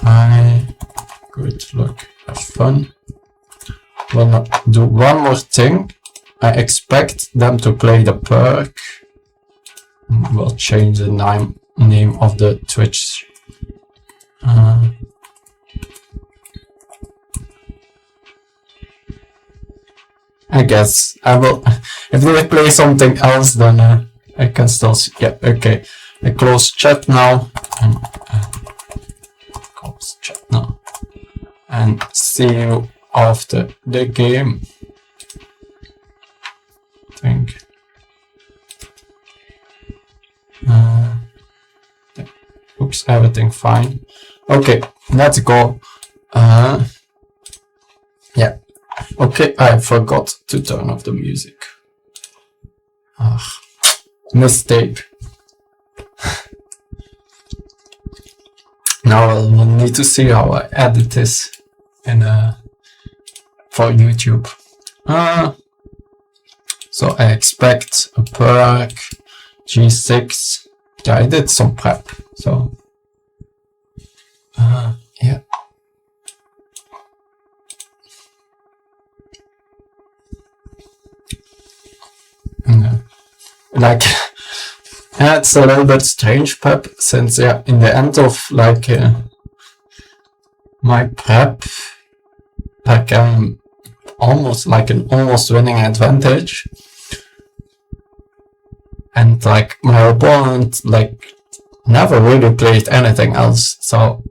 Hi, good luck, have fun. We'll do one more thing. I expect them to play the Pirc. We'll change the name of the Twitch. I guess I will. If they play something else, then I can still see. Yeah, okay. I close chat now. And close chat now. And see you after the game. I think. Looks everything fine. Okay, let's go. Yeah. Okay, I forgot to turn off the music. Mistake. Now I'll need to see how I edit this in for YouTube. So I expect a Pirc, G6. Yeah, I did some prep, so yeah. Like, yeah, it's a little bit strange prep, since yeah, in the end of like my prep, like I'm almost like an almost winning advantage, and like my opponent like never really played anything else. So,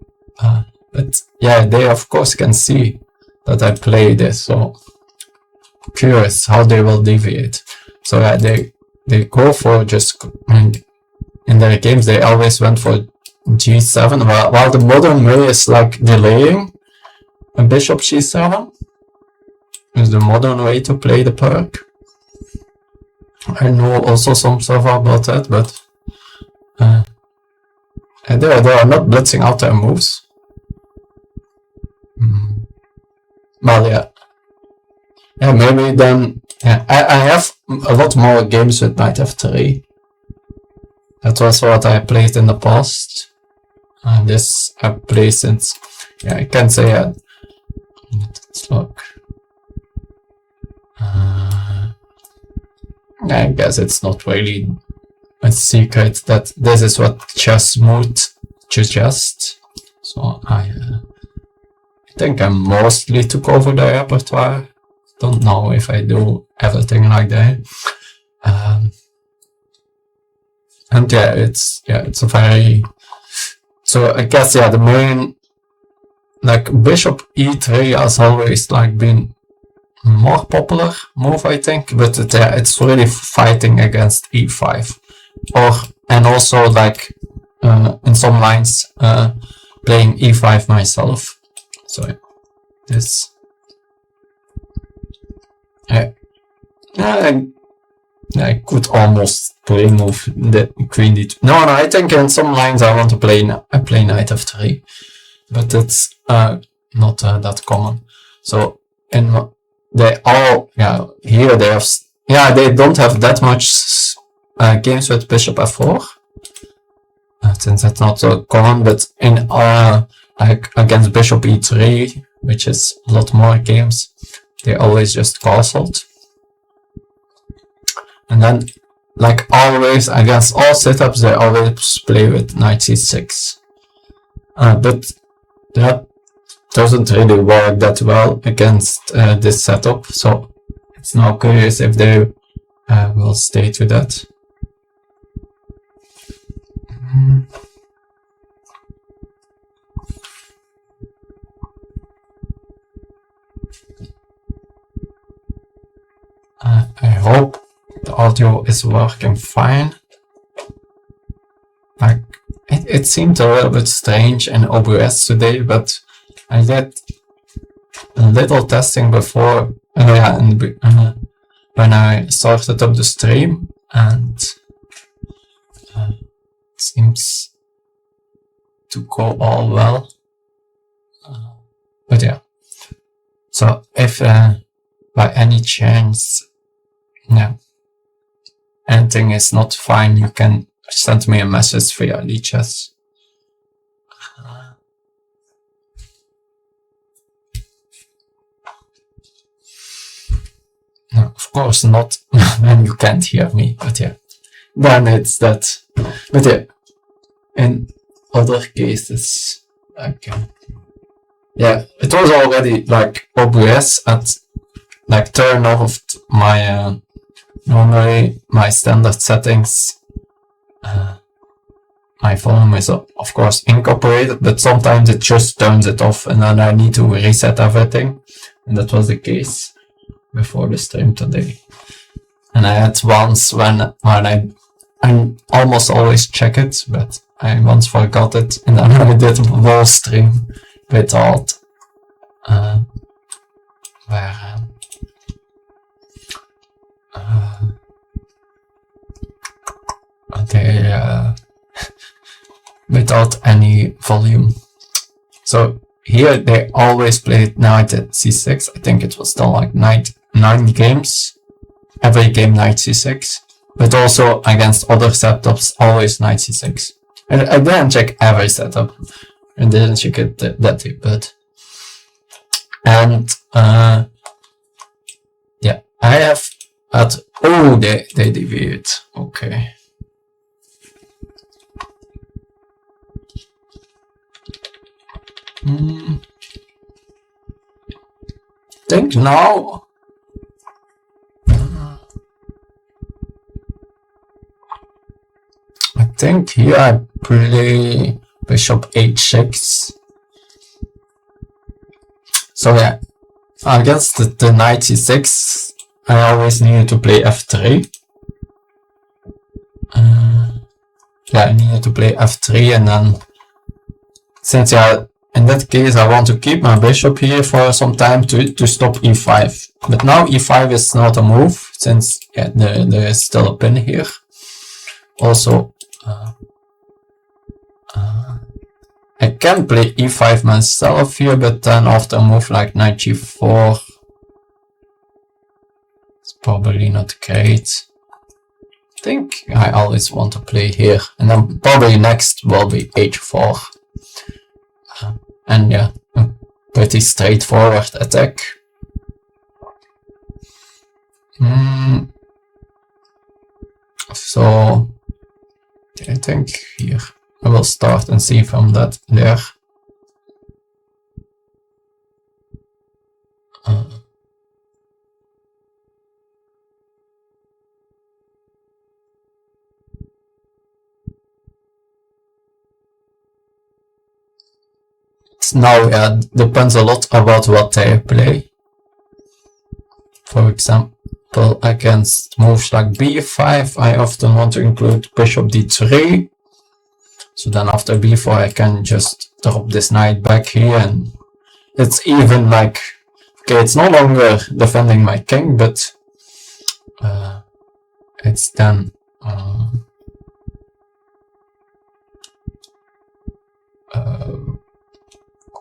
but yeah, they of course can see that I play this. So curious how they will deviate. So yeah, they go for just, in their games they always went for G7, while the modern way is like delaying a bishop G7 is the modern way to play the Pirc. I know also some stuff about that, but they are not blitzing out their moves. Well, yeah, maybe then. Yeah, I have a lot more games with knight f3. That was what I played in the past. And this I play since, yeah, I can say let's look. I guess it's not really a secret that this is what chess mood suggests. So I think I mostly took over the repertoire. Don't know if I do everything like that. And yeah, it's a very, so I guess yeah, the main, like bishop e3 has always like been more popular move, I think, but it's really fighting against e5, and also like in some lines playing e5 myself. So yeah, this. I could almost play move the queen d2. No, I think in some lines I want to play knight f3, but it's not that common. So they all here they have they don't have that much games with bishop f4 since that's not so common. But in like against bishop e3, which is a lot more games, they always just castled. And then, like always, against all setups, they always play with knight c6. But that doesn't really work that well against this setup. So it's now curious if they will stay to that. I hope the audio is working fine. Like it seemed a little bit strange in OBS today, but I did a little testing before when I started up the stream, and it seems to go all well. But yeah, so if by any chance anything is not fine, you can send me a message via Lichess. course not when you can't hear me, but yeah. Then it's that. But yeah, in other cases, like, yeah, it was already like obvious at like turn off my normally my standard settings. My volume is of course incorporated, but sometimes it just turns it off and then I need to reset everything. And that was the case before the stream today. And I had once when I almost always check it, but I once forgot it, and then I did a whole stream without without any volume. So here they always played knight at c6. I think it was still like 9 games. Every game knight c6. But also against other setups, always knight c6. And I didn't check every setup. I didn't check it that deep, but... And... yeah, I have had... Oh, they deviate. Okay. I think now... I think here I play bishop h6. So yeah, against the knight c6, I always needed to play f3. Yeah, I needed to play f3, and then since in that case I want to keep my bishop here for some time to stop e5. But now e5 is not a move, since yeah, there is still a pin here. Also, I can play e5 myself here, but then after a move like knight g4, it's probably not great. I think I always want to play here, and then probably next will be h4. And yeah, a pretty straightforward attack. So I think here I will start and see from that there. Now it depends a lot about what they play. For example, against moves like b5, I often want to include bishop d3. So then after b4 I can just drop this knight back here, and it's even like, okay, it's no longer defending my king, but it's then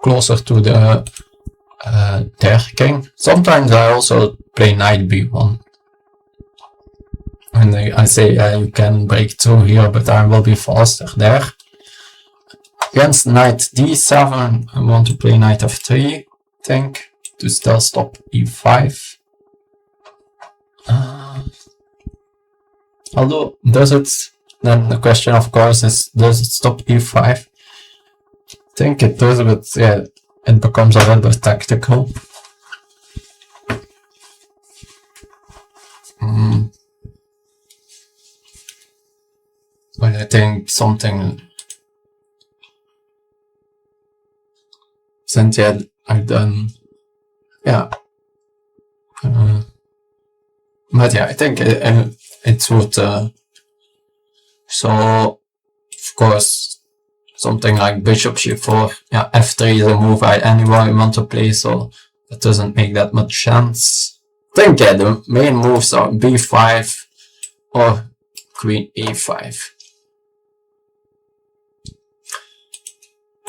closer to the their king. Sometimes I also play knight b1. And I say you can break through here, but I will be faster there. Against knight d7, I want to play knight f3, I think, to still stop e5. Although, does it? Then the question, of course, is, does it stop e5? I think it does, but yeah, it becomes a little bit tactical. But I think something, since yeah, I've done, yeah. But yeah, I think it would, so, of course, something like bishop g4, yeah, f3 is a move I anyway want to play, so that doesn't make that much sense. I think, yeah, the main moves are b5 or queen e5.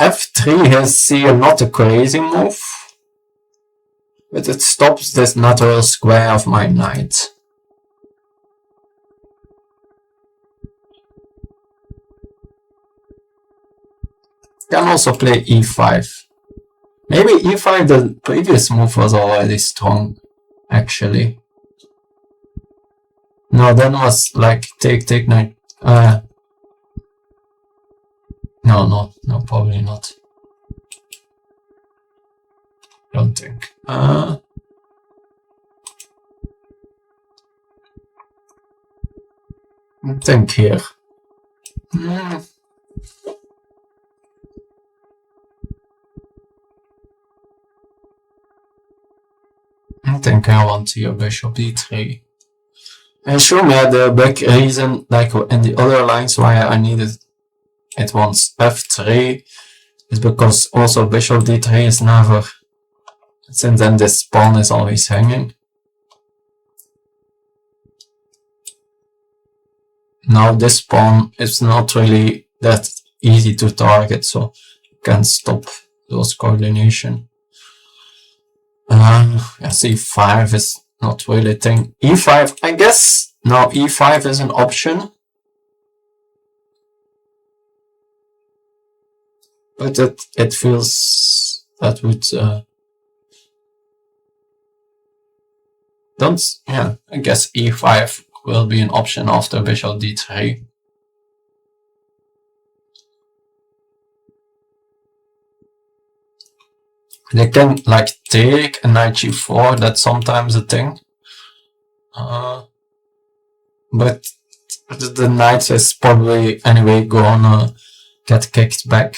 f3 is here not a crazy move, but it stops this natural square of my knight. Can also play e5. Maybe e5, the previous move was already strong, actually. No, then was like take knight. No, probably not. Don't think. I think here. I think I want here bishop d3. And sure, yeah, the big reason, like in the other lines, why I needed it once f3 is because also bishop d3 is never, since then this pawn is always hanging. Now this pawn is not really that easy to target, so you can stop those coordination. c5 is not really a thing. e5, I guess now e5 is an option. But it feels that would I guess e5 will be an option after bishop d3. They can like take a knight g4, that's sometimes a thing. But the knight is probably anyway gonna get kicked back.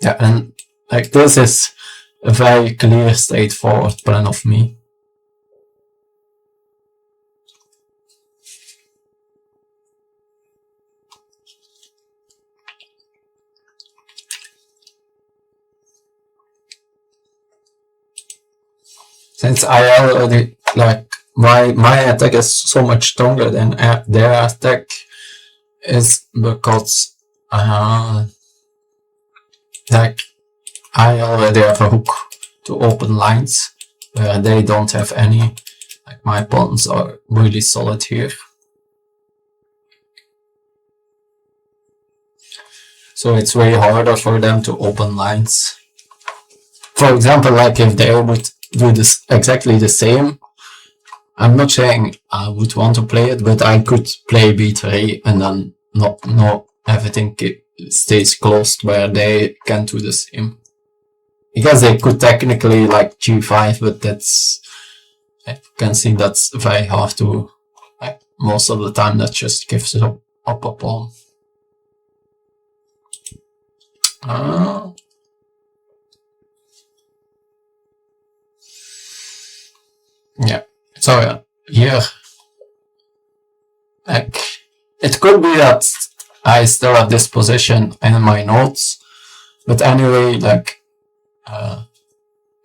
Yeah, and like this is a very clear, straightforward plan of me. Since I already, like, my attack is so much stronger than their attack is because like I already have a hook to open lines where they don't have any. Like my pawns are really solid here. So it's way harder for them to open lines. For example, like if they would do this exactly the same, I'm not saying I would want to play it, but I could play b3 and then not everything stays closed where they can do the same. Because they could technically like g5, but that's, you can see that's very hard to, like, most of the time that just gives it up a pawn. Yeah, so here, like, it could be that I still have this position in my notes, but anyway, like,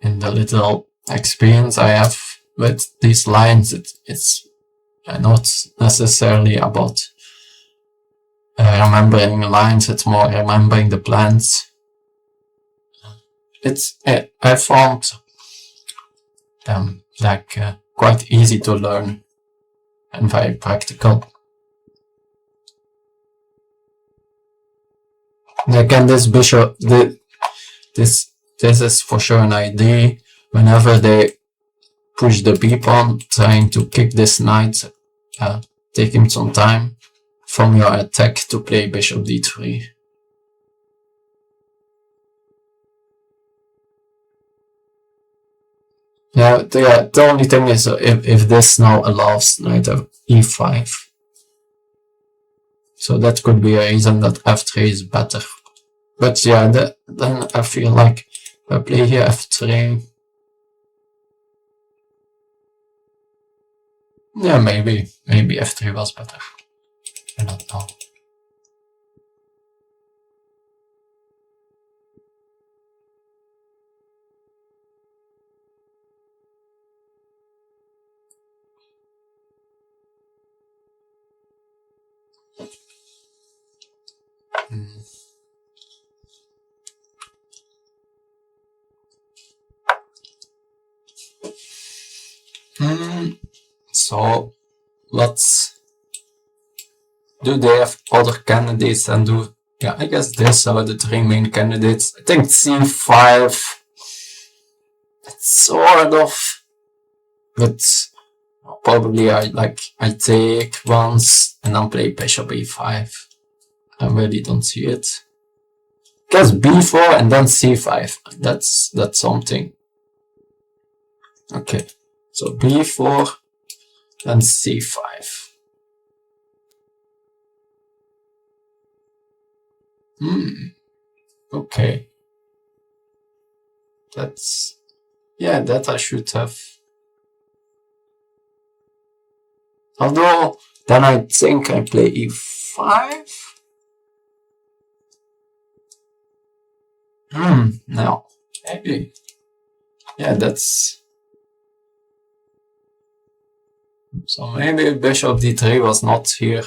in the little experience I have with these lines, it's not necessarily about remembering lines, it's more remembering the plans. I found them like quite easy to learn and very practical. Again, this bishop, this is for sure an idea. Whenever they push the b pawn, trying to kick this knight, taking some time from your attack to play bishop d3. Yeah, the only thing is if this now allows knight e5. So that could be a reason that f3 is better. But yeah, then I feel like if I play here f3, yeah, maybe f3 was better. I don't know. So do they have other candidates and do, yeah, I guess these are the three main candidates. I think c5, it's sort of, but probably I take once and then play bishop e5. I really don't see it. Guess b4 and then c5. That's something. Okay, so b4 and c5. Okay. That's, yeah, that I should have. Although, then I think I play e5. No, maybe. Yeah, that's... So maybe bishop d3 was not here.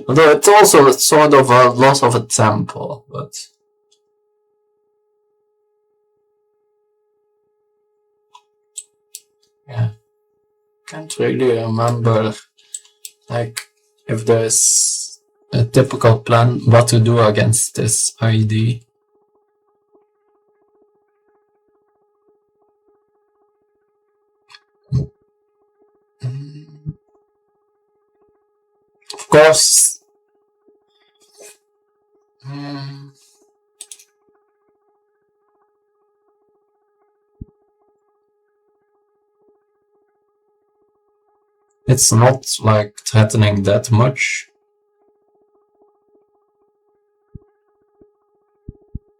Although it's also sort of a loss of a tempo, but... Yeah. Can't really remember, like, if there's a typical plan what to do against this ID. Of course, it's not like threatening that much.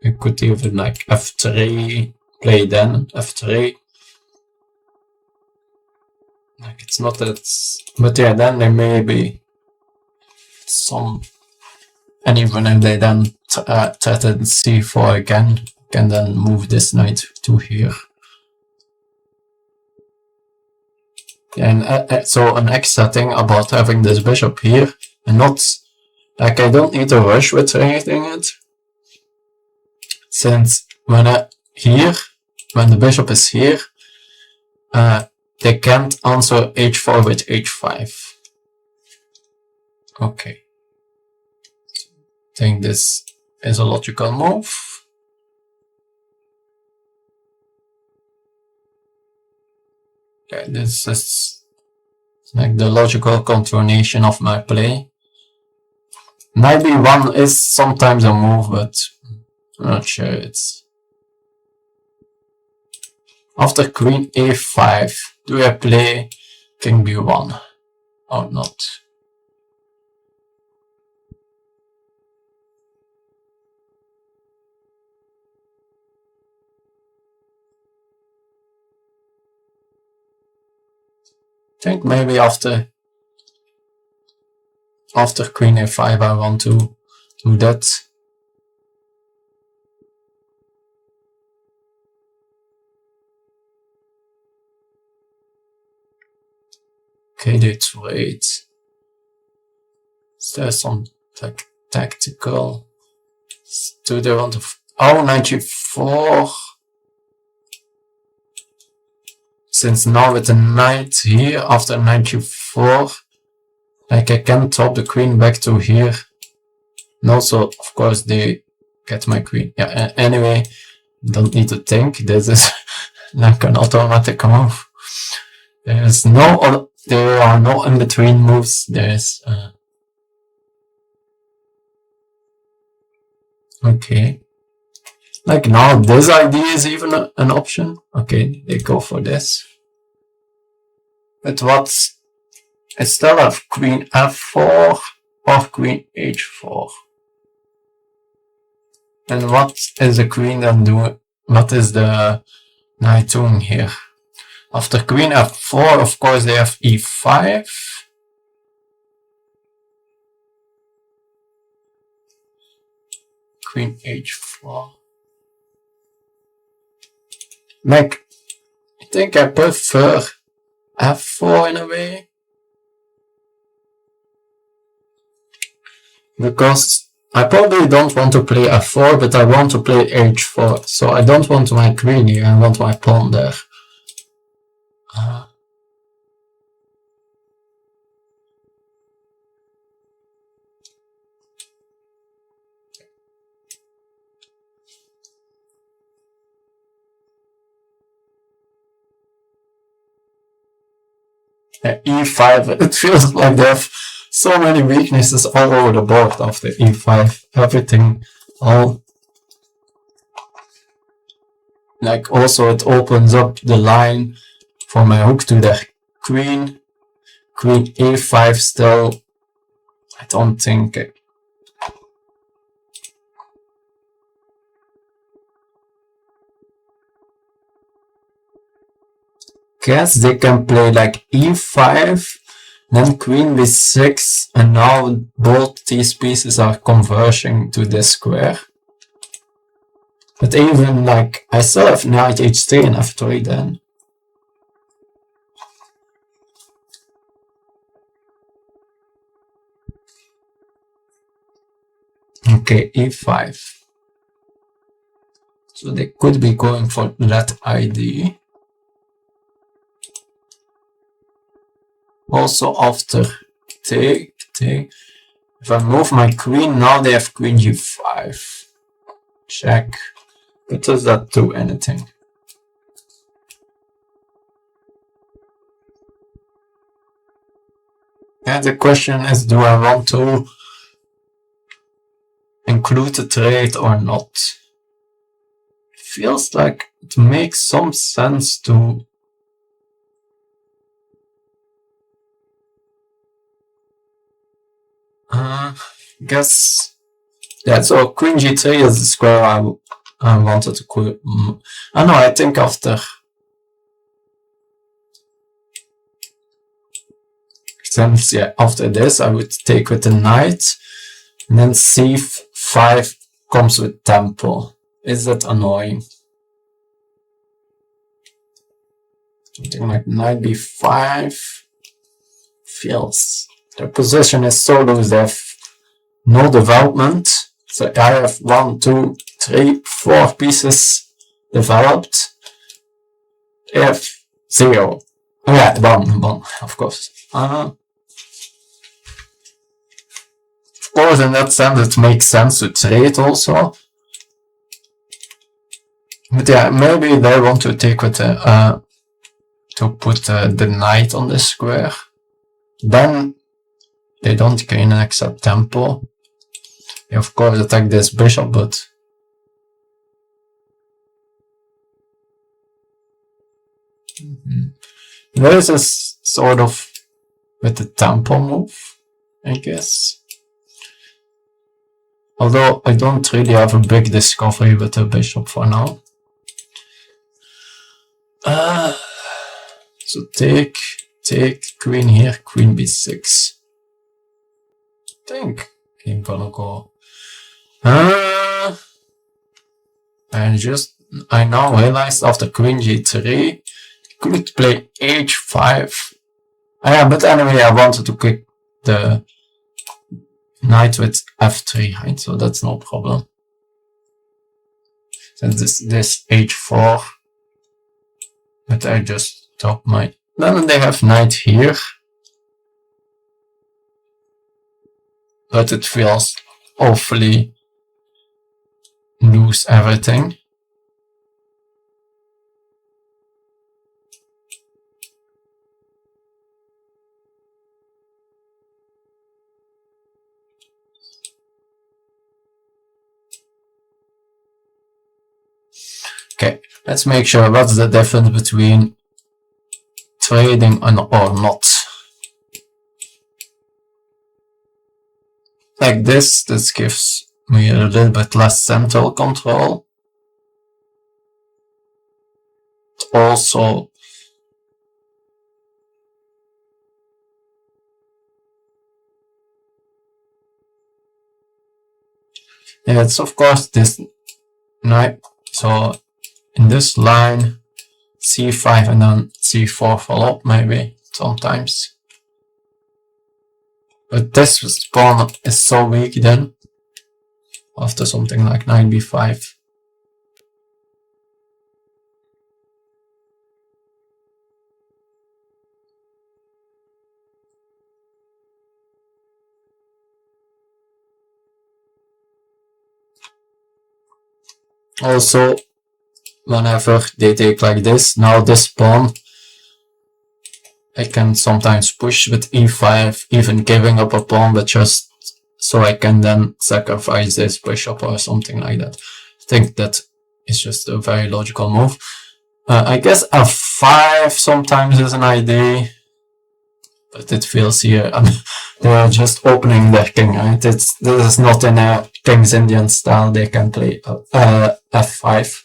You could even like f3, play then f3. Like it's not that, but yeah, then there may be some, and even if they then threaten c4 again, can then move this knight to here. And so an extra thing about having this bishop here, and not, like I don't need to rush with creating it, since when the bishop is here, they can't answer h4 with h5. Okay. I think this is a logical move. Okay, this is like the logical continuation of my play. Knight b1 is sometimes a move, but I'm not sure it's... After queen a5, do I play king b1 or not? I think maybe after queen a5 I want to do that. Okay, let's wait. Is there some like tactical? Do they want to... Oh, 94. Since now with the knight here, after 94, like I can top the queen back to here. And also, of course, they get my queen. Yeah, anyway, don't need to think. This is like an automatic move. There are no in-between moves. There's... Okay. Like now, this idea is even an option. Okay, they go for this. But what's... I still have queen f4 or queen h4. And what is the queen then doing? What is the knight doing here? After queen f4, of course, they have e5. Queen h4. Like, I think I prefer f4 in a way. Because I probably don't want to play f4, but I want to play h4. So I don't want my queen here, I want my pawn there. e5, it feels like they have so many weaknesses all over the board after e5. Everything, all. Like also it opens up the line for my rook to their queen. Queen a5 still, I don't think. Guess they can play like e5, then queen b6, and now both these pieces are converging to this square. But even like, I still have knight h3 and f3 then. Okay, e5. So they could be going for that ID. Also after take. If I move my queen, now they have queen g5. Check. But does that do anything? Yeah, the question is, do I want to include the trade or not? Feels like it makes some sense to guess. Yeah, so queen g3 is the square I wanted to quit. I know, I think after. Since, yeah, after this I would take with the knight. And then c5 comes with tempo. Is that annoying? Something like knight b5 feels. Their position is so loose, they have no development. So I have 1, 2, 3, 4 pieces developed. They have 0. Oh yeah, 1, of course. Of course, in that sense, it makes sense to trade also. But yeah, maybe they want to take with the to put the knight on the square. Then they don't gain an extra tempo. They of course attack this bishop, but this is sort of with the tempo move, I guess. Although I don't really have a big discovery with the bishop for now. So take queen here, queen b6. I think I'm gonna go. I now realized after queen g3, could play h5. Yeah, but anyway, I wanted to kick the knight with f3, right? So that's no problem. Since this h4, but I just top my. Then they have knight here, but it feels awfully lose everything. Okay, let's make sure what's the difference between trading or not. Like this gives me a little bit less central control. Also, yeah, it's of course this knight. So in this line, c5 and then c4 follow up maybe sometimes. But this pawn is so weak then, after something like knight b5. Also, whenever they take like this, now this pawn I can sometimes push with e5, even giving up a pawn, but just so I can then sacrifice this bishop or something like that. I think that is just a very logical move. I guess f5 sometimes is an idea, but it feels here they are just opening their king, right? This is not in a King's Indian style. They can play f5.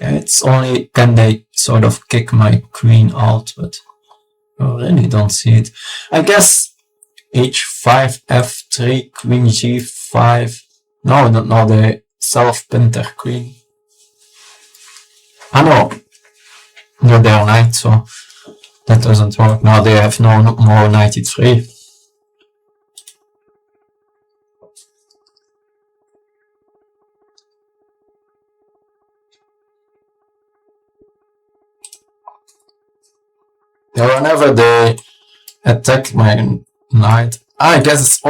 Yeah, it's only can they sort of kick my queen out, but I really don't see it. I guess h5, f3, queen g5. No, they self-pinned their queen. No, they are knight, so that doesn't work. Now they have no more knight e3. Whenever they attack my knight, I guess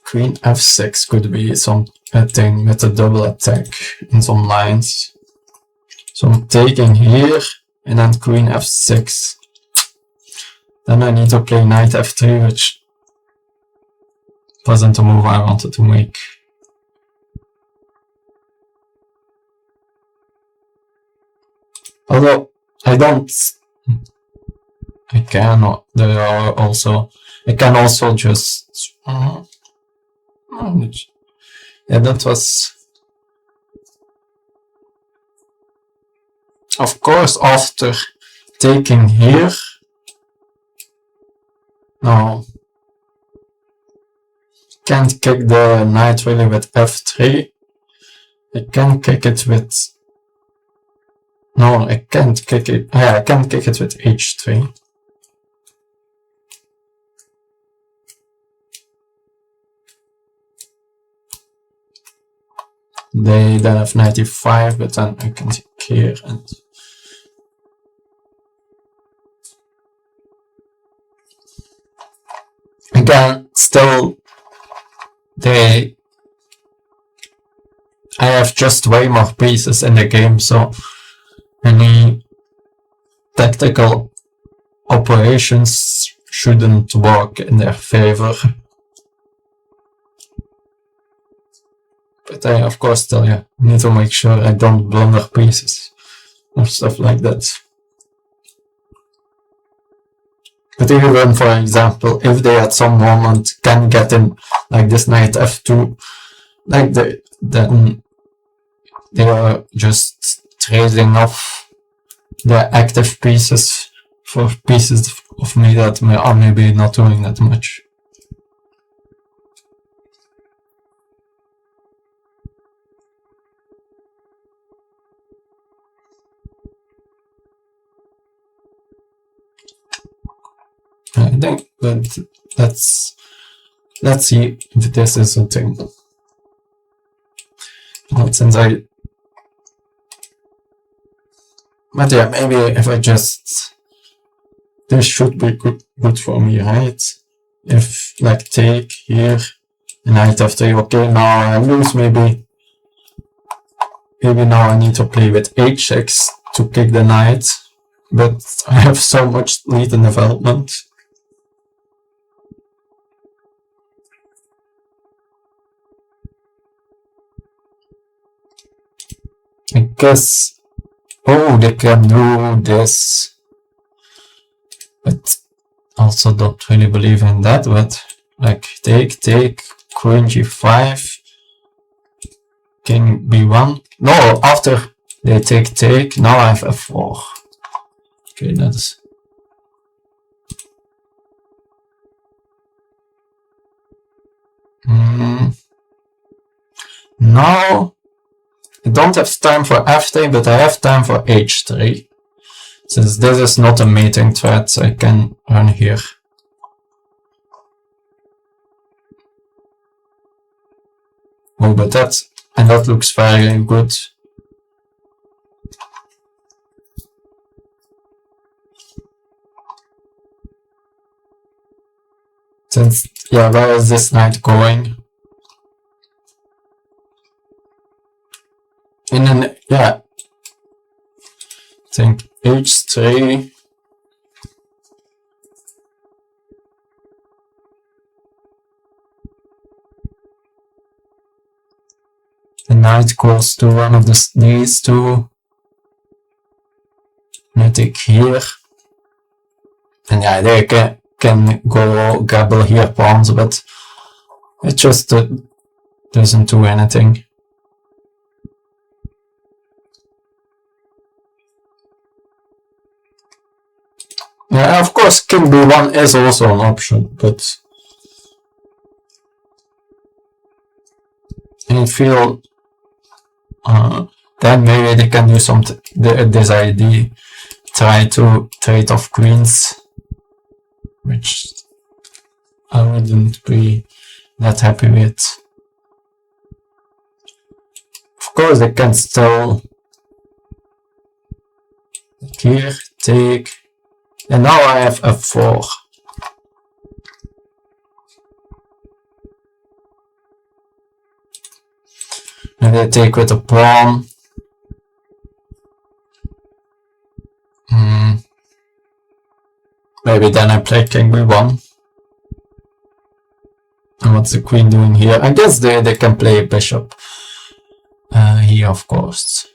queen f6 could be something with a double attack in some lines. So I'm taking here and then queen f6. Then I need to play knight f3, which wasn't the move I wanted to make. Although I can also just yeah, that was, of course, after taking here. No, can't kick the knight really with f3. I can kick it with, no, I can't kick it. Yeah, I can kick it with h3. They then have knight e5, but then I can take here and again, still I have just way more pieces in the game, so any tactical operations shouldn't work in their favor. But I, of course, still need to make sure I don't blunder pieces or stuff like that. But even, for example, if they at some moment can get in like this knight f2, like then they are just trading off the active pieces for pieces of me that are maybe not doing that much. I think that let's see if this is a thing. Well, since but yeah, maybe if I just, this should be good for me, right? If like take here, knight f3, okay, now I lose, maybe now I need to play with h6 to kick the knight, but I have so much lead in development. I guess, oh, they can do this, but also don't really believe in that, but like take, queen g5, king b1, no, after they take, now I have f4, okay, that's, now I don't have time for f3, but I have time for h3. Since this is not a mating threat, I can run here. Oh, but that looks very good. Since, yeah, where is this knight going? And then, yeah, I think h3. The knight goes to one of these two. And I take here. And yeah, they can go gobble here pawns, but it just doesn't do anything. Yeah, of course, king b1 is also an option, but I feel then maybe they can do something. This idea, try to trade off queens, which I wouldn't be that happy with. Of course, they can still here take, and now I have f4. Maybe I take with a pawn. Maybe then I play king b1. And what's the queen doing here? I guess they can play bishop here, of course.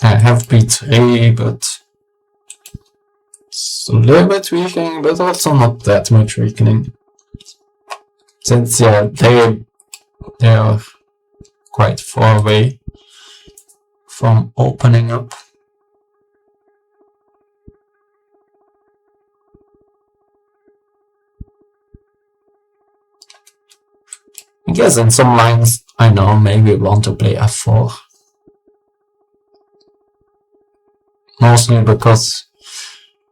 I have b3, but it's a little bit weakening, but also not that much weakening. Since, yeah, they are quite far away from opening up. I guess in some lines, I know, maybe want to play f4. Mostly because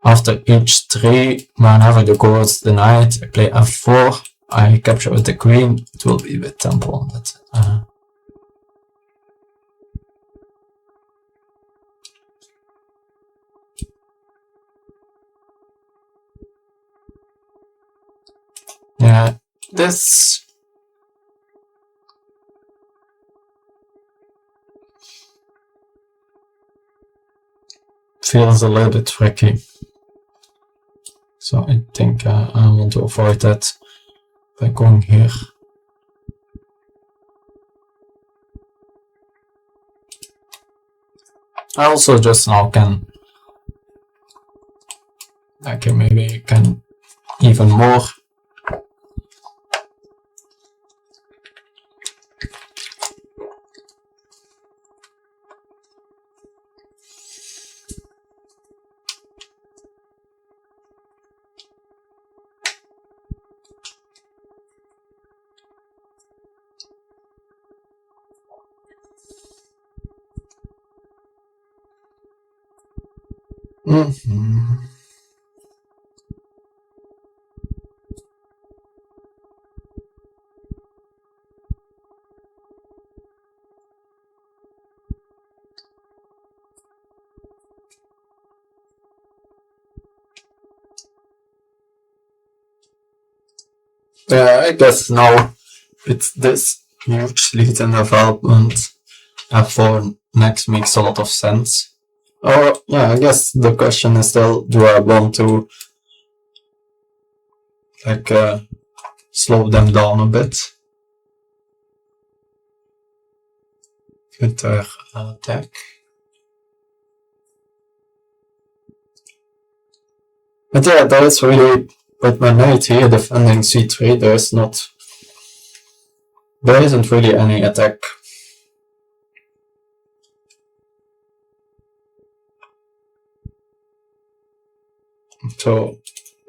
after h3, whenever the goes the knight, I play f4, I capture with the queen, it will be with tempo. But, yeah, this feels a little bit tricky. So I think I want to avoid that by going here. I also just now can, okay, maybe can even more. Yeah, I guess now with this huge lead in development, f4 next makes a lot of sense. Or, yeah, I guess the question is still, do I want to like slow them down a bit with their attack? But yeah, there is really, with my knight here defending c3, there isn't really any attack. So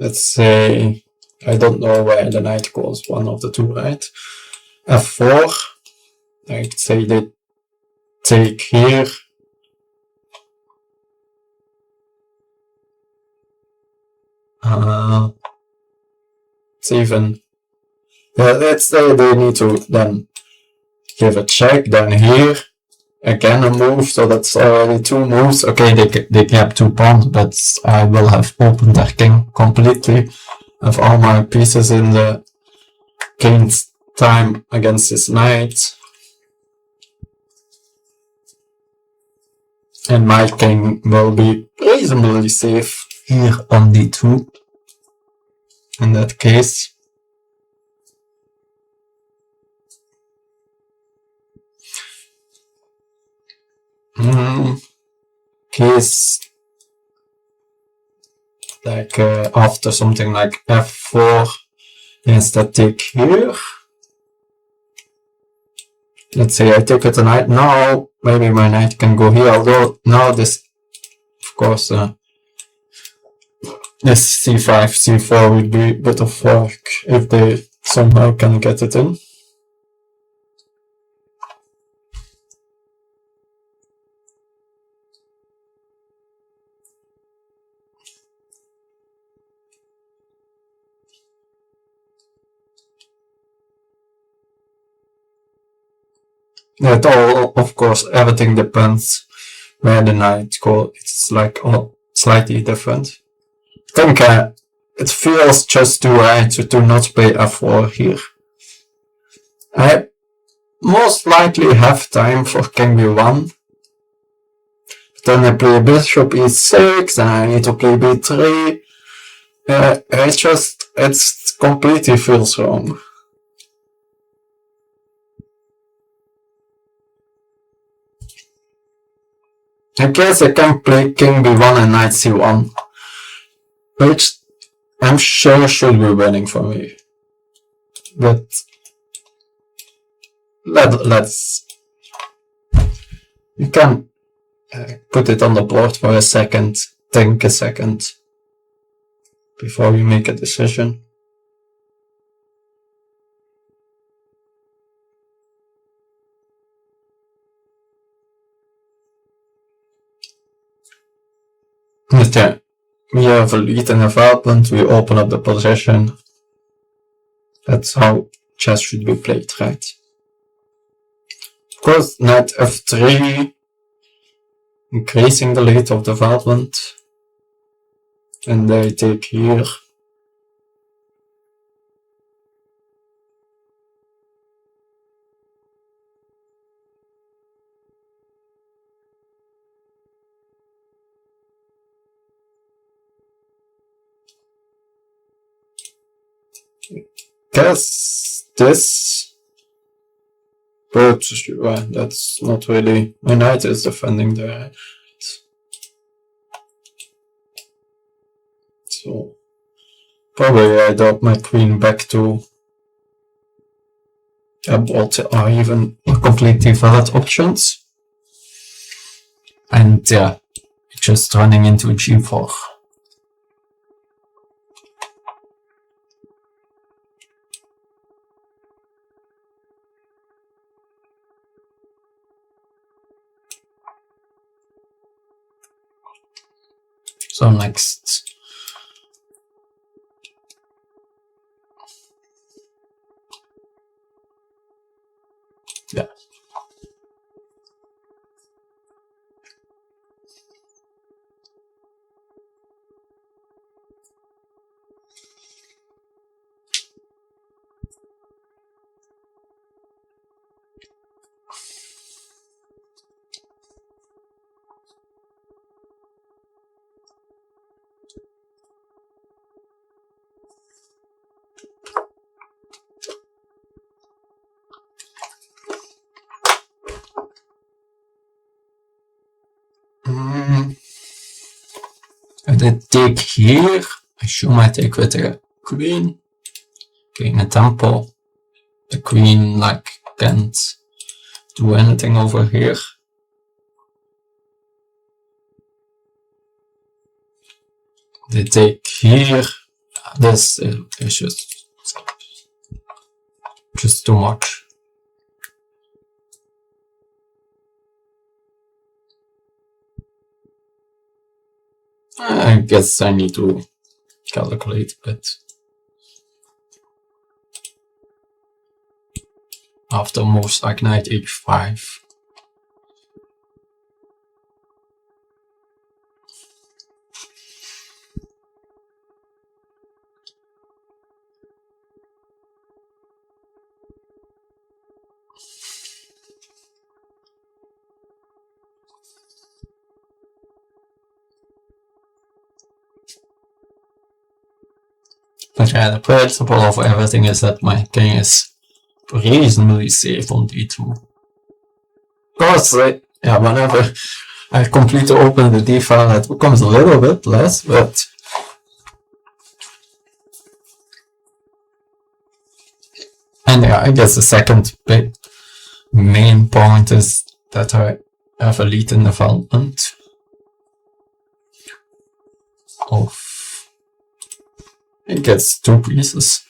let's say, I don't know where the knight goes, one of the two, right? f4, I'd say they take here. It's even, yeah, let's say they need to then give a check, then here again a move, so that's already 2 moves. Okay, they kept 2 pawns, but I will have opened their king completely. Have all my pieces in the king's time against his knight. And my king will be reasonably safe here on d2 in that case. Case like after something like f4, instead take here. Let's say I take with the knight now, maybe my knight can go here, although now this, of course, this c5, c4 would be a bit of work if they somehow can get it in. It all, of course, everything depends where the knight goes. It's like slightly different. I think it feels just too right to not play f4 here. I most likely have time for king b1. But then I play bishop e6, and I need to play b3. It completely feels wrong. I guess I can play king b1 and knight c1, which I'm sure should be winning for me. But let's... You can put it on the board for a second, think a second, before you make a decision. But yeah, we have a lead in development, we open up the position. That's how chess should be played, right? Of course, knight f3, increasing the lead of development. And they take here. Guess this, but that's not really. My knight is defending the. So probably I drop my queen back to a bolt or even completely valid options, and yeah, just running into g4. So next, yeah. I did take here. I should might take with the queen. Getting a tempo. The queen like can't do anything over here. They take here. This is just too much. I guess I need to calculate a bit. after moves like knight h5. But yeah, the principle of everything is that my king is reasonably safe on d2. Of course, yeah, whenever I completely open the d file, it becomes a little bit less, but and yeah, I guess the second big main point is that I have a lead in development of, I guess, 2 pieces.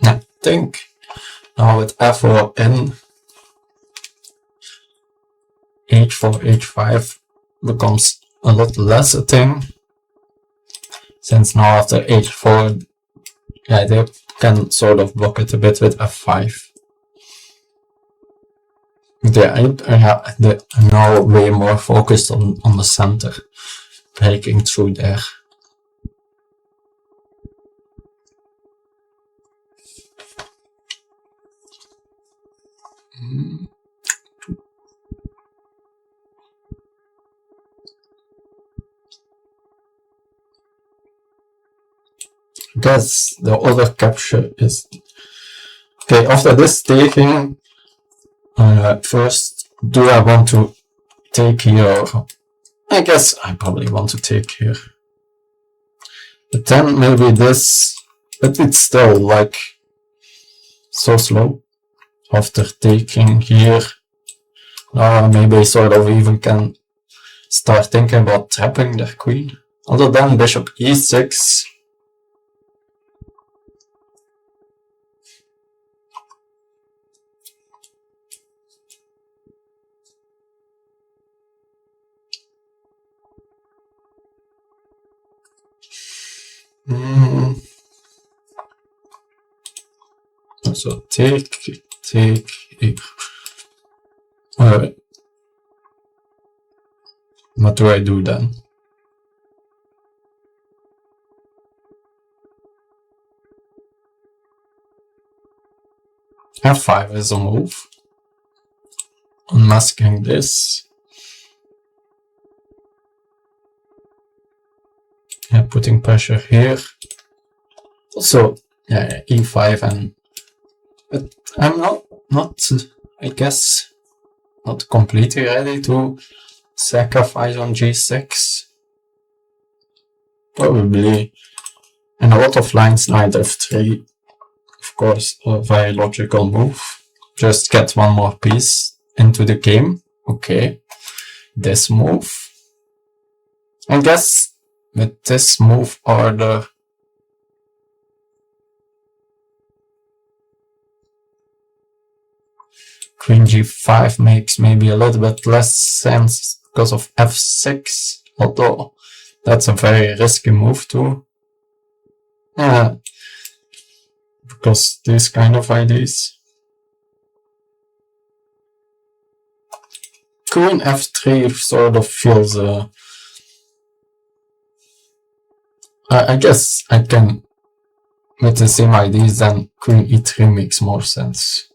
I think now with f4 in, h4, h5 becomes a lot less a thing, since now after h4, yeah, they can sort of block it a bit with f5. They're now way more focused on the center, breaking through there. I guess the other capture is okay. After this taking, first, do I want to take here? I guess I probably want to take here. But then maybe this, but it's still like so slow. After taking here, maybe I sort of even can start thinking about trapping their queen. Other than bishop e6. So take here. What do I do then? f5 is a move. Unmasking this. Yeah, putting pressure here. Also, yeah, e5 and but I'm not I guess not completely ready to sacrifice on g6. Probably in a lot of lines knight f3, of course, a very logical move. Just get one more piece into the game. Okay, this move. I guess with this move order, queen g5 makes maybe a little bit less sense because of f6, although that's a very risky move too. Yeah, because these kind of ideas. Queen f3 sort of feels I guess I can, with the same ideas, then queen e3 makes more sense.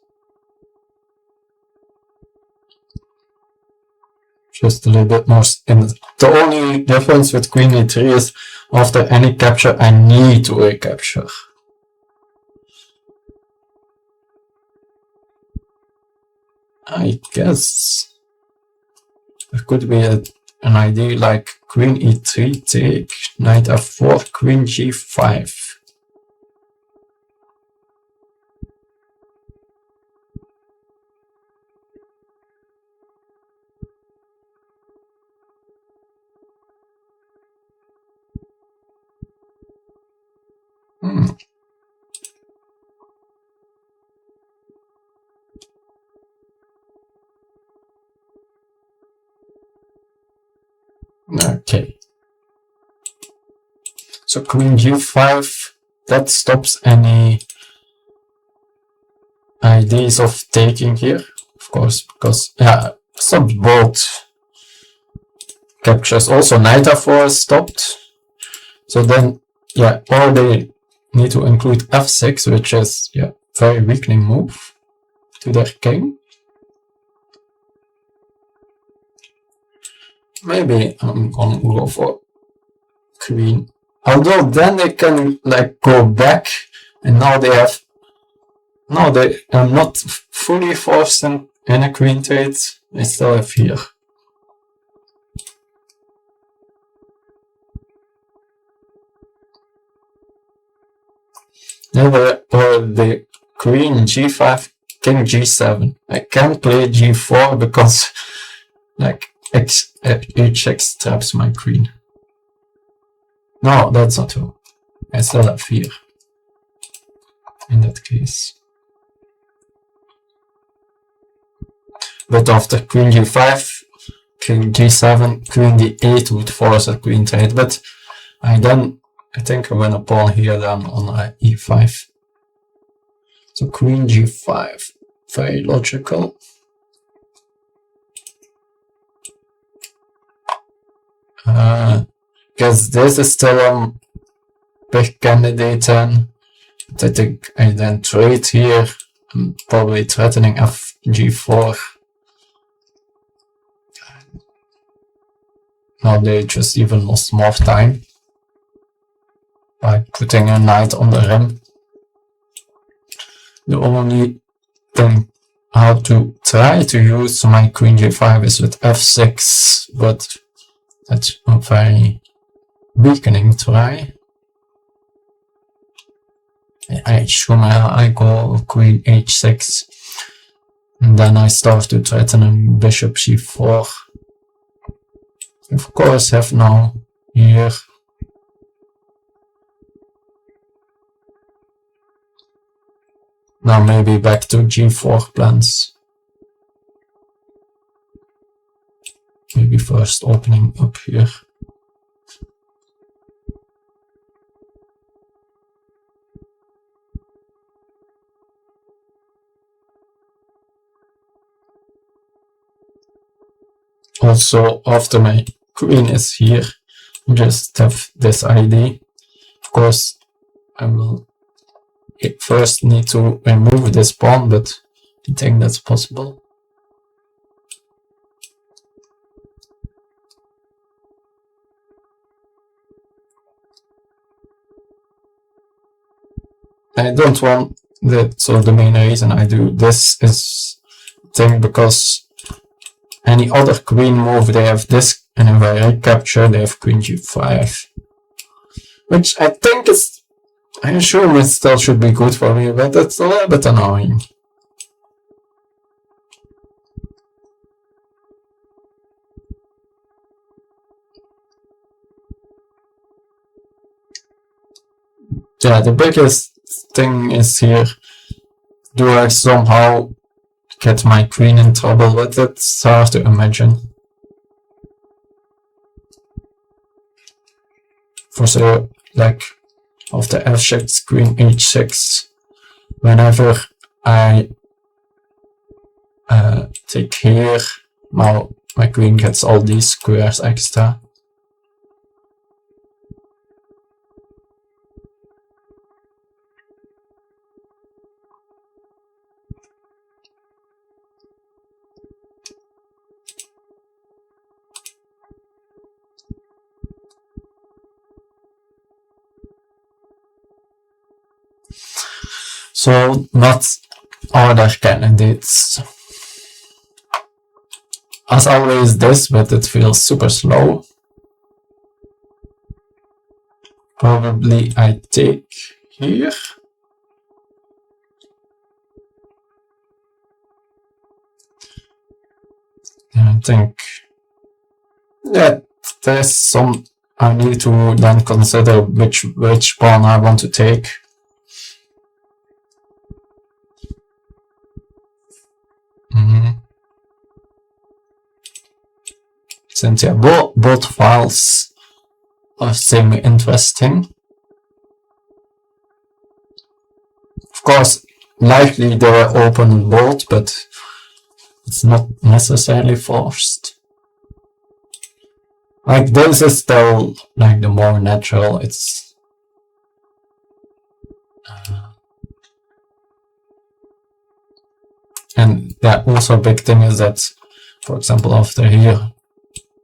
Just a little bit more. And the only difference with queen e3 is after any capture, I need to recapture. I guess there could be an idea like queen e3 take, knight f4, queen g5. So queen g5, that stops any ideas of taking here, of course, because yeah, stopped both captures. Also knight f4 is stopped. So then yeah, or they need to include f6, which is yeah, very weakening move to their king. Maybe I'm gonna go for queen. Although then they can like go back, and now they have, now they are not fully forced in a queen trade. They still have here. Never, or the queen g5, king g7. I can't play g4 because like h6 traps my queen. No, that's not true. I still have here in that case. But after queen g5, king g7, queen d8 would force a queen trade. But I think I win a pawn here then on e5. So queen g5, very logical. Because this is still a big candidate then. But I think I then trade here. I'm probably threatening g4. Now they just even lost more time by putting a knight on the rim. The only thing how to try to use my queen g5 is with f6, but that's a very weakening try. I assume I go queen h6, and then I start to threaten bishop c4. Of course, have now here. Now maybe back to g4 plans. Maybe first opening up here. Also, after my queen is here, just have this idea. Of course, I will first need to remove this pawn, but I think that's possible. I don't want that, so the main reason I do this is because any other queen move, they have this, and if I recapture, they have queen g5. Which I think is, I assume it still should be good for me, but it's a little bit annoying. Yeah, the biggest thing is here, do I somehow get my queen in trouble? But it's hard to imagine. For so, like, after f6, queen h6, whenever I take here, now my queen gets all these squares extra. So, not other candidates. As always this, but it feels super slow. Probably I take here. And I think that there's some, I need to then consider which pawn I want to take. Since yeah, both files are semi-interesting. course, likely they're open both, but it's not necessarily forced. Like this is still like the more natural. It's and yeah, also a big thing is that, for example, after here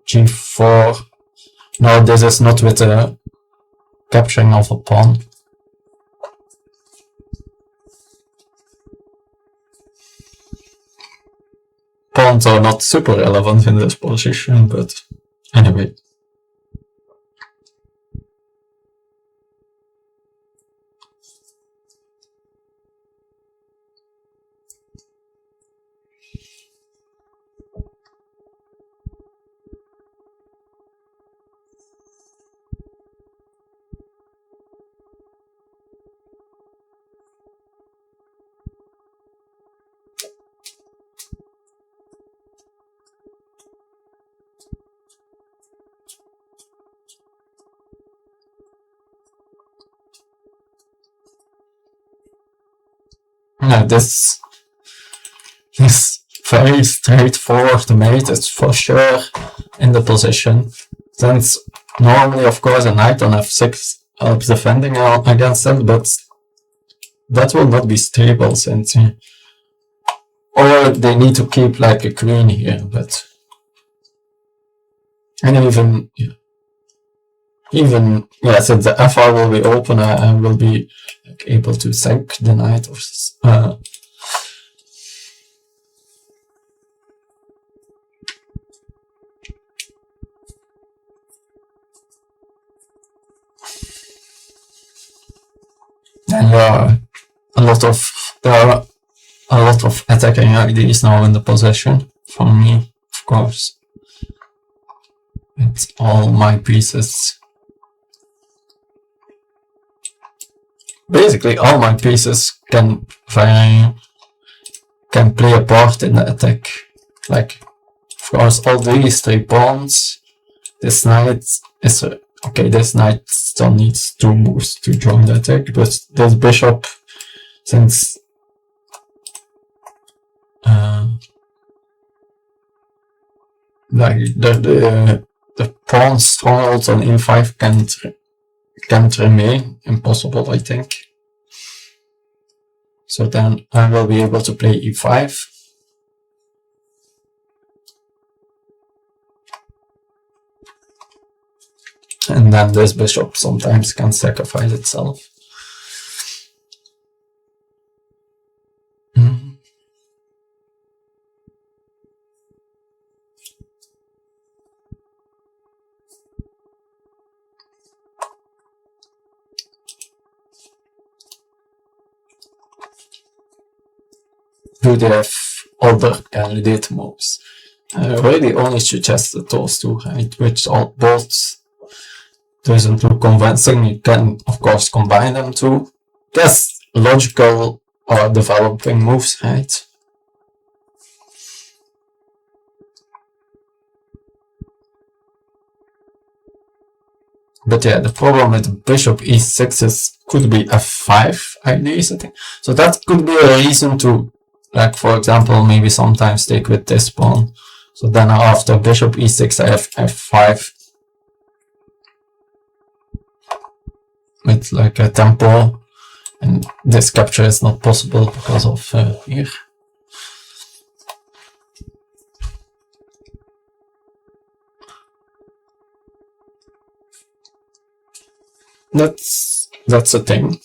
g4. No, this is not with the capturing of a pawn. Pawns are not super relevant in this position, but anyway. Yeah, this is very straightforward mate, it's for sure in the position. Since normally, of course, a knight on f6 helps defending against it, but that will not be stable since... or they need to keep like a queen here, but... and even yeah, since the FR will be open, I will be like, able to sink the knight or and there are a lot of attacking ideas now in the position for me, of course. It's all my pieces. Basically, all my pieces can play a part in the attack. Like, of course, all these 3 pawns. This knight is okay. This knight still needs 2 moves to join the attack, but this bishop, since like the pawn strongholds on e5 can't remain impossible, I think. So then I will be able to play e5. And then this bishop sometimes can sacrifice itself. Do they have other candidate moves? I already only suggested those 2, right? Which are both doesn't look convincing. You can, of course, combine them too. That's logical or developing moves, right? But yeah, the problem with bishop e6 is could be f5 ideas, I think. So that could be a reason to, like, for example, maybe sometimes take with this pawn. So then after bishop e6 I have f5 with like a tempo, and this capture is not possible because of here. That's a thing.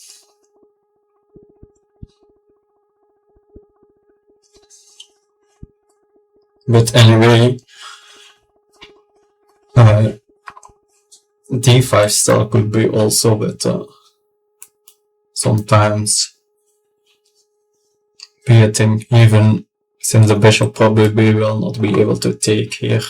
But anyway, d5 still could be also, but sometimes be a thing, even since the bishop probably will not be able to take here.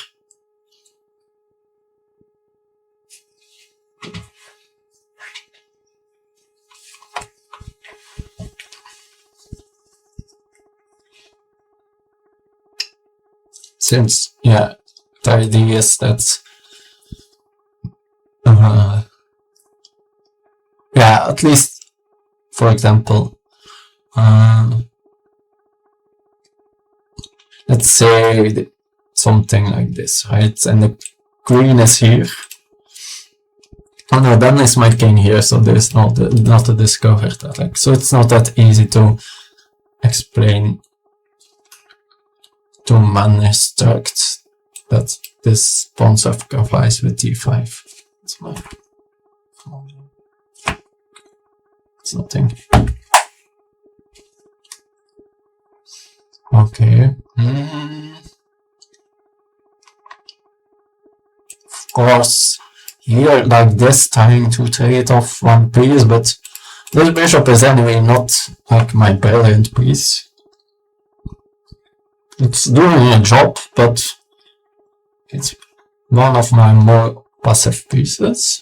Since, yeah, the idea is that, yeah, at least, for example, Let's say something like this, right? And the queen is here. Oh no, then is my king here, so there's not a discovered attack. So it's not that easy to explain to man-instruct that this pawn sacrifice with d5. It's my... It's nothing. Okay. Of course, here like this, trying to trade off one piece, but this bishop is anyway not like my brilliant piece. It's doing a job, but it's one of my more passive pieces.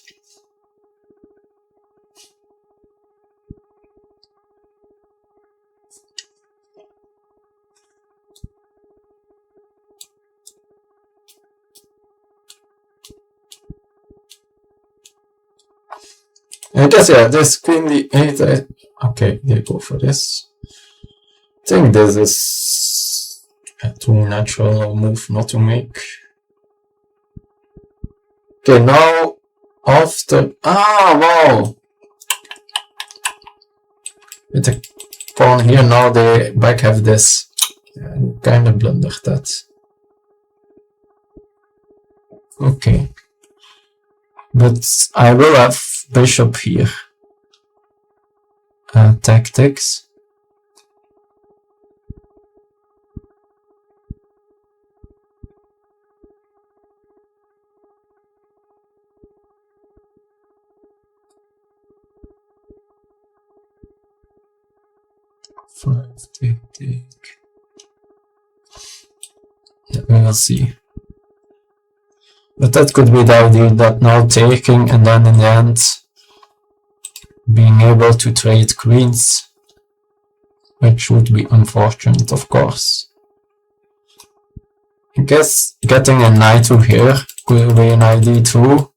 I guess, yeah, this queen d8, okay, they go for this. I think this is a too natural move not to make. Okay, now after... wow! With the pawn here, now they back have this. Yeah, I kind of blundered that. Okay. But I will have bishop here. Tactics. Take. Yeah, we will see. But that could be the idea, that now taking and then in the end being able to trade queens, which would be unfortunate, of course. I guess getting a knight to here could be an idea too.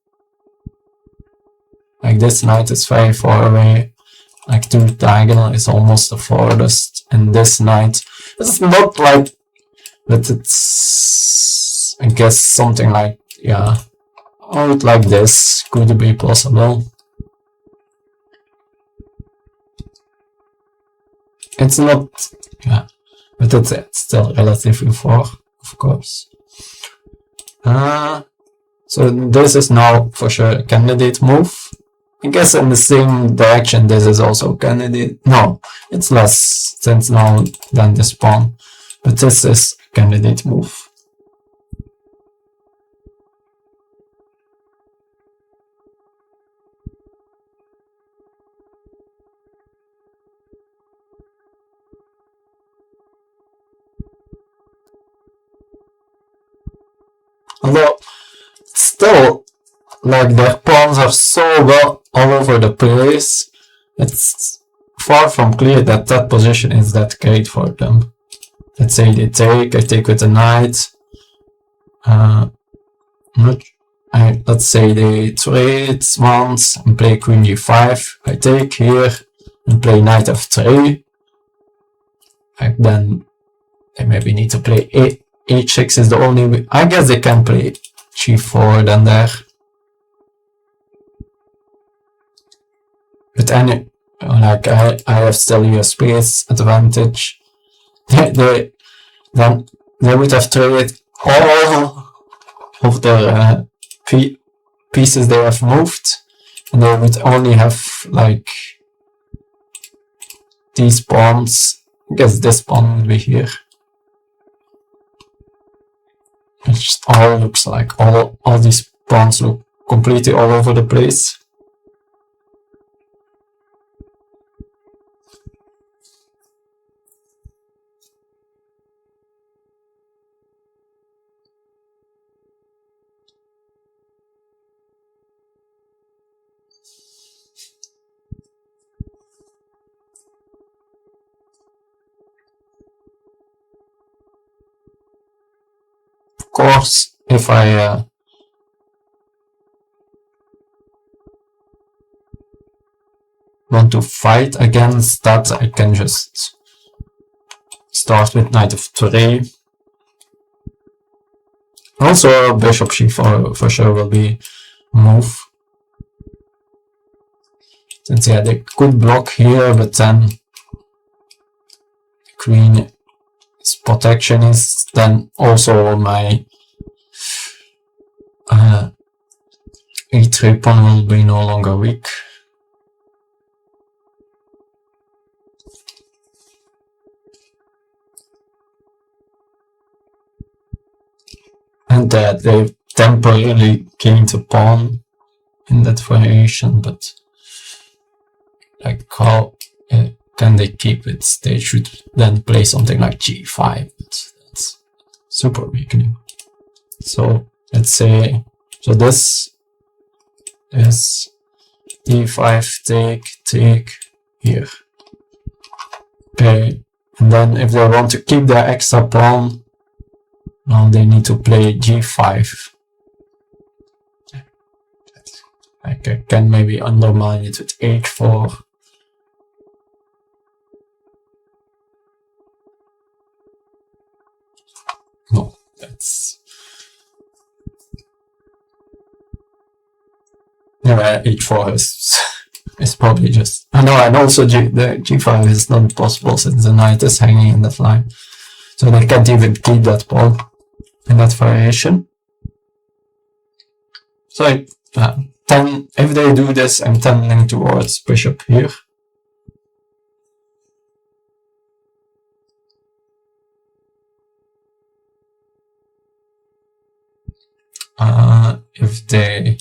Like this knight is very far away, like to diagonal is almost the farthest, and this knight is not like, but it's, I guess, something like, yeah, out like this could be possible. It's not, yeah, but it's still relatively far, of course. So this is now for sure a candidate move. I guess in the same direction this is also candidate. No, it's less since now than this pawn, but this is a candidate move. Although, still, like their pawns are so well all over the place, it's far from clear that that position is that great for them. Let's say they take, I take with a knight. Let's say they trade once and play queen g5. I take here and play knight f3. Then they maybe need to play h6 is the only way. I guess they can play g4 then there. But any, like I have still here space advantage. Then they would have traded all of their pieces they have moved, and they would only have like these pawns. I guess this pawn would be here. It just all looks like all these pawns look completely all over the place. Of course, if I want to fight against that, I can just start with knight f3. Also, bishop c4 for sure will be a move. Since yeah, they could block here, but then queen is protectionist, then also my e3 pawn will be no longer weak. And they temporarily gained a pawn in that variation, but like how can they keep it? They should then play something like g5, but that's super weakening. So let's say, so this is e5, take here. Okay, and then if they want to keep their extra pawn, now they need to play g5. Like I can maybe undermine it with h4. No, that's... Yeah, h4 is probably just... I know, and also the g5 is not possible since the knight is hanging in that line. So they can't even keep that pawn in that variation. So if they do this, I'm tending towards bishop here. If they...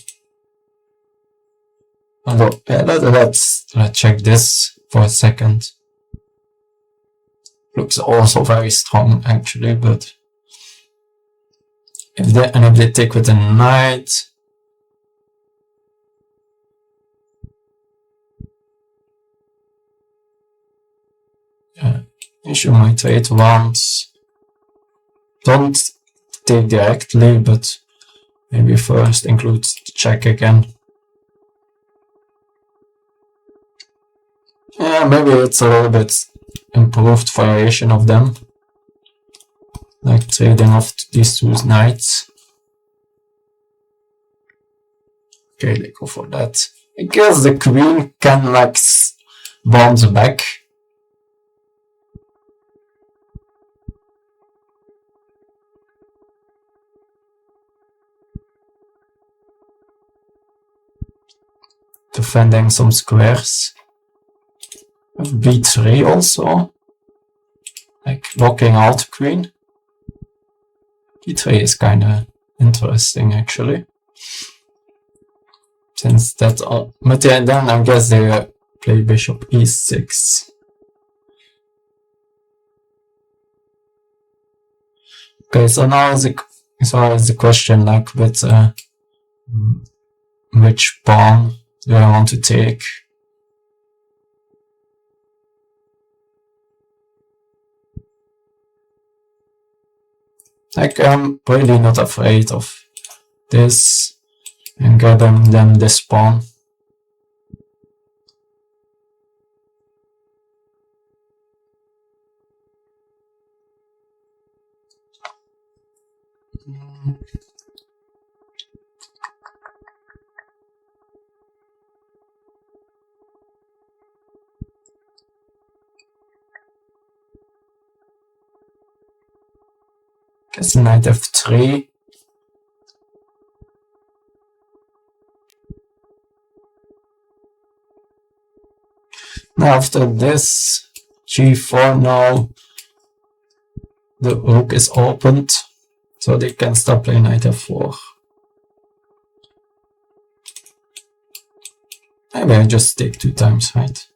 Although, yeah, let's check this for a second. Looks also very strong actually, but if they take with a knight, issue my trade once. Don't take directly, but maybe first include the check again. Yeah, maybe it's a little bit improved variation of them, like trading off these two knights. Okay, they go for that. I guess the queen can like bounce back. Defending some squares. b3 also, like blocking out the queen. b3 is kind of interesting actually, since that's all. But yeah, then I guess they play bishop e6. Okay, so now is the question like with which pawn do I want to take? Like, I'm really not afraid of this and getting them this pawn. Guess knight f3. Now after this, g4 now, the rook is opened, so they can start playing knight f4. Maybe I just take 2 times, right?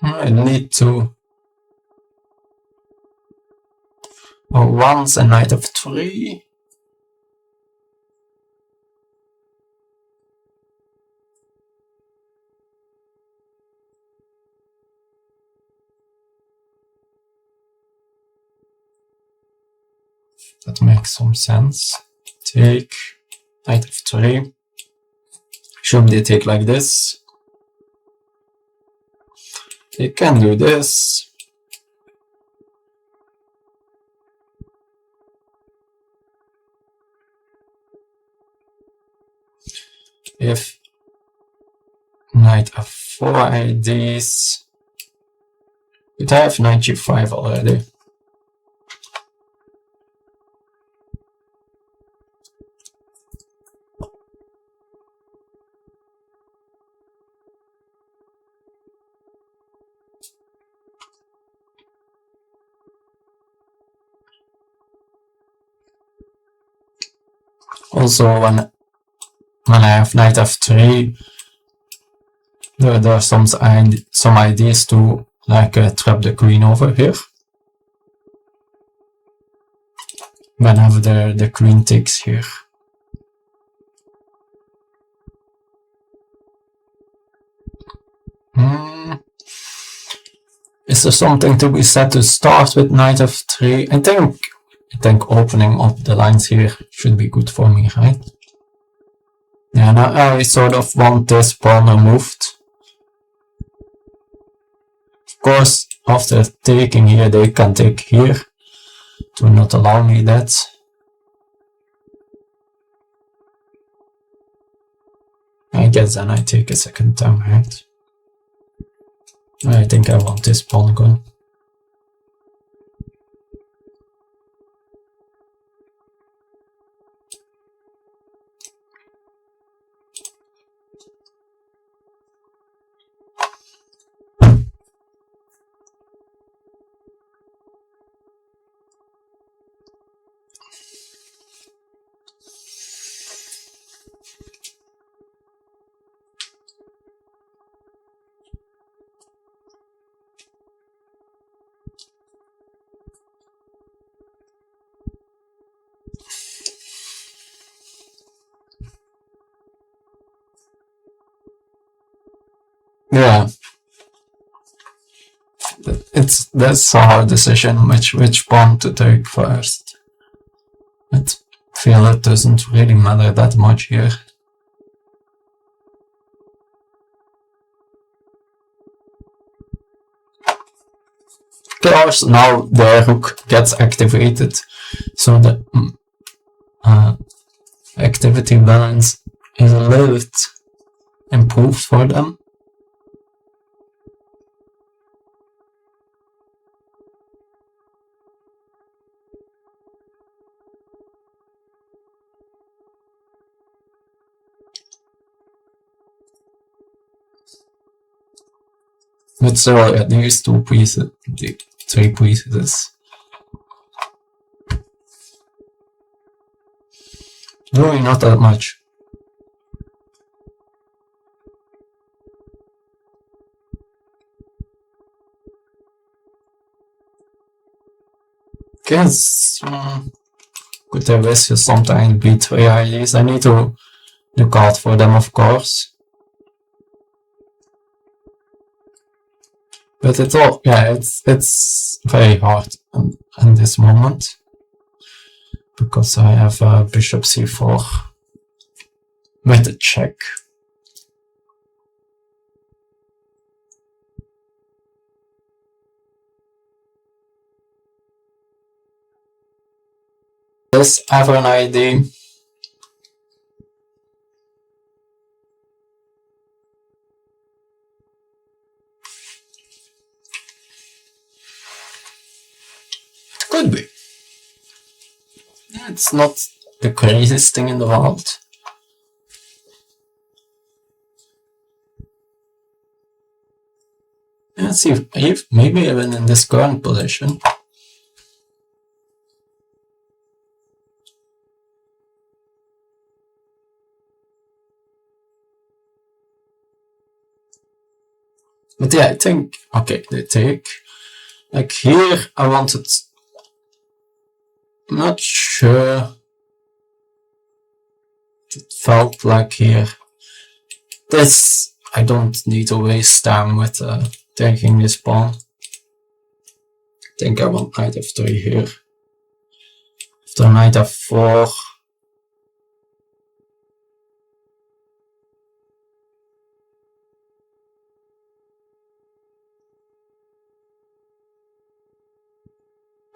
I need to... or once a knight f3. That makes some sense. Take knight f3. Should they take like this? They can do this. If knight f4 IDs, but I have knight g5 already. Also, when I have knight f3, there are some ideas to like trap the queen over here. Whenever the queen takes here. Is there something to be said to start with knight f3? I think opening up the lines here should be good for me, right? Yeah, now I sort of want this pawn removed. Of course, after taking here, they can take here to not allow me that. I guess then I take a second time, right? I think I want this pawn gone. Yeah, that's a hard decision which pawn to take first. I feel it doesn't really matter that much here. Of course, now the rook gets activated, so the activity balance is a little bit improved for them. But still, at least 2 pieces, 3 pieces. Really not that much. Guess could have risk sometimes b3 ideas. I need to look out for them, of course. But it's all, yeah, it's very hard in this moment because I have bishop c4 with a check. Does have an idea? Could be. It's not the craziest thing in the world. Let's see if maybe even in this current position. But yeah, I think, okay, they take. Like here, I wanted, I'm not sure. It felt like here. This, I don't need to waste time with taking this pawn. I think I want knight f3 here. If After knight f4.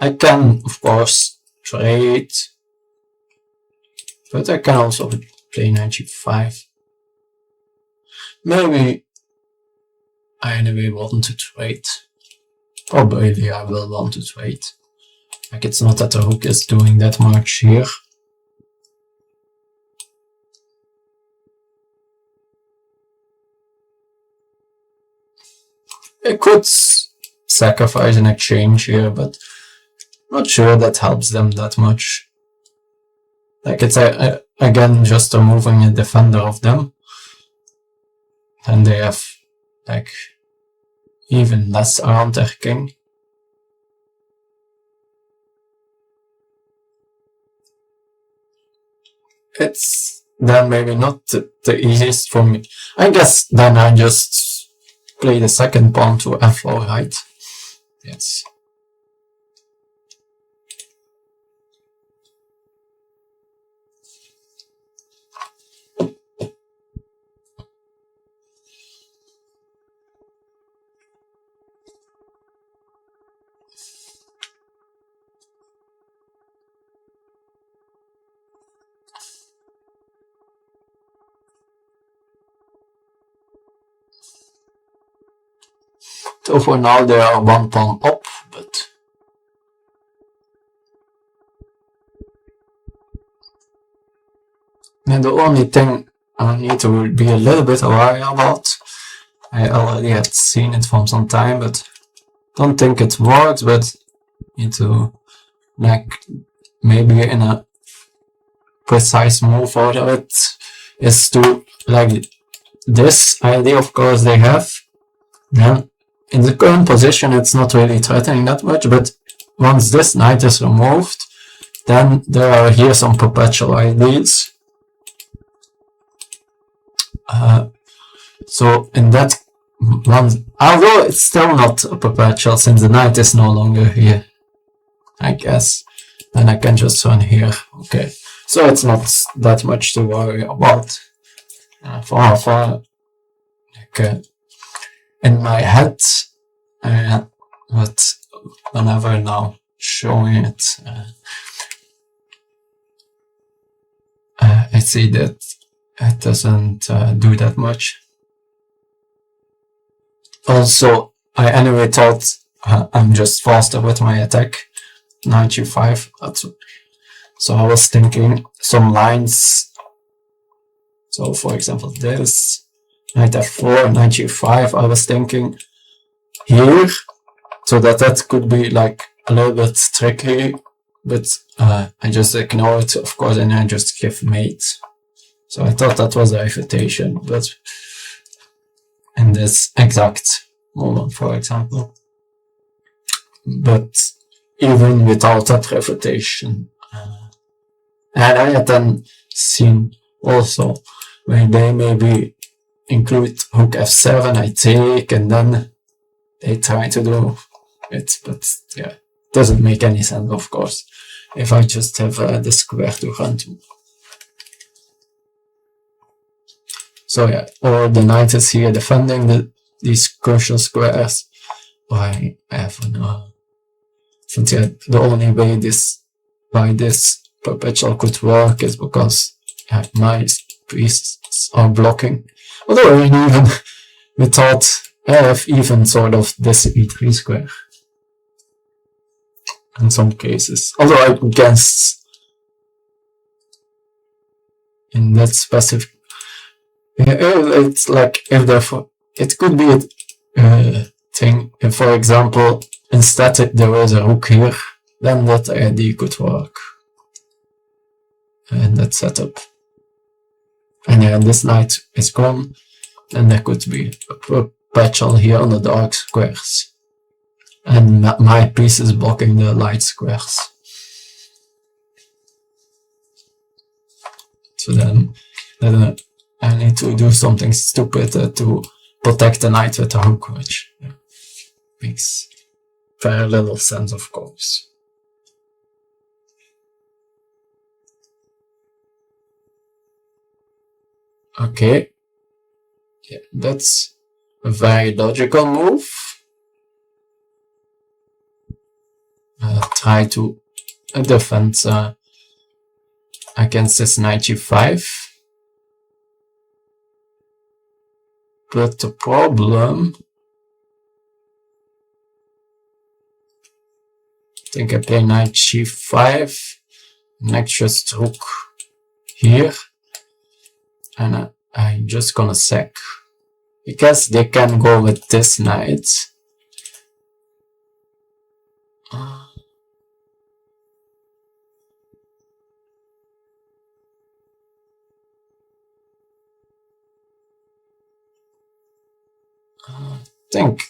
I can, of course, trade, but I can also play knight g5. Maybe I anyway want to trade. Probably I will want to trade. Like, it's not that the rook is doing that much here. I could sacrifice an exchange here, but not sure that helps them that much. Like, it's again just removing a defender of them, and they have like even less around their king. It's then maybe not the easiest for me. I guess then I just play the second pawn to f4, right? Yes. So for now they are one pawn up, but and the only thing I need to be a little bit aware about, I already had seen it from some time, but don't think it works, but need to, like, maybe in a precise move for it, is to, like, this idea, of course, they have. Then in the current position it's not really threatening that much, but once this knight is removed, then there are here some perpetual ideas. So in that one, although it's still not a perpetual since the knight is no longer here, I guess, then I can just run here. Okay, so it's not that much to worry about. For like, in my head, but whenever now showing it, I see that it doesn't do that much. Also, I anyway thought I'm just faster with my attack, knight g5. So I was thinking some lines. So for example, this knight f4, knight g5. I was thinking here, so that could be like a little bit tricky, but I just ignore it, of course, and I just give mate. So I thought that was a refutation, but in this exact moment, for example. But even without that refutation, and I had then seen also where they maybe include rook f7, I take, and then they try to do it, but yeah, it doesn't make any sense, of course, if I just have the square to run to. So yeah, or the knight is here defending these crucial squares. I have no. Since yeah, the only way this perpetual could work is because my priests are blocking. Although even without I have even sort of this e3 square in some cases. Although I guess in that specific, it's like if therefore it could be a thing. If, for example, instead there was a rook here, then that idea could work in that setup. And yeah, this knight is gone, and there could be a perpetual here on the dark squares, and my piece is blocking the light squares. So then I need to do something stupid to protect the knight with a rook, which makes very little sense, of course. Okay. Yeah, that's a very logical move. Try to defend against this knight g5. But the problem, I think I play knight g5, next just rook here, and I'm just gonna sack. Because they can go with this knight. I think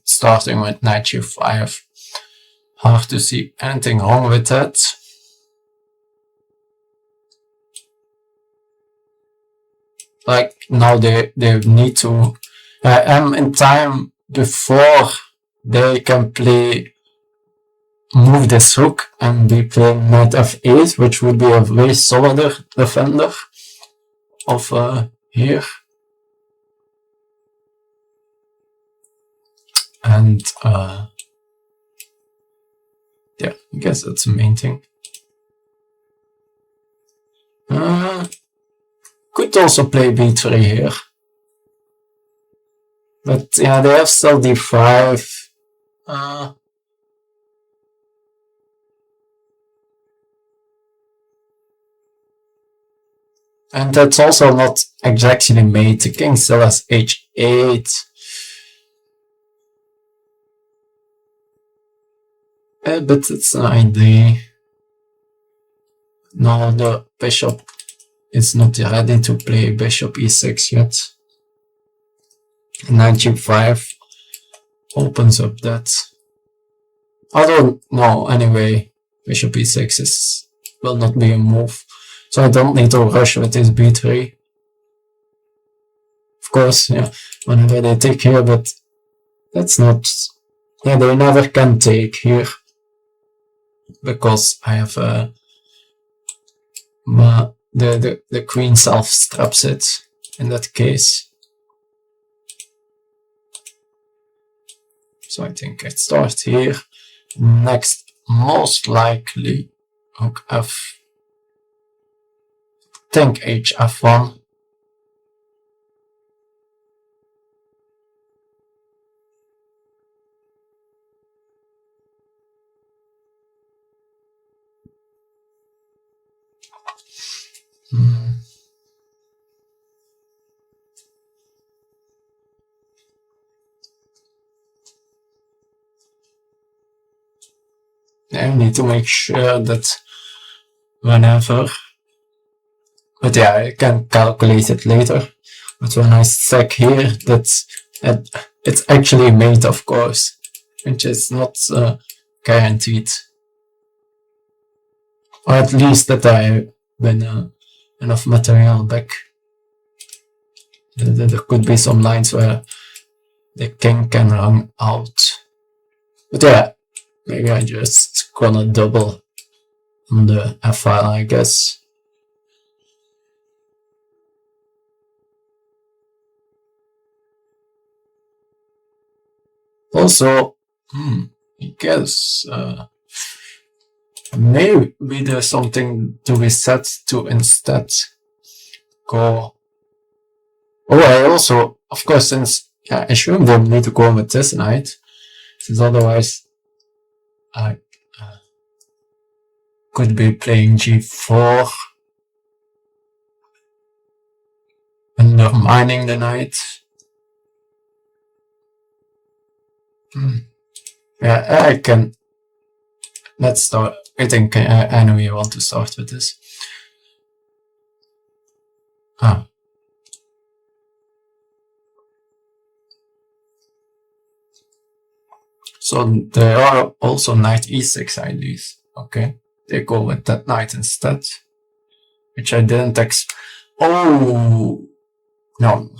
starting with knight g5, hard to see anything wrong with that. Like now they need to, I'm in time before they can move this rook and be playing knight f8, which would be a way solider defender of here. And yeah, I guess that's the main thing. Could also play b3 here. But yeah, they have still d5. And that's also not exactly mate. The king still has h8. But it's an idea. No, the bishop is not ready to play bishop e6 yet. Knight g5 opens up that. I don't know, anyway, bishop e6 will not be a move. So I don't need to rush with this b3. Of course, yeah, whenever they take here, but that's not... Yeah, they never can take here. Because I have the queen self-straps it in that case. So I think I start here. Next, most likely, rook f. I think hf1. I need to make sure that whenever, but yeah, I can calculate it later. But when I stack here, it's actually mate, of course, which is not guaranteed. Or at least that I've been enough material back. There could be some lines where the king can run out. But yeah, maybe I just gonna double on the f file, I guess. Also, I guess maybe there's something to be set to instead go. Oh, I also, of course, since I assume they need to go with this knight, since otherwise I could be playing g4, undermining the knight. Yeah, I can. Let's start. I think I know you want to start with this. So there are also knight e6 ideas. Okay, they go with that knight instead, which I didn't Oh no,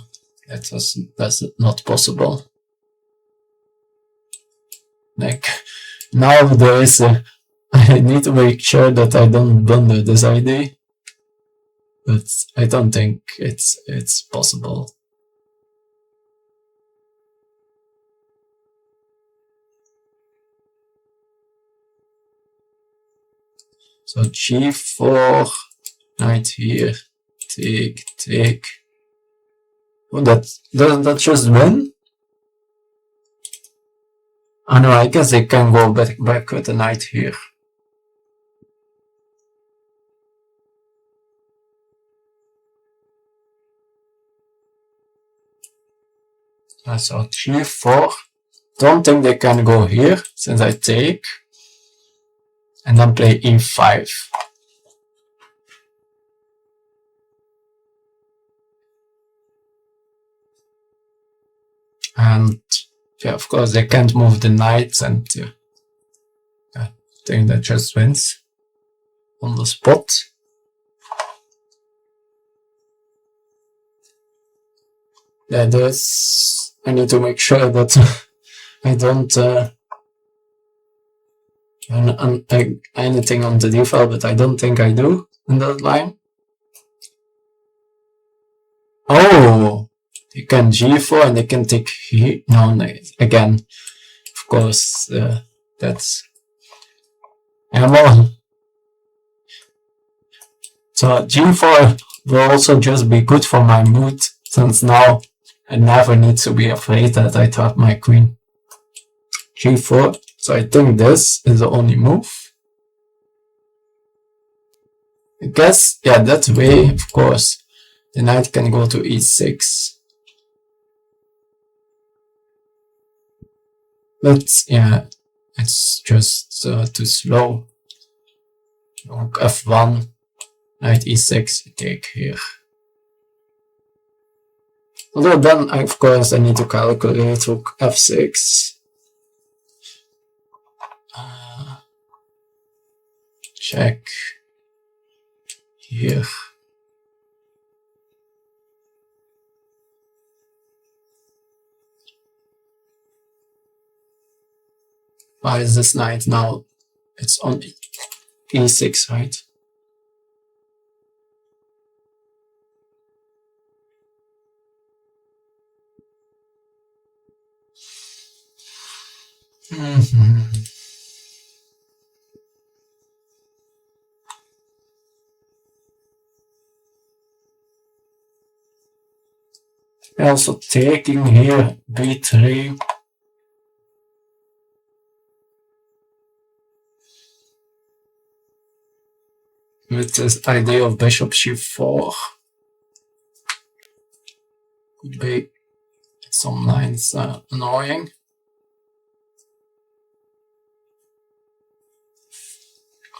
that's not possible. Like now there is I need to make sure that I don't blunder this idea. but I don't think it's possible. So g4, knight here, take, take. Oh, doesn't that just win? Oh no, I guess they can go back with the knight here. So g4. Don't think they can go here since I take. And then play e5. And yeah, of course they can't move the knights, and yeah, I think that just wins on the spot. Yeah, I need to make sure that I don't anything on the d file, but I don't think I do in that line. Oh, they can g4 and they can take here. No, again, of course, that's more. So g4 will also just be good for my mood, since now I never need to be afraid that I trap my queen. g4. So I think this is the only move. I guess, yeah, that way, of course, the knight can go to e6. But yeah, it's just too slow. Rook f1, knight e6, take here. Although then, of course, I need to calculate rook f6. Check here. Why is this knight now? It's on e6, right? Also taking here b3. With this idea of bishop g4. Could be some lines annoying.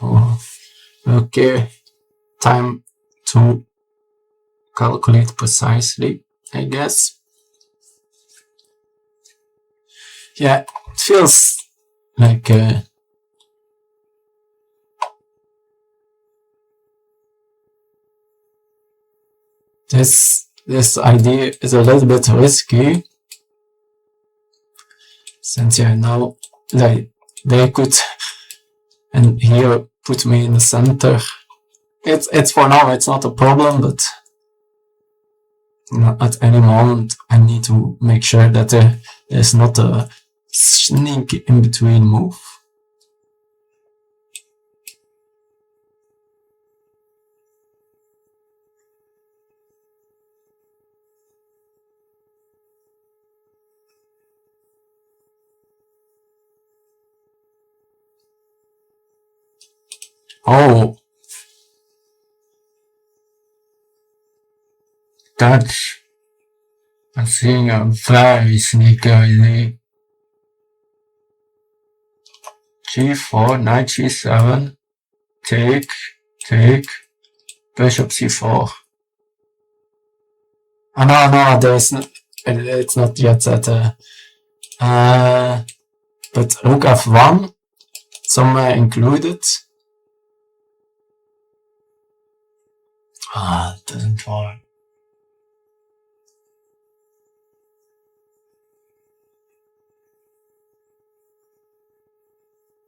Oh, okay, time to calculate precisely, I guess. Yeah, it feels like this idea is a little bit risky, since yeah, now they could and here put me in the center. It's for now it's not a problem, but at any moment I need to make sure that there's not a sneak in between move. Oh, that's, I'm seeing a very sneaky idea. g4, knight g7, take, take, bishop c4. Oh, no, there's not, it's not yet that, but rook f1, somewhere included. Ah, it doesn't work.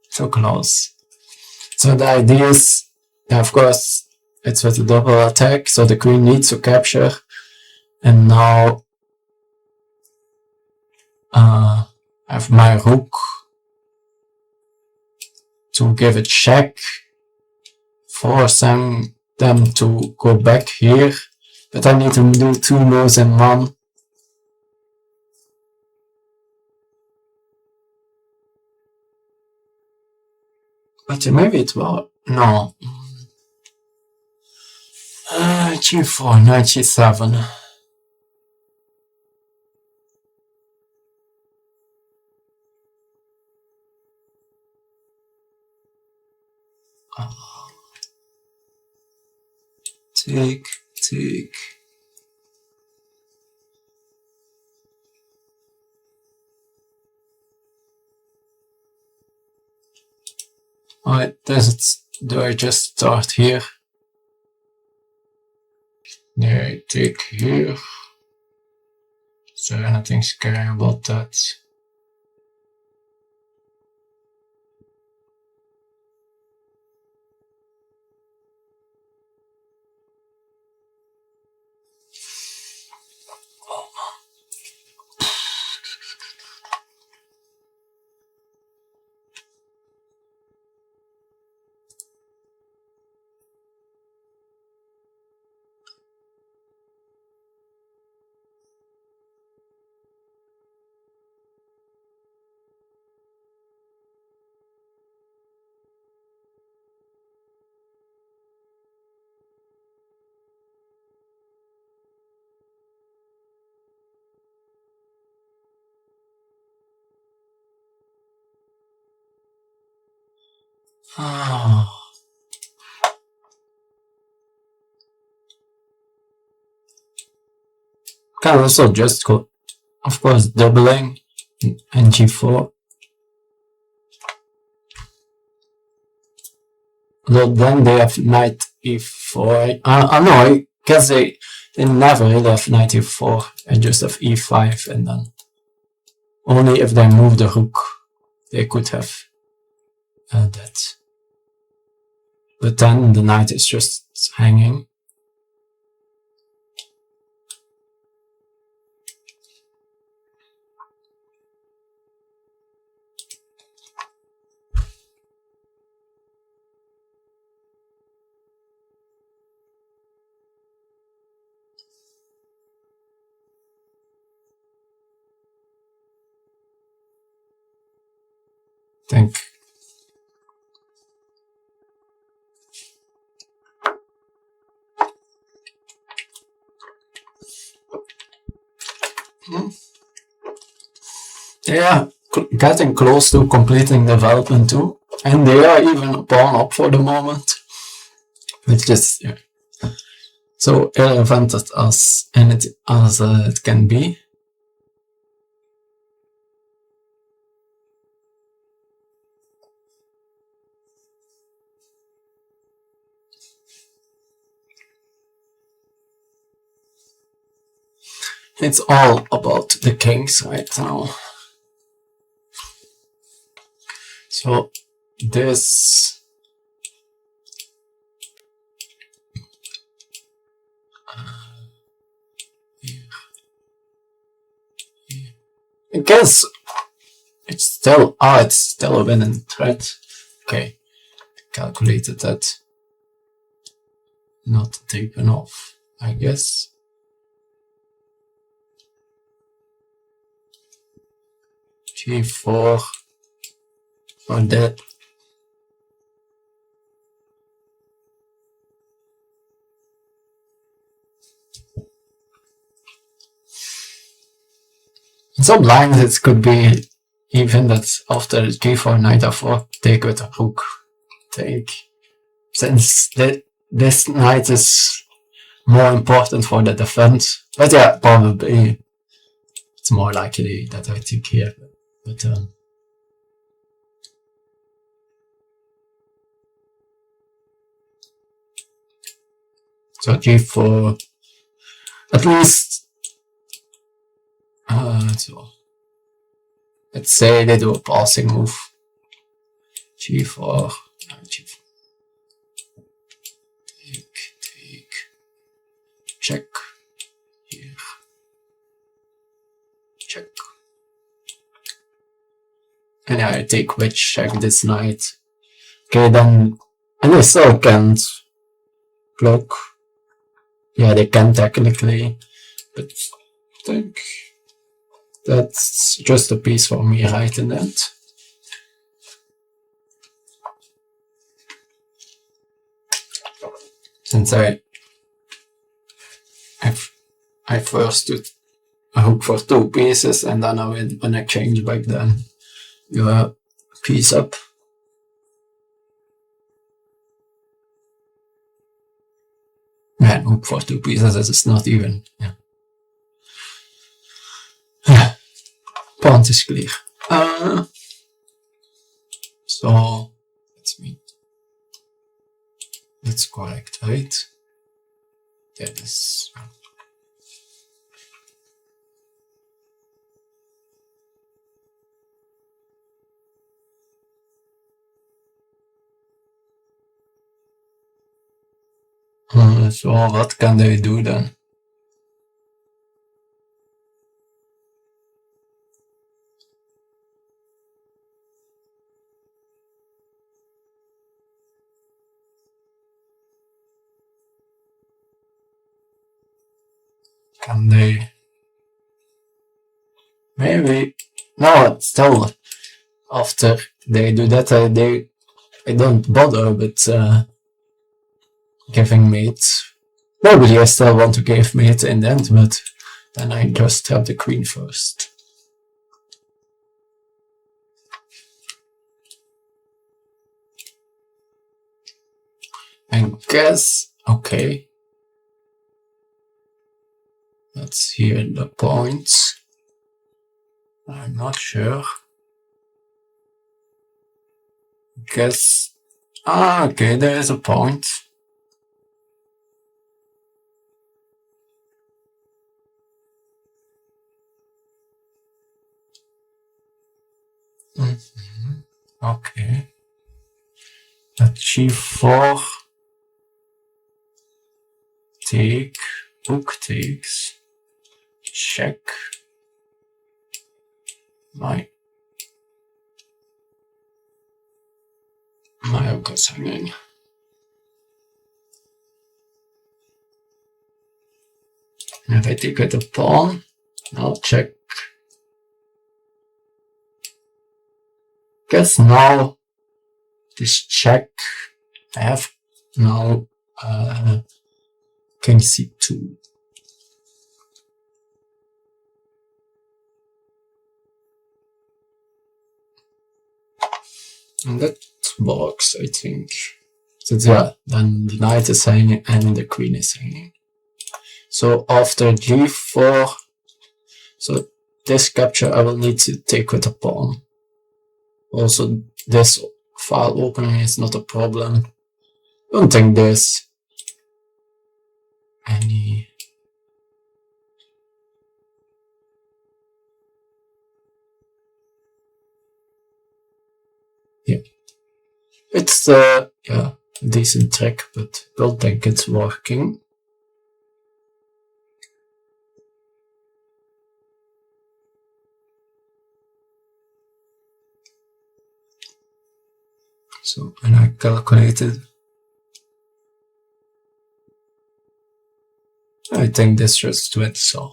So close. So the idea is, of course, it's with a double attack, so the queen needs to capture. And now I have my rook to give a check, forcing them to go back here. But I need to do 2 moves in one. But maybe it will. No. G4, knight G7. Take. Alright, do I just start here? Yeah, I take here. Is there anything scary about that? Can also just go, of course, doubling and G4. But then they have knight E4. No, I guess they never really have knight E4. I just have E5, and then only if they move the rook they could have that. But then the knight is just hanging. Think. They are getting close to completing development too, and they are even a pawn up for the moment, which is so irrelevant as it can be. It's all about the kings right now. So this I guess it's still a winning threat. Okay, calculated that. Not deep enough, I guess. G4 for that. In some lines it could be even that after G4 knight f4 take with a rook take, since this knight is more important for the defense. But yeah, probably it's more likely that I take here. But so G4 at least. So let's say they do a passing move. G4, G4. and I take which check this knight. Okay, then, and they still can't block. Yeah, they can technically, but I think that's just a piece for me right in the end. Since I first did a hook for 2 pieces, and then I win an exchange back then. You are a piece up. Yeah, hook for 2 pieces is not even. Yeah. Pawn is clear. So that's correct, right? Yeah, this. So what can they do then? Can they? Maybe. No, still. After they do that, I don't bother with giving mate. Probably I still want to give mate in the end, but then I just have the queen first. I guess, okay. Let's see the points. I'm not sure. Guess, okay, there is a point. Okay. At g4, take, rook takes, check. My rook is hanging. If I take with a pawn, I'll check. Guess now this check. I have now king c2. And that works, I think. So yeah, then the knight is hanging and the queen is hanging. So after g4, so this capture I will need to take with a pawn. Also, this file opening is not a problem. Don't think there's any. Yeah, it's yeah, a decent trick, but don't think it's working. So, and I calculated. I think this just went so.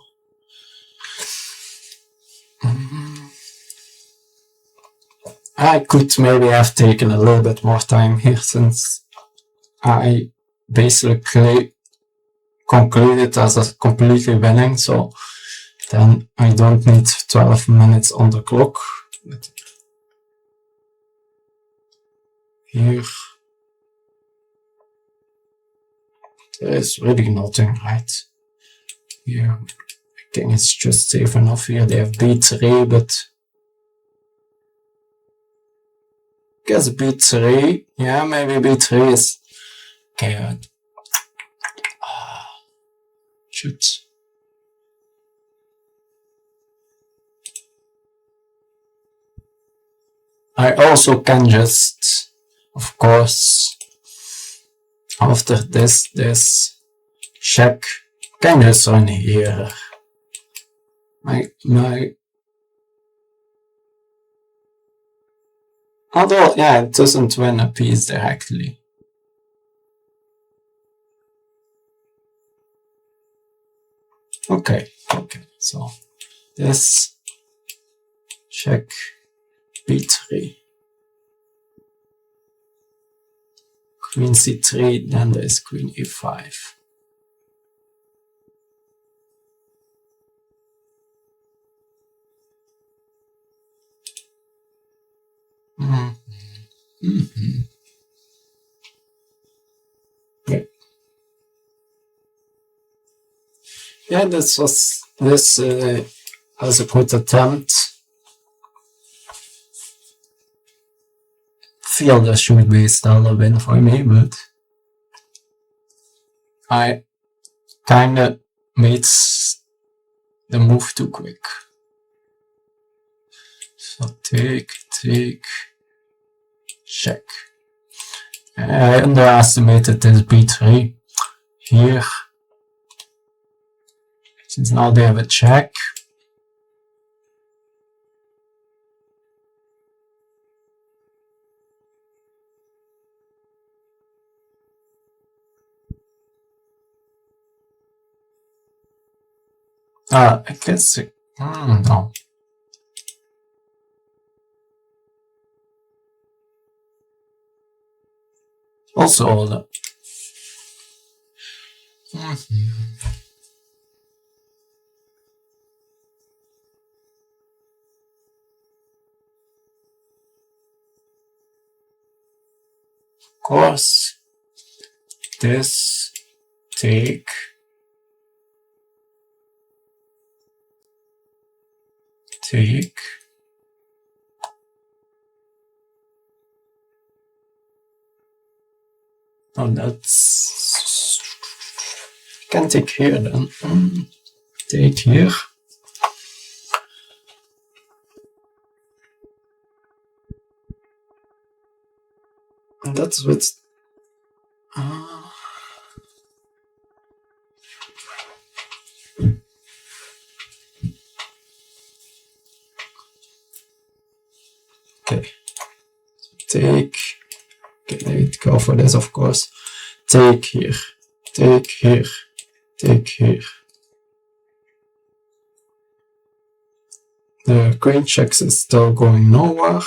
I could maybe have taken a little bit more time here, since I basically concluded as a completely winning, so then I don't need 12 minutes on the clock. But here there is really nothing right. Here I think it's just safe enough. Here they have b3, but I guess b3, yeah, maybe b3 is okay. Shoot. I also can just, of course, after this check, can just run here. My Although, yeah, it doesn't win a piece directly. Okay, so this check b3, queen c3, then there's queen e5. Yeah, this was a good attempt. Feel this should be still a win for me, but I kinda made the move too quick. So take, check. I underestimated this b3 here. Since now they have a check. I guess no. Also the of course this take oh, that's can take here then. Take here. And that's with okay. Take. Okay, I need to go for this, of course. Take here. Take here. Take here. The queen checks is still going nowhere.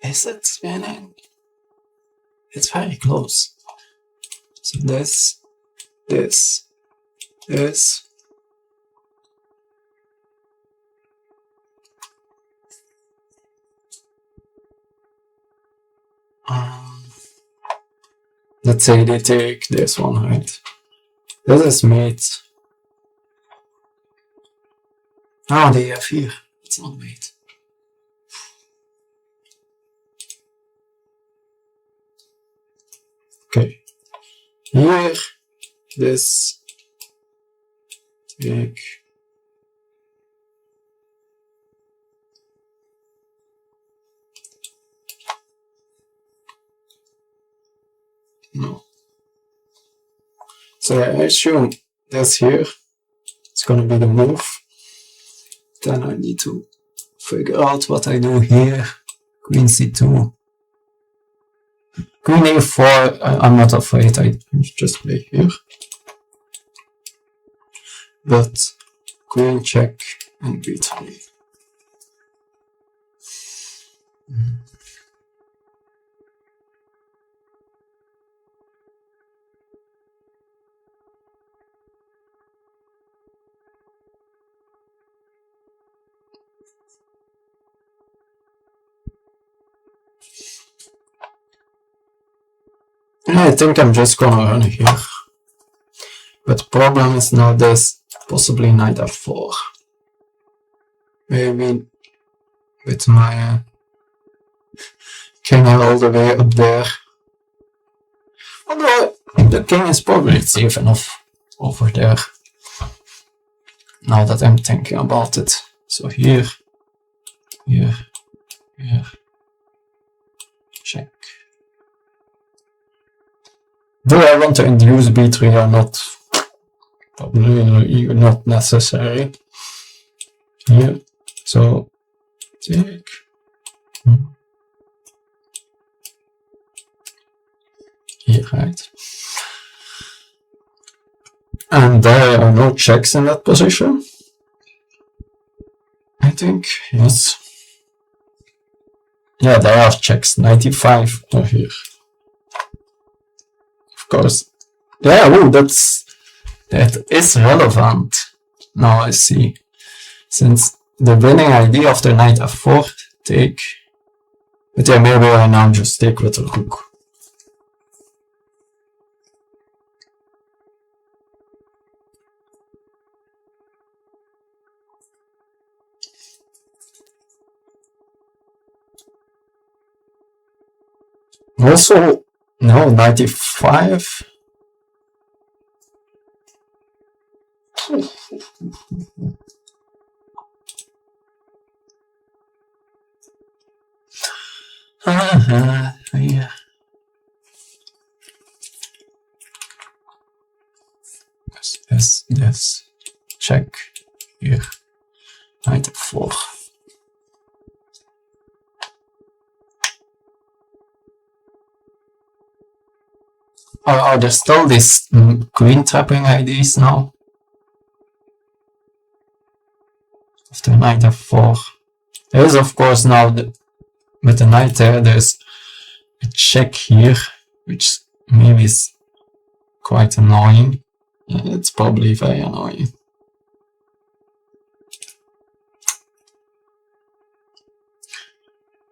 Is it spinning? It's very close. So this. Let's say they take this one, right? This is mate. Ah, they have here. It's not mate. Okay. Here, this take. No. So I assume this here is gonna be the move. Then I need to figure out what I do here. Queen c2. Queen a4, I'm not afraid, I just play here. But queen check and b3. I think I'm just gonna run here. But the problem is now this, possibly knight f4. Maybe with my king all the way up there. Although the king is probably safe enough over there. Now that I'm thinking about it. So here, Here. Check. Do I want to induce b3 or not? Probably not necessary. Here. So take. Here, right? And there are no checks in that position. I think, yes. Yeah, there are checks. 95 over here. Of course. Yeah, oh, that is relevant. Now I see. Since the winning idea after knight f4, take. But yeah, maybe I now just take with the rook. Also, no, 95. Yeah. Yes. Check here. Knight f4. Are there still these queen trapping ideas now? After knight f4. There is, of course, now with the knight there's a check here, which maybe is quite annoying. It's probably very annoying.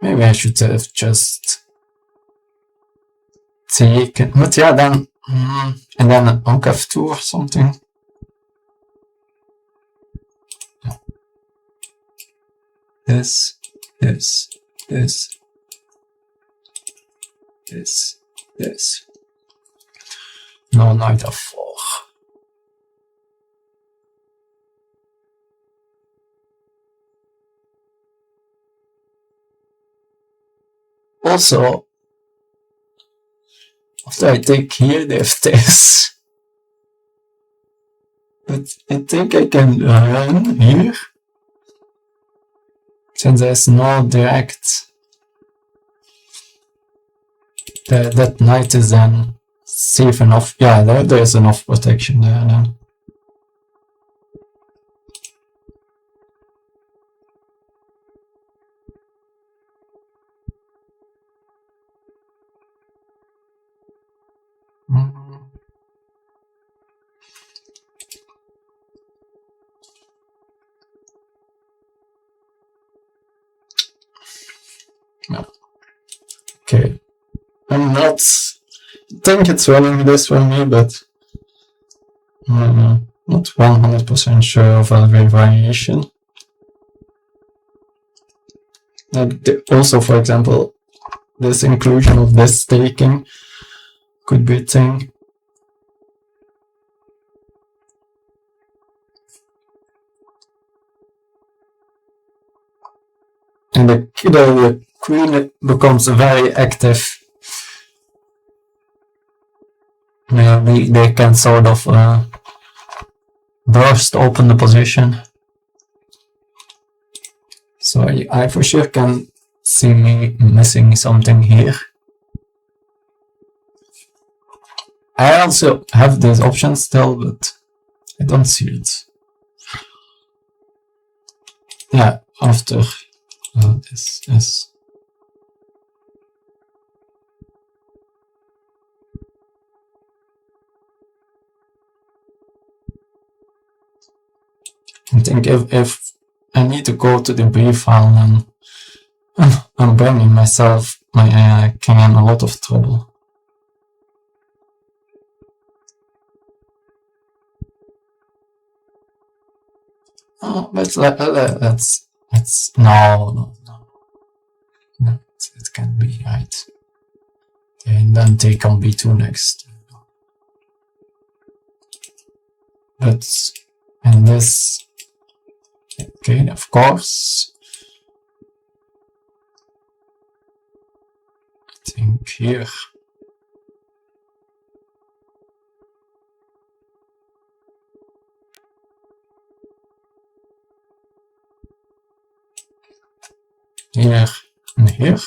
Maybe I should have just taken, but yeah, then and then rook f2 or something. This. No, knight f4. Also, after I take here, they have this. But I think I can run here. Since there's no direct. That knight is then safe enough. Yeah, there's enough protection there then. Yeah. Okay. I'm not think it's running this for me, but not 100% sure of every variation. Also, for example, this inclusion of this staking could be a thing. And the queen becomes very active. They can sort of burst open the position. So I for sure can see me missing something here. I also have this option still, but I don't see it. Yeah, after this. I think if I need to go to the B file, then I'm bringing myself, my king in a lot of trouble. Oh, but let's no. It can't be right. Okay, and then take on b2 next. But and this. Okay, of course. think here. Here and here.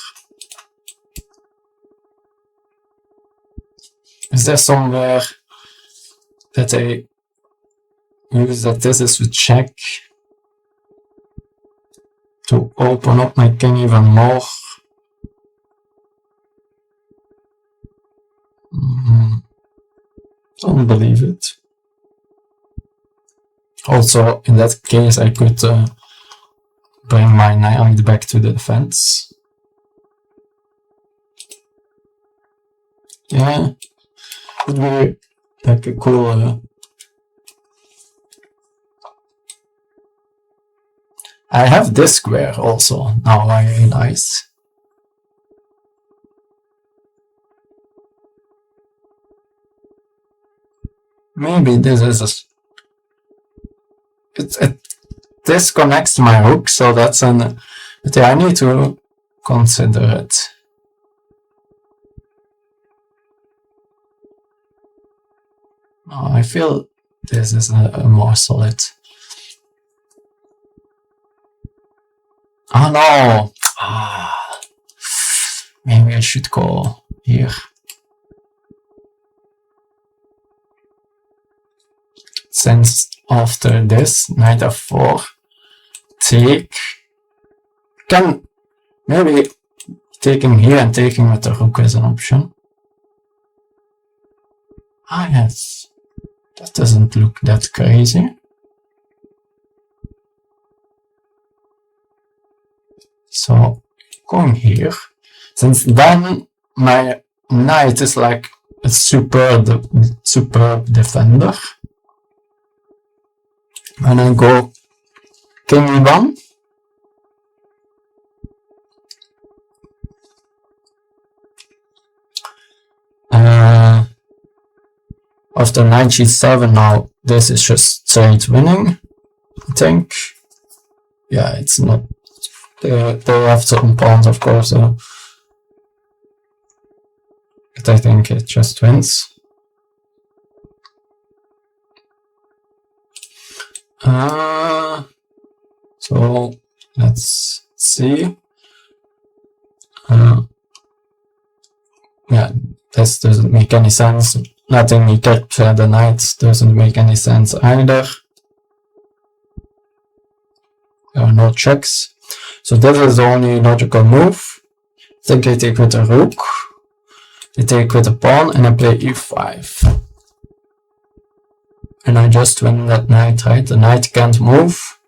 Is there somewhere that I use that this is a check to open up my king even more? Don't believe it. Also, in that case, I could bring my knight back to the defense. Yeah, would be like a cool. I have this square also, now I realize. Maybe this is it disconnects my rook, so that's an. But yeah, I need to consider it. Oh, I feel this is a more solid. Oh no! Ah, maybe I should go here. Since after this, knight f4, take. Can maybe taking here and taking with the rook is an option. Ah yes, that doesn't look that crazy. So going here, since then my knight is like a superb defender. When I go king e1, after knight g7, now this is just straight winning, I think. Yeah, it's not. They have certain pawns, of course, but I think it just wins. So let's see. Yeah, this doesn't make any sense. Letting me capture the knights doesn't make any sense either. There are no checks. So this is the only logical move. I think I take with a rook. I take with a pawn and I play e5. And I just win that knight, right? The knight can't move,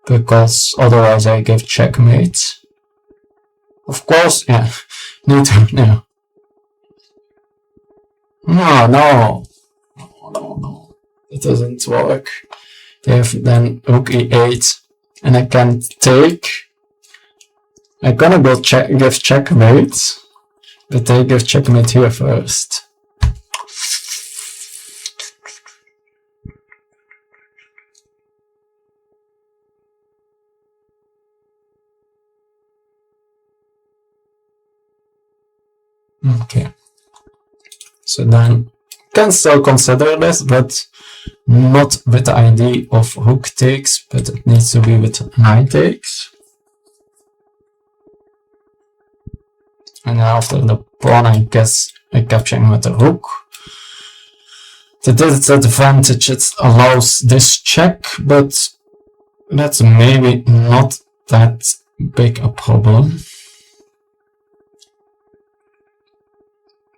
because otherwise I give checkmate. Of course, yeah. Need to, yeah. No. It doesn't work. They have then rook e8, and I can't take. I'm gonna go give checkmate, but they give checkmate here first. Okay, so then can still consider this, but not with the idea of rook takes, but it needs to be with knight takes. And after the pawn, I guess I capture him with the rook. The disadvantage, it allows this check, but that's maybe not that big a problem.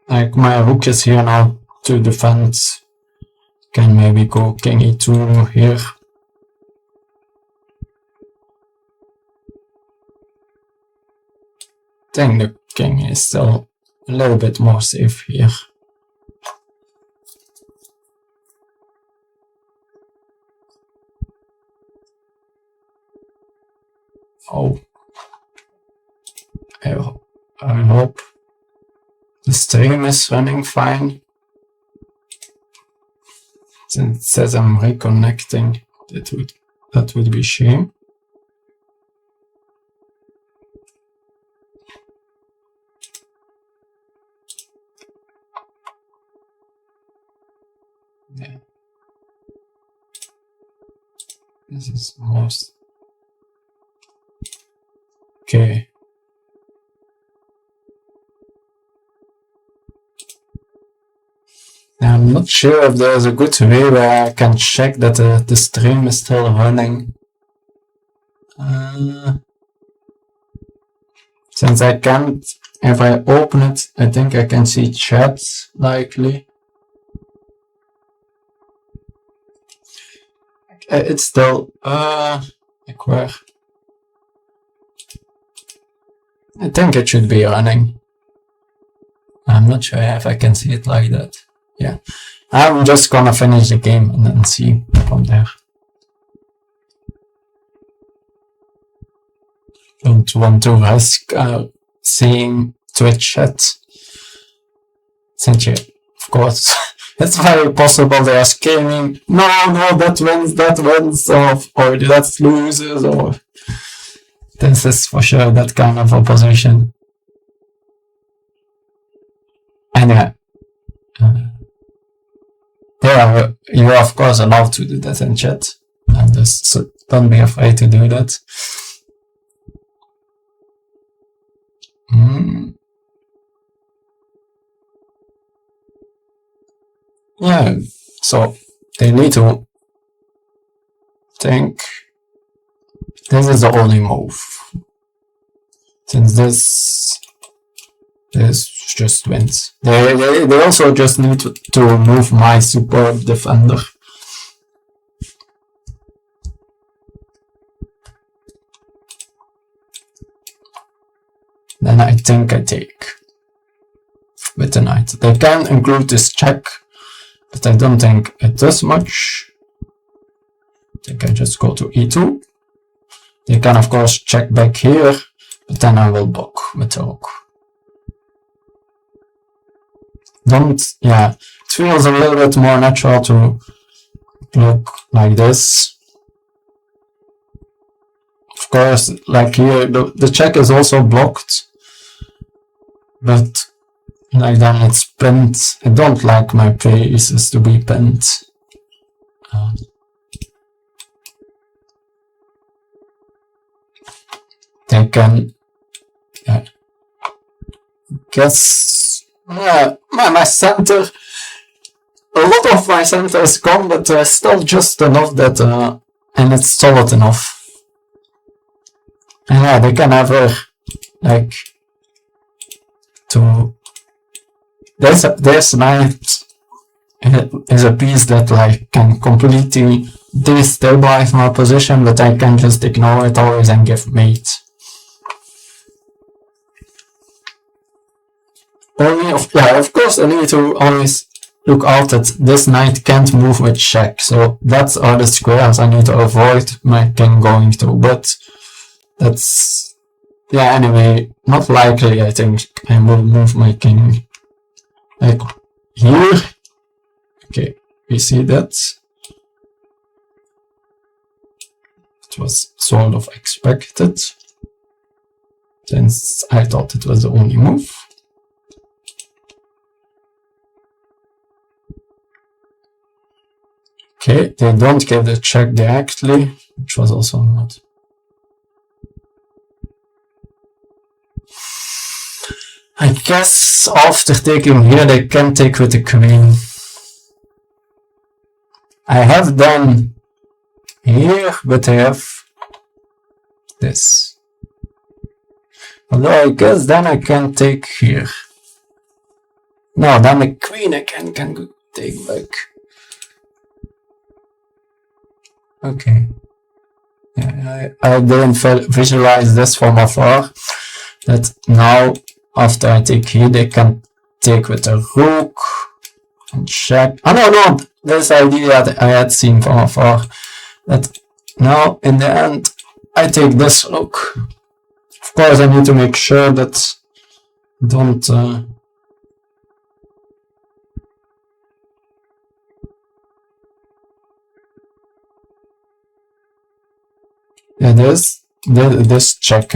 Like my rook is here now to defend. Can maybe go king e2 here. I think the king is still a little bit more safe here. Oh, I hope the stream is running fine. Since it says I'm reconnecting, that would be a shame. This is most. Okay. I'm not sure if there's a good way where I can check that the stream is still running. Since I can't, if I open it, I think I can see chats likely. It's still, like where? I think it should be running. I'm not sure if I can see it like that. Yeah, I'm just gonna finish the game and then see from there. Don't want to risk seeing Twitch chat. Since you, of course, it's very possible they are screaming, no, that wins, or that loses, or this is for sure that kind of opposition. And yeah, you're of course allowed to do that in chat, and just, so don't be afraid to do that. Yeah, so they need to think this is the only move. Since this just wins. They also just need to remove my support defender. Then I think I take with the knight. They can include this check, but I don't think it does much. I think I just go to e2. They can of course check back here, but then I will block with the rook. Yeah, it feels a little bit more natural to block like this. Of course, like here, the check is also blocked, but like then it's pinned. I don't like my pieces to be pinned. They can, yeah, guess, yeah, my center, a lot of my center is gone, but still just enough that, and it's solid enough. And yeah, they can never, like, to, this knight is a piece that, like, can completely destabilize my position, but I can just ignore it always and give mate. Only, of course, I need to always look out that this knight can't move with check, so that's all the squares I need to avoid my king going to, but that's, yeah, anyway, not likely. I think I will move my king like here. Okay, we see that. It was sort of expected, since I thought it was the only move. Okay, they don't give the check directly, which was also not. I guess after taking here, they can take with the queen. I have done here, but I have this. Although I guess then I can take here. No, then the queen I can take back. Okay. Yeah, I didn't visualize this from afar. That now, after I take here, they can take with a rook and check. Oh no, this idea that I had seen from afar. That now, in the end, I take this rook. Of course, I need to make sure that don't. Yeah, this check.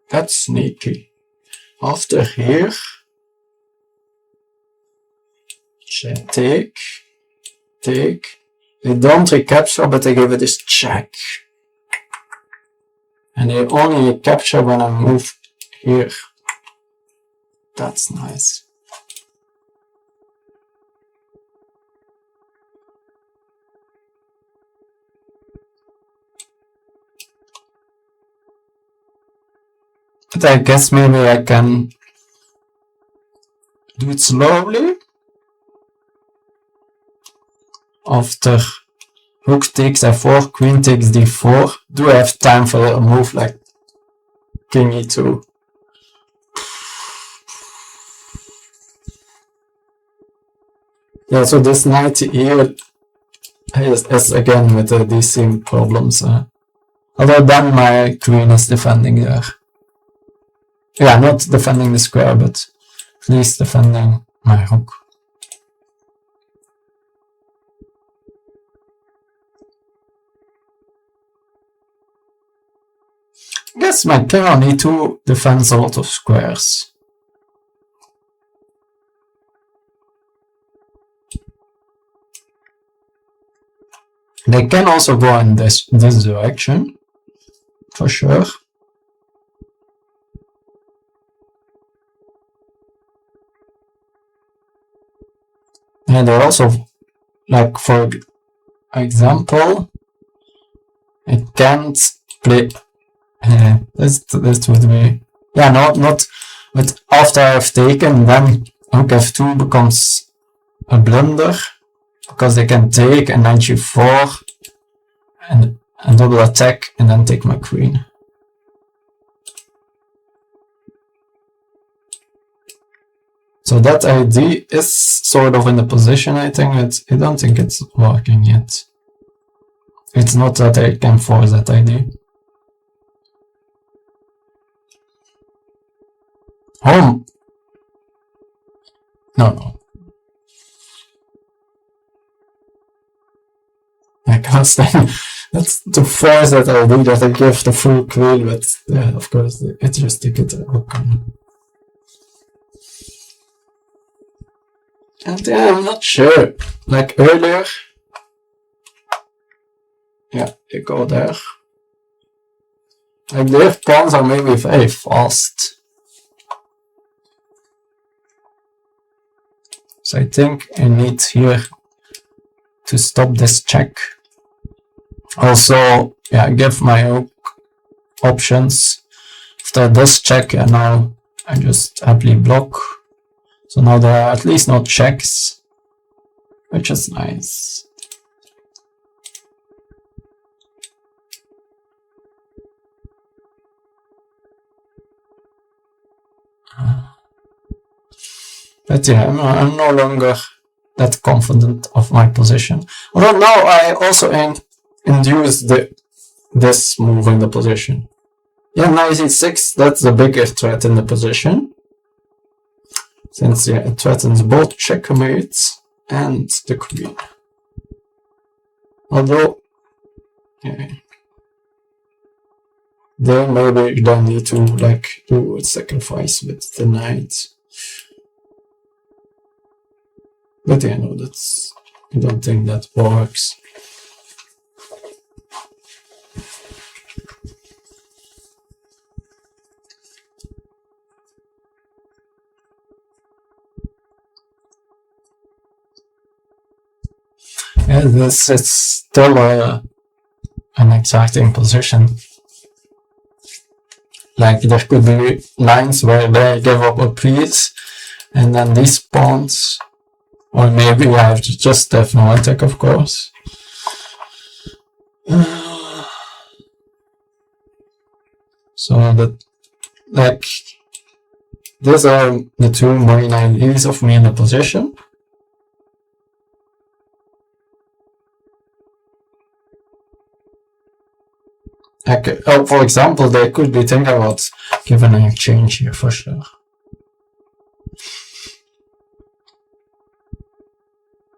That's sneaky. After here, check, take. They don't recapture, but they give it this check. And they only recapture when I move here. That's nice. But I guess maybe I can do it slowly. After rook takes f4, queen takes d4. Do I have time for a move like king e2? Yeah, so this knight here is again with these same problems. Although then my queen is defending there. Yeah, not defending the square, but at least defending my rook. I guess my king on e2 defends a lot of squares. They can also go in this direction, for sure. And they also, like for example, I can't play. This would be, yeah, not. But after I've taken, then rook f2 becomes a blunder because they can take and knight g4 and double attack and then take my queen. So that idea is sort of in the position, I think. I don't think it's working yet. It's not that I can force that idea. Home. No. I can't stand. That's to force that idea that I give the full queen, but yeah, of course, it's just to get a hook on. And yeah, I'm not sure. Like earlier. Yeah, you go there. Like their pawns are maybe very fast. So I think I need here to stop this check. Also, yeah, give my rook options. After this check, and now I just happily block. So now there are at least no checks, which is nice. But yeah, I'm no longer that confident of my position. Although now I also induce this move in the position. Yeah, knight e6, that's the bigger threat in the position. Since yeah, it threatens both checkmates and the queen. Although, yeah, then maybe don't need to like do a sacrifice with the knight. But yeah, no, I don't think that works. Yeah, this is still an exciting position. Like there could be lines where they give up a piece, and then these pawns, or maybe I have to just have no attack, of course. So that, like, these are the two main ideas of me in the position. Like, for example, they could be thinking about giving an exchange here for sure.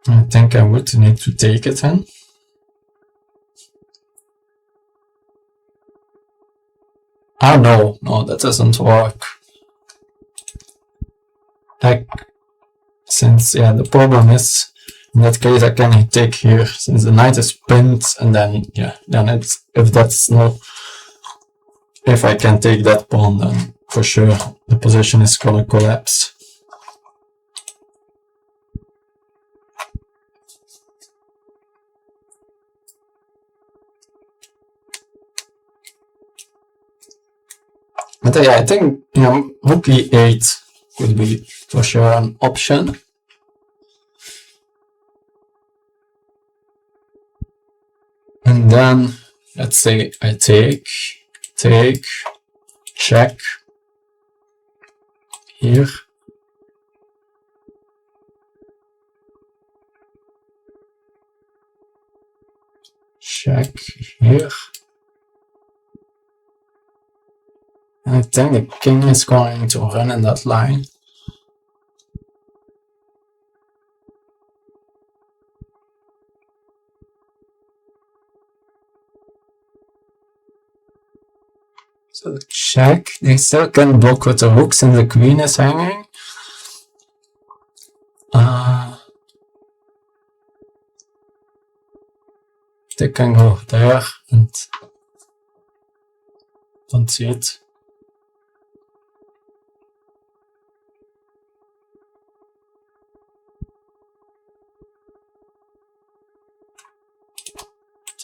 I think I would need to take it then. Oh no, that doesn't work. Like, since the problem is in that case I can take here since the knight is pinned, and then then it's if I can take that pawn, then for sure the position is gonna collapse. But I think rook e8 could be for sure an option. And then let's say I take, check here. Check here. And I think the king is going to run in that line. So check, they still can block with the rook since the queen is hanging. They can go there and don't see it.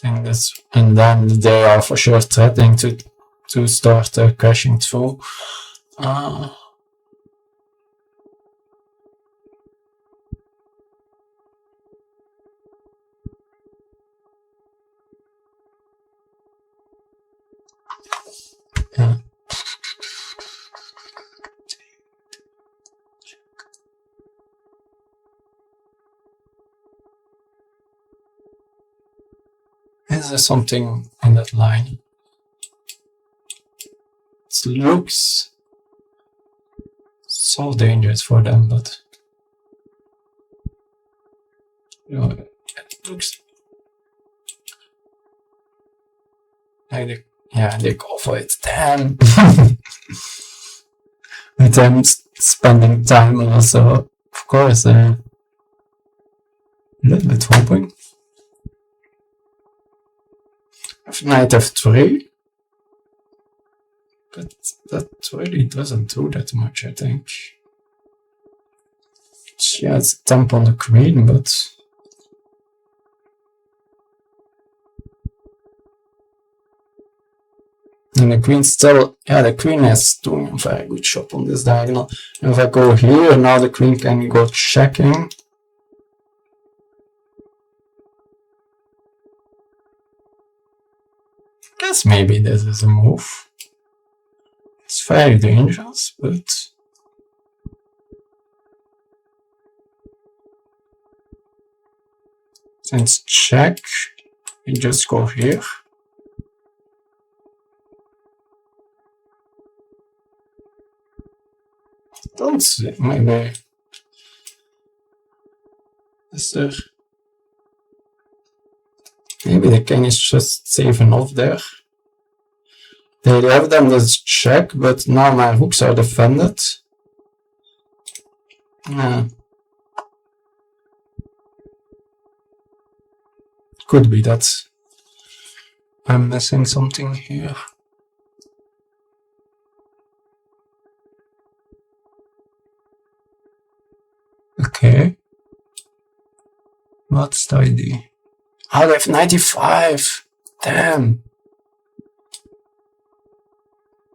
I think this, and then they are for sure threatening to start crashing through. Yeah. Is there something in that line? It looks so dangerous for them, but it looks like they go for it. Damn. With them spending time also, of course, a little bit hoping. Knight f3, but that really doesn't do that much, I think. Yeah, it's a temp on the queen, but and the queen still, the queen is doing a very good job on this diagonal. And if I go here, now the queen can go checking. Guess maybe this is a move. It's very dangerous, but since check, we just go here. Don't see, maybe is there? Maybe the king is just safe enough there. They have them this check, but now my hooks are defended. Could be that I'm missing something here. Okay. What's the idea? Oh, they have 95. Damn.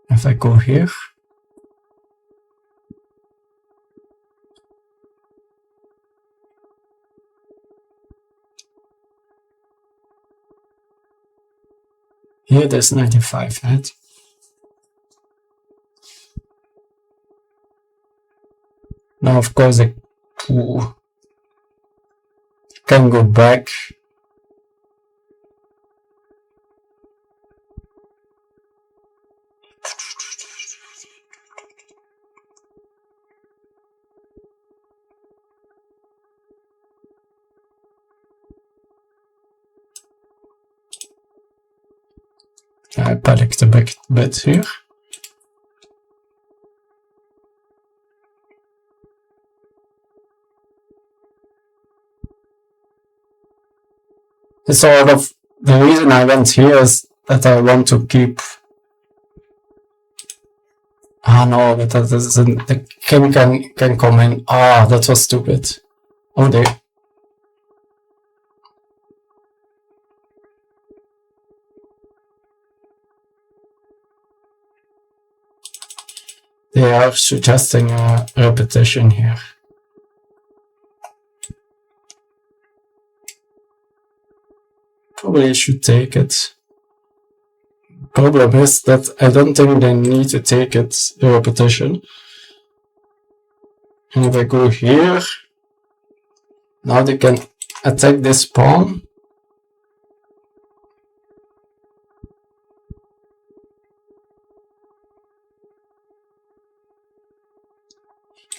If I go here. Here there's 95, right? Now of course I can go back. I panicked a bit here. It's sort of the reason I went here is that I want to keep. Ah no, but that isn't. The king can come in. Ah, that was stupid. Oh dear. They are suggesting a repetition here. Probably should take it. Problem is that I don't think they need to take it, the repetition. And if I go here, now they can attack this pawn.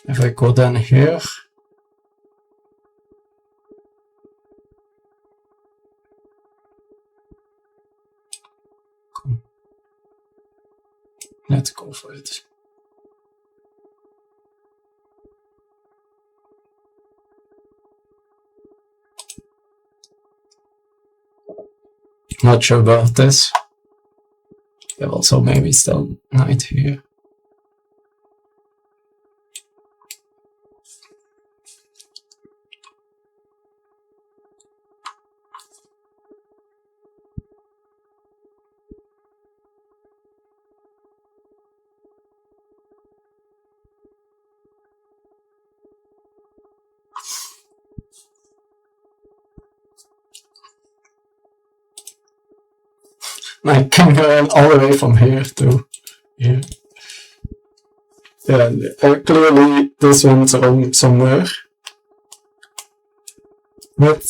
If I go down here, let's go for it. Not sure about this. Yeah, also maybe still knight here. I can go all the way from here to here. Yeah, clearly this went wrong somewhere. But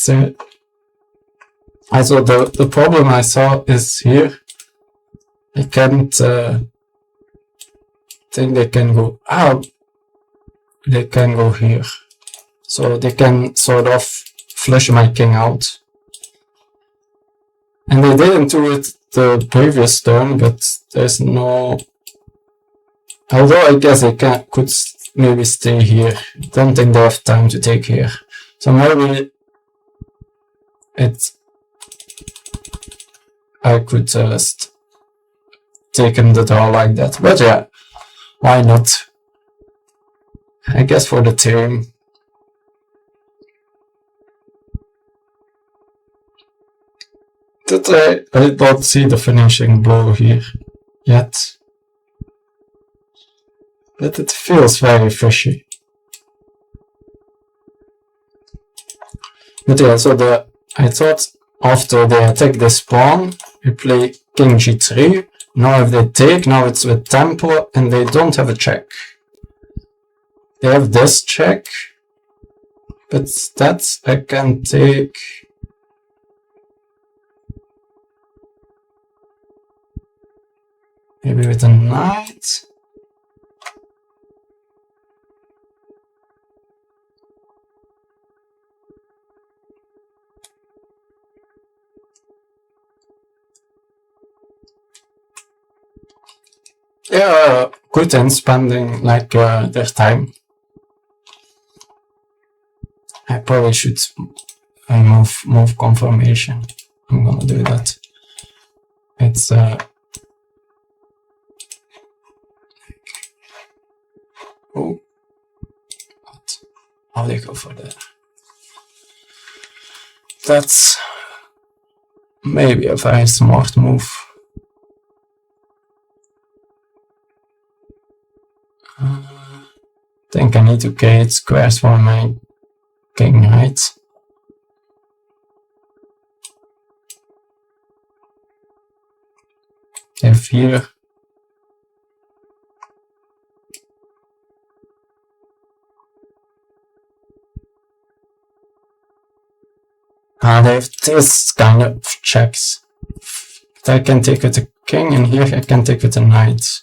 I saw the problem I saw is here. I can't think they can go out. They can go here. So they can sort of flush my king out. And they didn't do it the previous turn, but there's no. Although I guess they could maybe stay here. Don't think they have time to take here. So maybe I could just take him the draw like that. But yeah, why not? I guess for the team. That I don't see the finishing blow here yet. But it feels very fishy. But yeah, so I thought after they attack this pawn, we play king g3. Now if they take, now it's with tempo and they don't have a check. They have this check, but that I can take. Maybe with a knight. Yeah, good in spending like their time. I probably should move confirmation. I'm gonna do that. It's oh, what? How do you go for that? That's maybe a very smart move. I think I need to create squares for my king, right? If here. They have this kind of checks. But I can take with the king, and here I can take with the knight.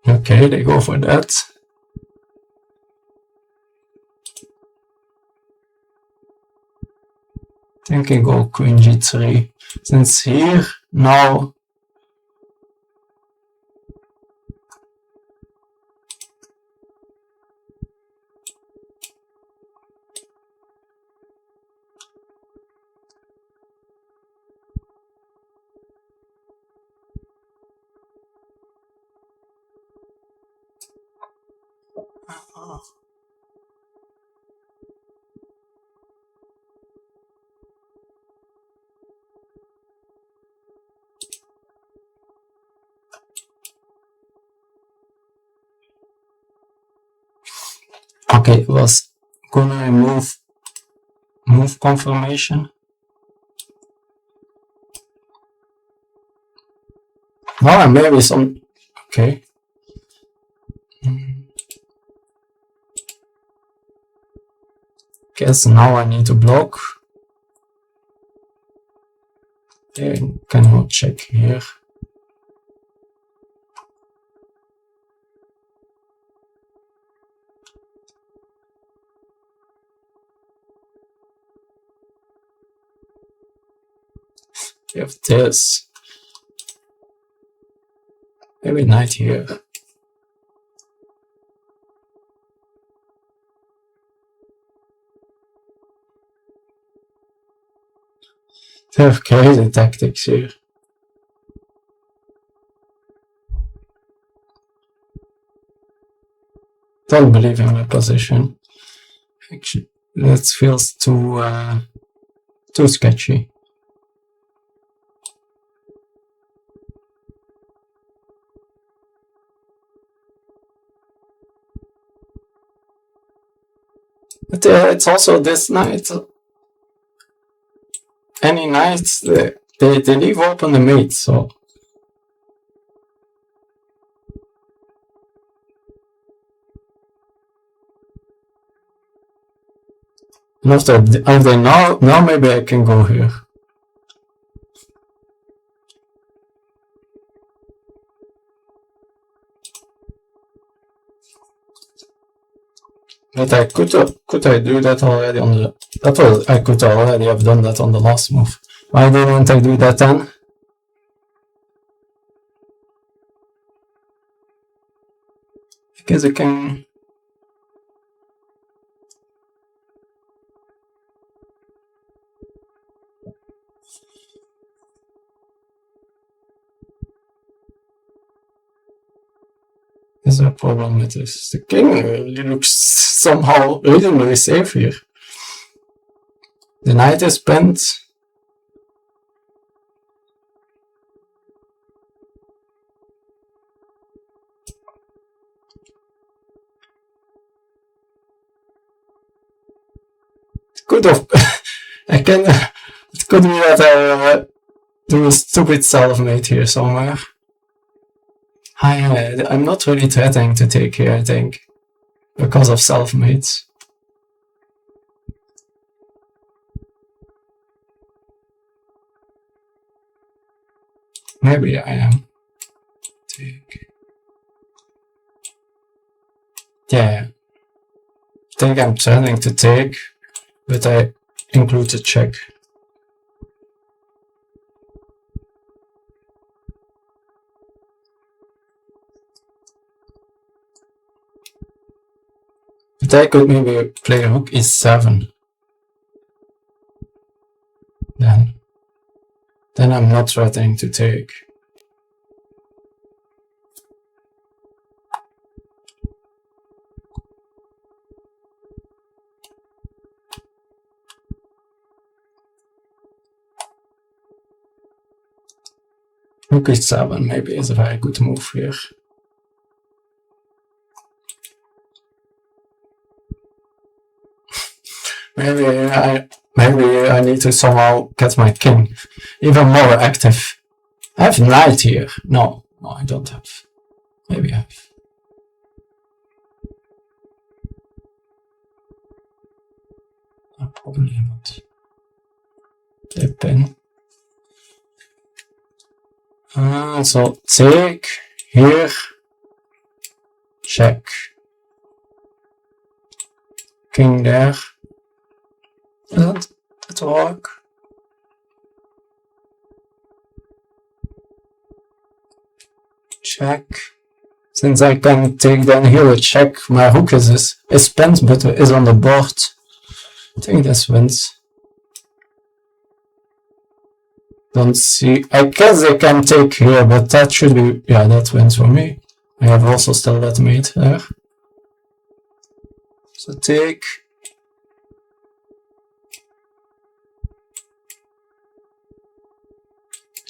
Okay, they go for that. I think I go queen g3. Since here, now Okay, it was gonna remove move confirmation. Oh, maybe some. Okay. Guess now I need to block. Okay, cannot check here. We have this. Maybe knight here. They have crazy tactics here. Don't believe in my position. Actually, that feels too sketchy. But it's also this knight. Any knights, they leave open the mate, so. And after now maybe I can go here. But could I do that already on the I could already have done that on the last move. Why didn't I do that then? I guess I can. Is there a problem with this? The king really looks somehow reasonably safe here. The knight is bent. Could have. I can. It could be that I do a stupid self-made here somewhere. I'm not really threatening to take here, I think, because of self-mates. Maybe I am. Take. Yeah. I think I'm threatening to take, but I include a check. But I could maybe play rook e7. Then I'm not threatening to take. Rook e7 maybe is a very good move here. Maybe I need to somehow get my king even more active. I have knight here. No, I don't have. Maybe I have. Probably not. The pin. So take here. Check. King there. Doesn't it work? Check. Since I can take then here a check, my rook is bent but is on the board. I think this wins. Don't see. I guess I can take here, but that should be. Yeah, that wins for me. I have also still that mate there. So take.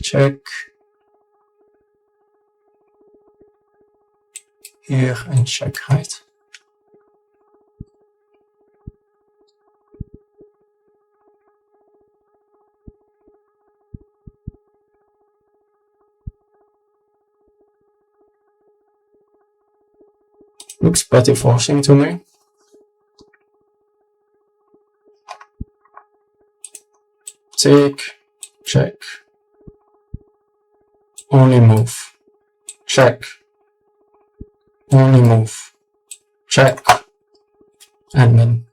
Check. Here and check, right? Looks pretty forcing to me. Take, check. Only move. Check. Only move. Check. And then.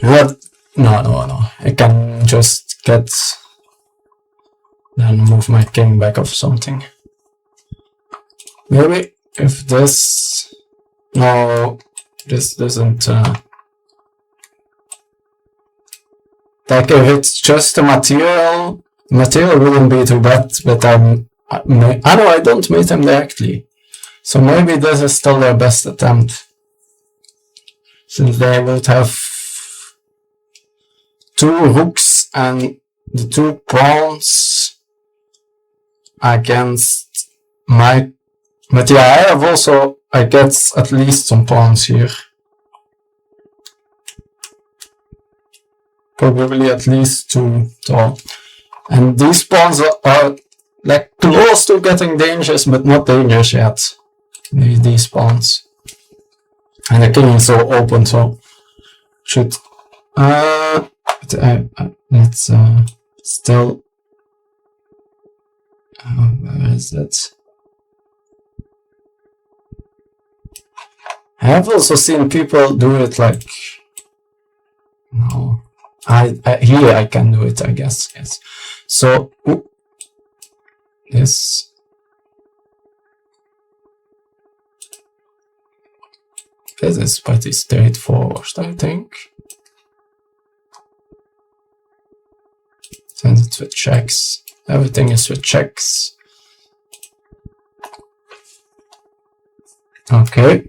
What? No. I can just get. Then move my king back or something. Maybe if this. No, this doesn't. Like if it's just a material wouldn't be too bad, but I know I don't mate them directly. So maybe this is still their best attempt. Since they would have 2 rooks and the 2 pawns against my... But yeah, I have also, I get at least some pawns here. Probably at least 2 tall. And these pawns are like close to getting dangerous, but not dangerous yet. These pawns. And the king is so open, so should let's still where is that? I have also seen people do it like no. Here I can do it, I guess, yes. So this is pretty straightforward, I think. Send it with checks. Everything is with checks. Okay.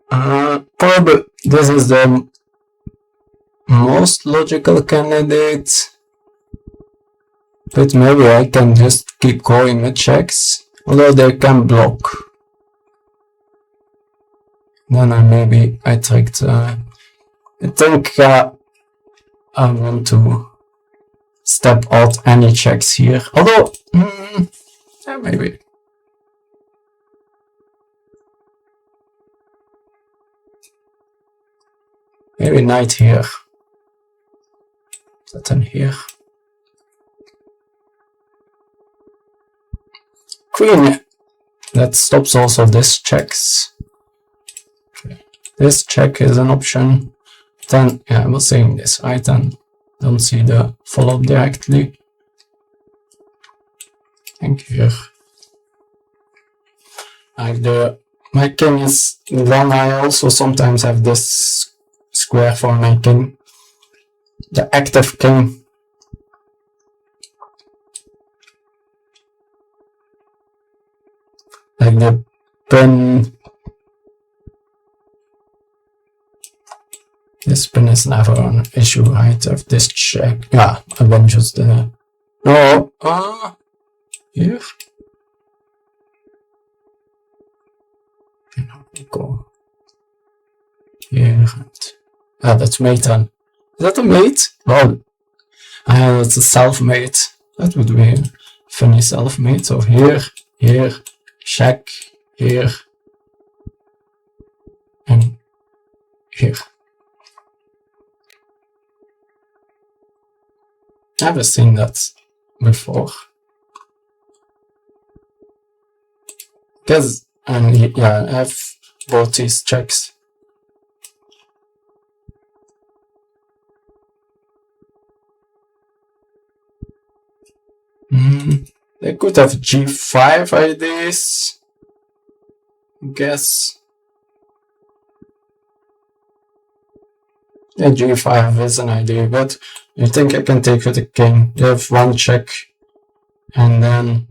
Probably this is the most logical candidate, but maybe I can just keep going with checks, although they can block. Then I tricked. I think I want to step out any checks here, although yeah, maybe. Maybe knight here. Then here. Queen. That stops also this checks. Okay. This check is an option. Then, yeah, I was saying this, right? Then don't see the follow-up directly. And here. Like my king is, then I also sometimes have this square for my king. The active king. Like the pin. This pin is never an issue, right? Of this check. Yeah, I want just the. No, here. And we go here and that's mate then. Is that a mate? Oh, that's a self-mate. That would be a funny self-mate. So here, check, here, and here. Never seen that before. Because, yeah, I have both these checks. They could have g5 ideas, I guess. Yeah, g5 is an idea, but I think I can take with the king. You have 1 check, and then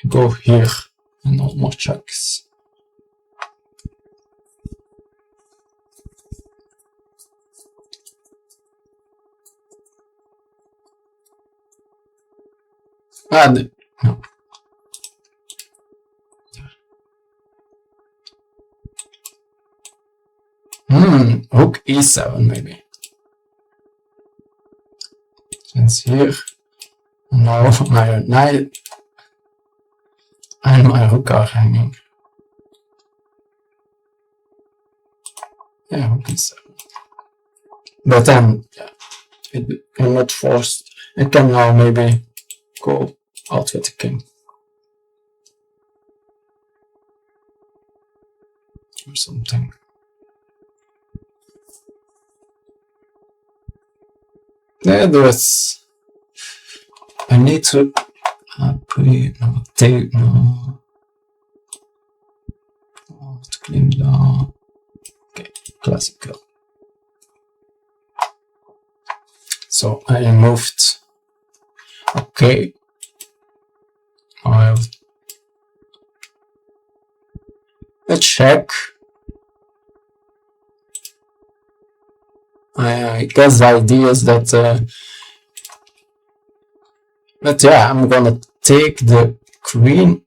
go here, and no more checks. No. Rook e7 maybe. Since here, now my knight and my rook are hanging. Yeah, rook e7. But then, yeah, I'm not forced. I can now maybe go out with the king. Or something. Yeah, there's. I need to take no. To clean down. Okay, classical. So I moved. Okay. I have a check. I guess the idea is that, but yeah, I'm gonna take the queen,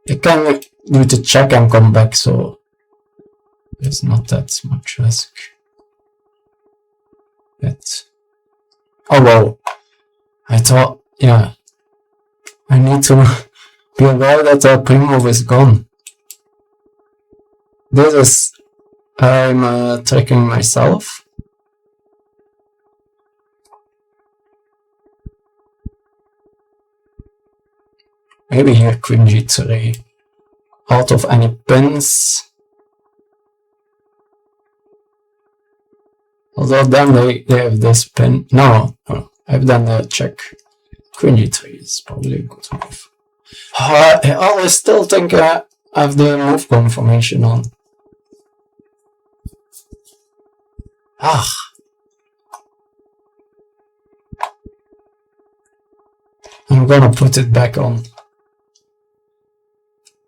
I can do the check and come back, so there's not that much risk. But, oh wow, I thought, yeah, I need to be aware that our primo is gone. This is, I'm tricking myself. Maybe here queen g3, out of any pins. Although then they have this pin. No, I've done the check. Queen g3 is probably a good move. I always still think I have the move confirmation on. I'm gonna put it back on.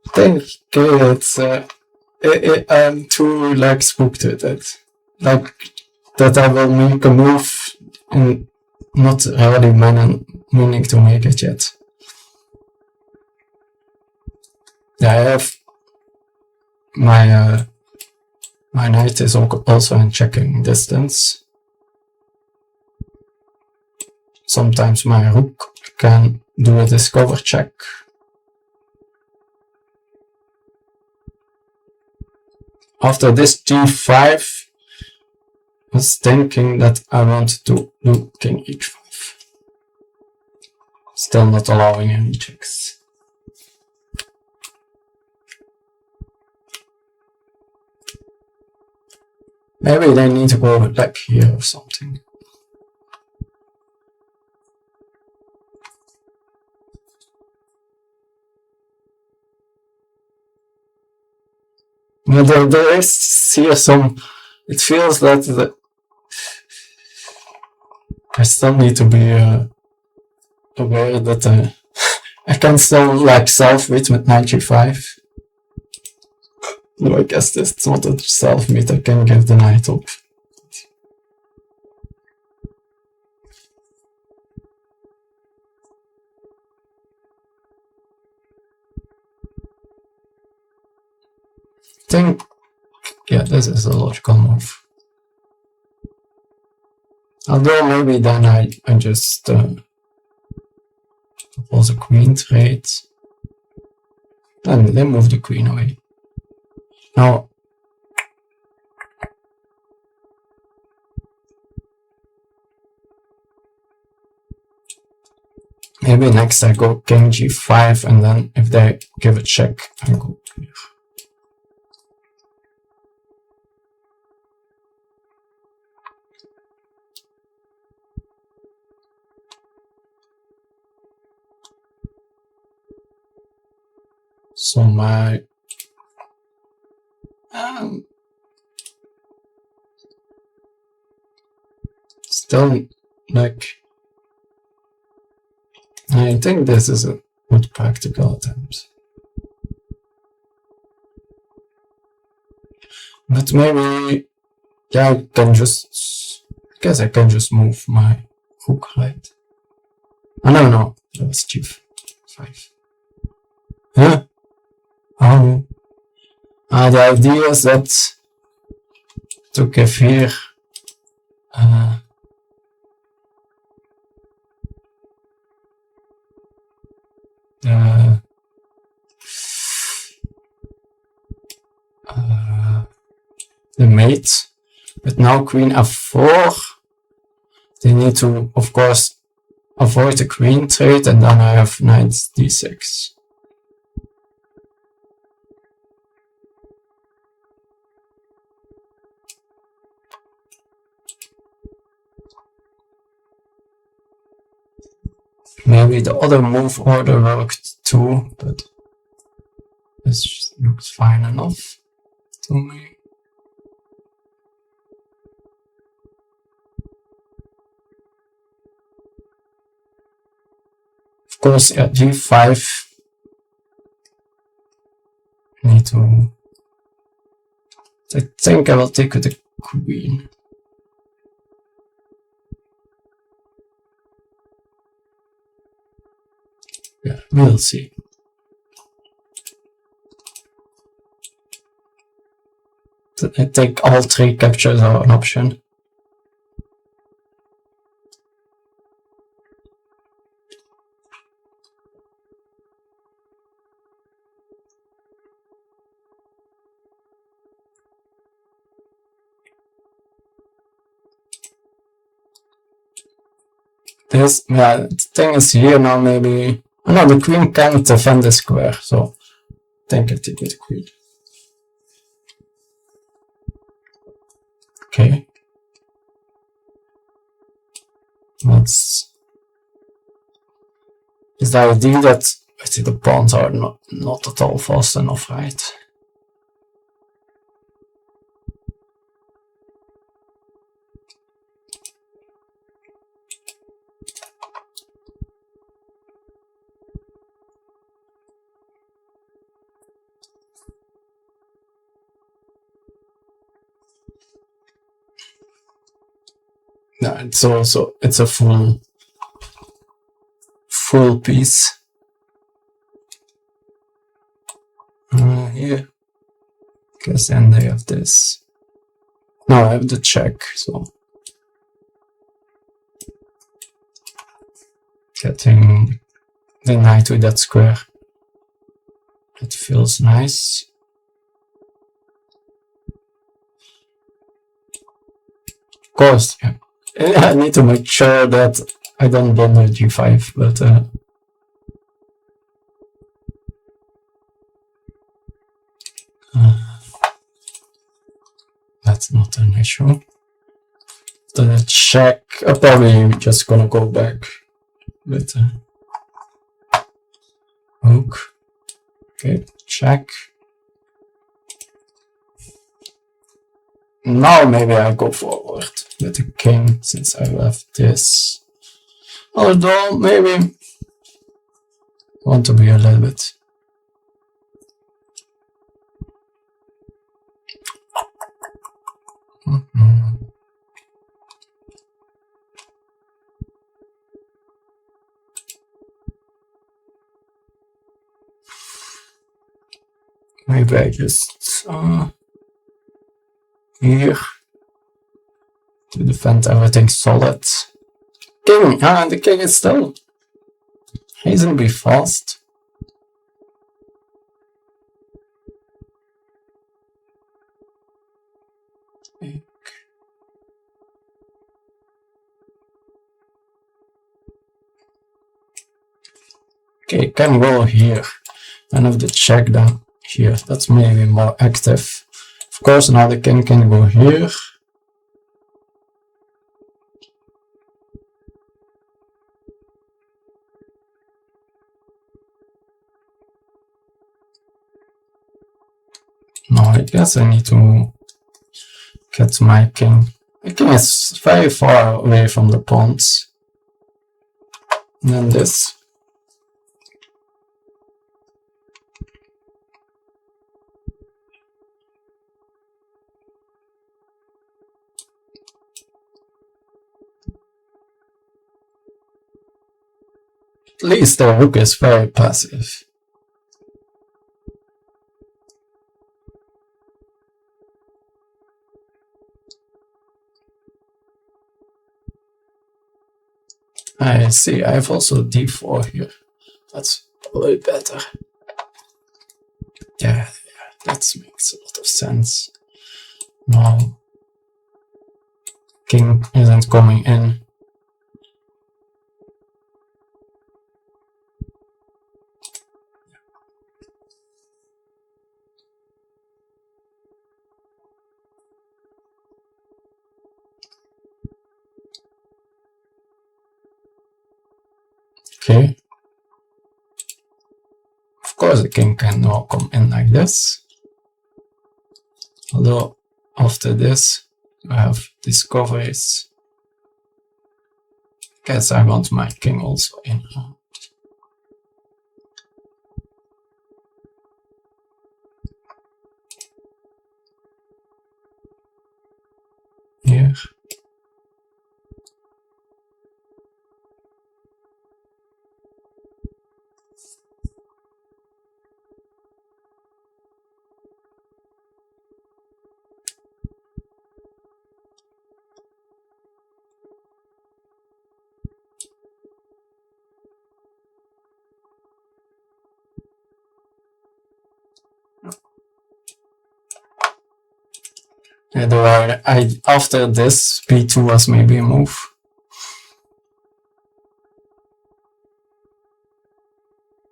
I think it's I'm too like spooked with it. Like that I will make a move and not really meaning to make it yet. Yeah, I have my my knight is also in checking distance. Sometimes my rook can do a discover check. After this g5, I was thinking that I want to do king h5. Still not allowing any checks. Maybe they need to go like here or something. Yeah, there is here some. It feels that I still need to be aware that I can still like self-mate with knight g5. No, I guess this is not a self-mate. I can give the knight up. I think, yeah, this is a logical move. Although maybe then I just propose a queen trade. And then move the queen away. Now, maybe next I go king g5, and then if they give a check, I go here. So my still like I think this is a good practical attempt. But maybe yeah, I guess I can just move my rook, right? I don't know. That was g5. Huh? Oh. The idea is that to give here the mate, but now queen f4. They need to, of course, avoid the queen trade, and then I have knight d6. Maybe the other move order worked too, but this looks fine enough to me. Of course, at g5, need to. I think I will take with the queen. Yeah, we'll see. I think all three captures are an option. This, yeah, the thing is here now maybe. Oh, no, the queen can't defend the square, so I think I take with the queen. Okay. That's. Is the idea that I see the pawns are not at all fast enough, right? No, it's also, it's a full piece. Here. Because then I have this. No, I have the check, so. Getting the knight with that square. That feels nice. Of course, yeah. I need to make sure that I don't blunder g5, but that's not an issue. The check, I'm probably just gonna go back with rook. Okay, check. Now maybe I go forward with the king since I left this. Although maybe I want to be a little bit. Maybe I just here to defend everything solid. King, and the king is still reasonably fast. Okay, can go here and have the check down here. That's maybe more active. Of course, now the king can go here. Now I guess I need to get my king. The king is very far away from the pawns. And then this. At least the rook is very passive. I see, I have also d4 here. That's probably better. Yeah, that makes a lot of sense. Now, king isn't coming in. Okay. Of course the king can now come in like this. Although after this I have discoveries. Guess I want my king also in. Here. After this, b2 was maybe a move.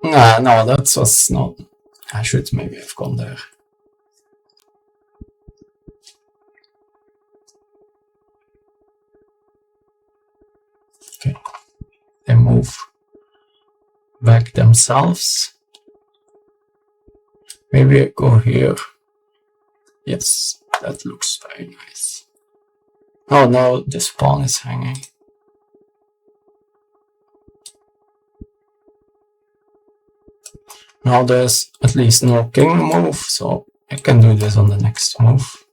Nah, no, that was not. I should maybe have gone there. Okay, they move back themselves. Maybe I go here. Yes, that looks very nice. Oh no, this pawn is hanging. Now there's at least no king move, so I can do this on the next move.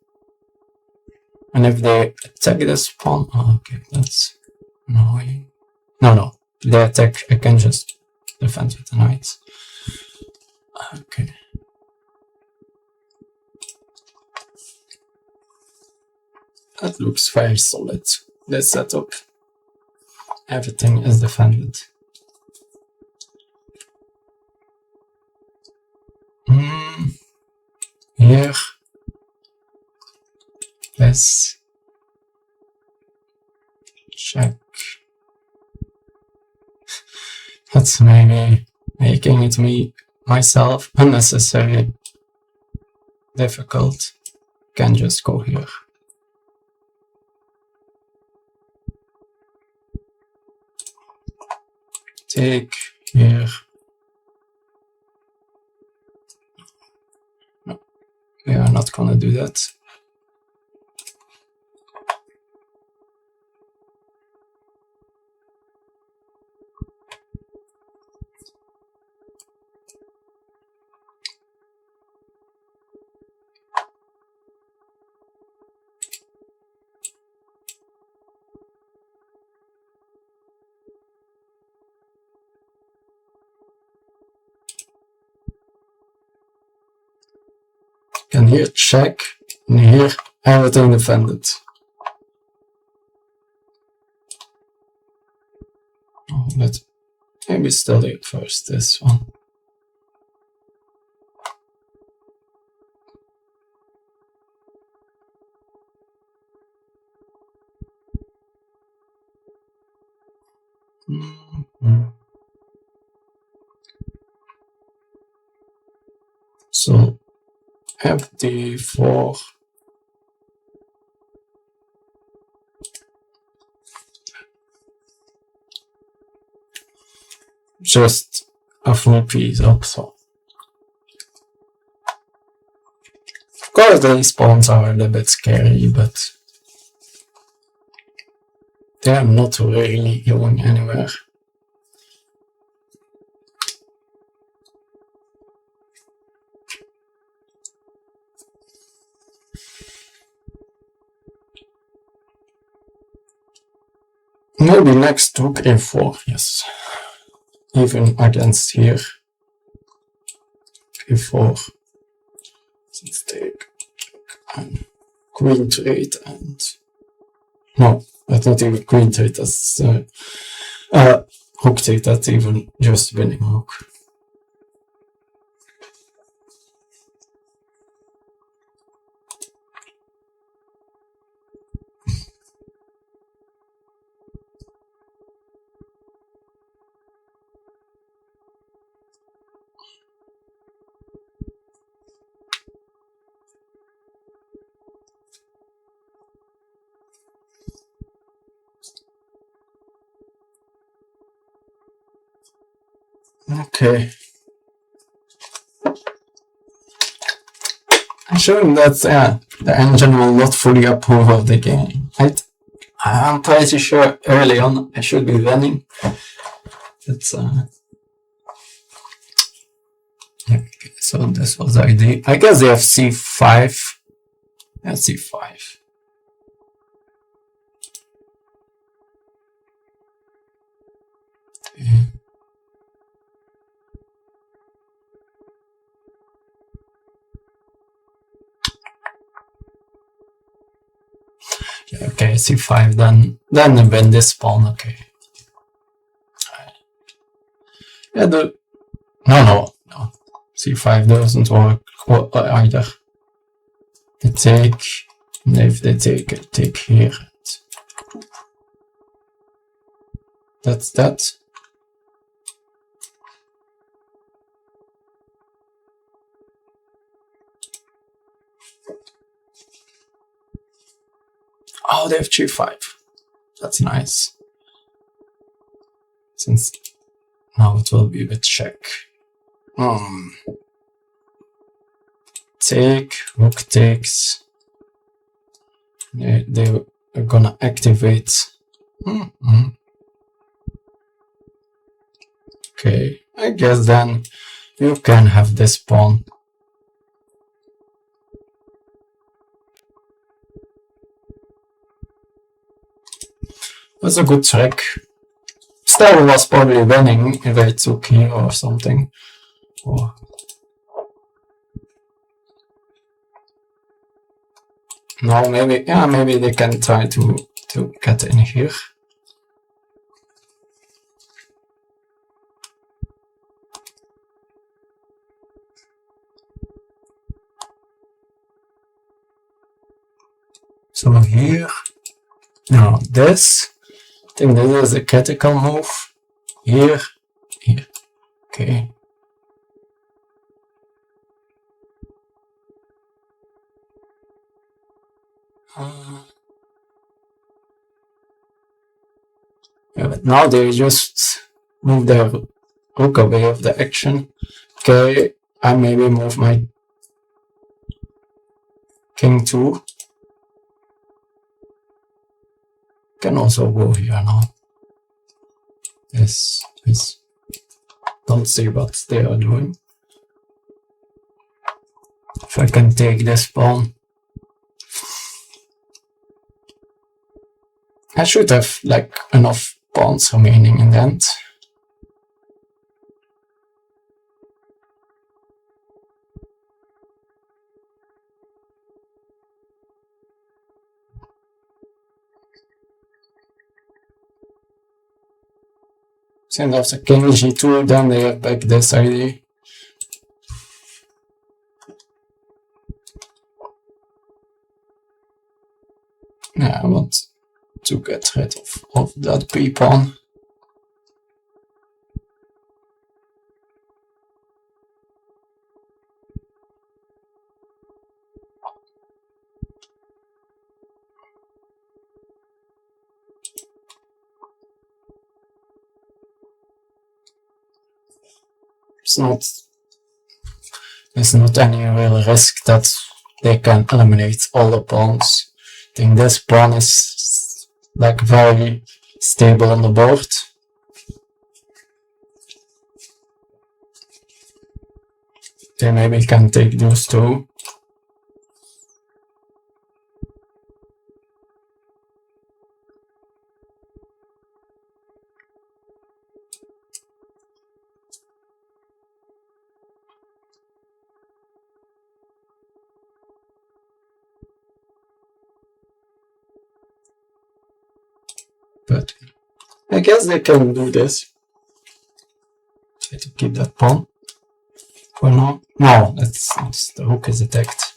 And if they attack this pawn, oh, okay, that's annoying. No, if they attack, I can just defend with the knight. Okay. That looks very solid. This setup. Everything is defended. Here. Let's check. That's maybe making it myself unnecessarily difficult. Can just go here. Take here. No, we are not gonna do that. And here check, and here everything defended. Oh, but maybe still it first, this one. So FD4. Just a full piece up, so. Of course these pawns are a little bit scary, but they are not really going anywhere. Maybe next rook a4, yes. even against here. Before let's take queen trade and no, that's not even queen trade, that's rook trade, that's even just winning rook. Okay. I'm showing that the engine will not fully approve of the game. I'm pretty sure early on I should be winning. It's okay, so this was the idea. I guess they have c5. Yeah, c5. Okay. Okay, c5, then win this pawn. Okay. Yeah, no. c5 doesn't work either. They take, and if they take, I take here. That's that. Oh, they have g5. That's nice. Since now it will be with check. Take, rook takes. They are gonna activate. Okay, I guess then you can have this pawn. That's a good trick. Still was probably winning if I took here or something. Or no, maybe they can try to get in here. So here, no, this. I think this is a critical move. Here. Okay. Yeah, but now they just move their rook away of the action. Okay, I maybe move my king too. Can also go here now. Yes. Don't see what they are doing. If I can take this pawn. I should have like enough pawns remaining in the end. Since there's a king g2, then they have back this idea. Yeah, I want to get rid of that b-pawn. There's not any real risk that they can eliminate all the pawns. I think this pawn is like very stable on the board. They maybe can take those two. But I guess they can do this. Try to keep that pawn for now. No, that's the rook is attacked.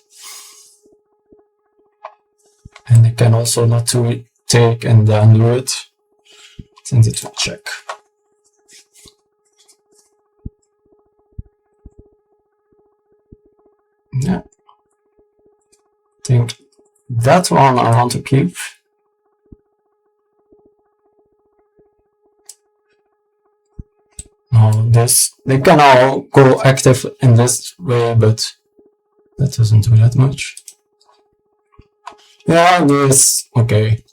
And they can also not to take and then do it. Send it to check. Yeah. I think that one I want to keep. No, this they can all go active in this way, but that doesn't do that much. Yeah, this okay.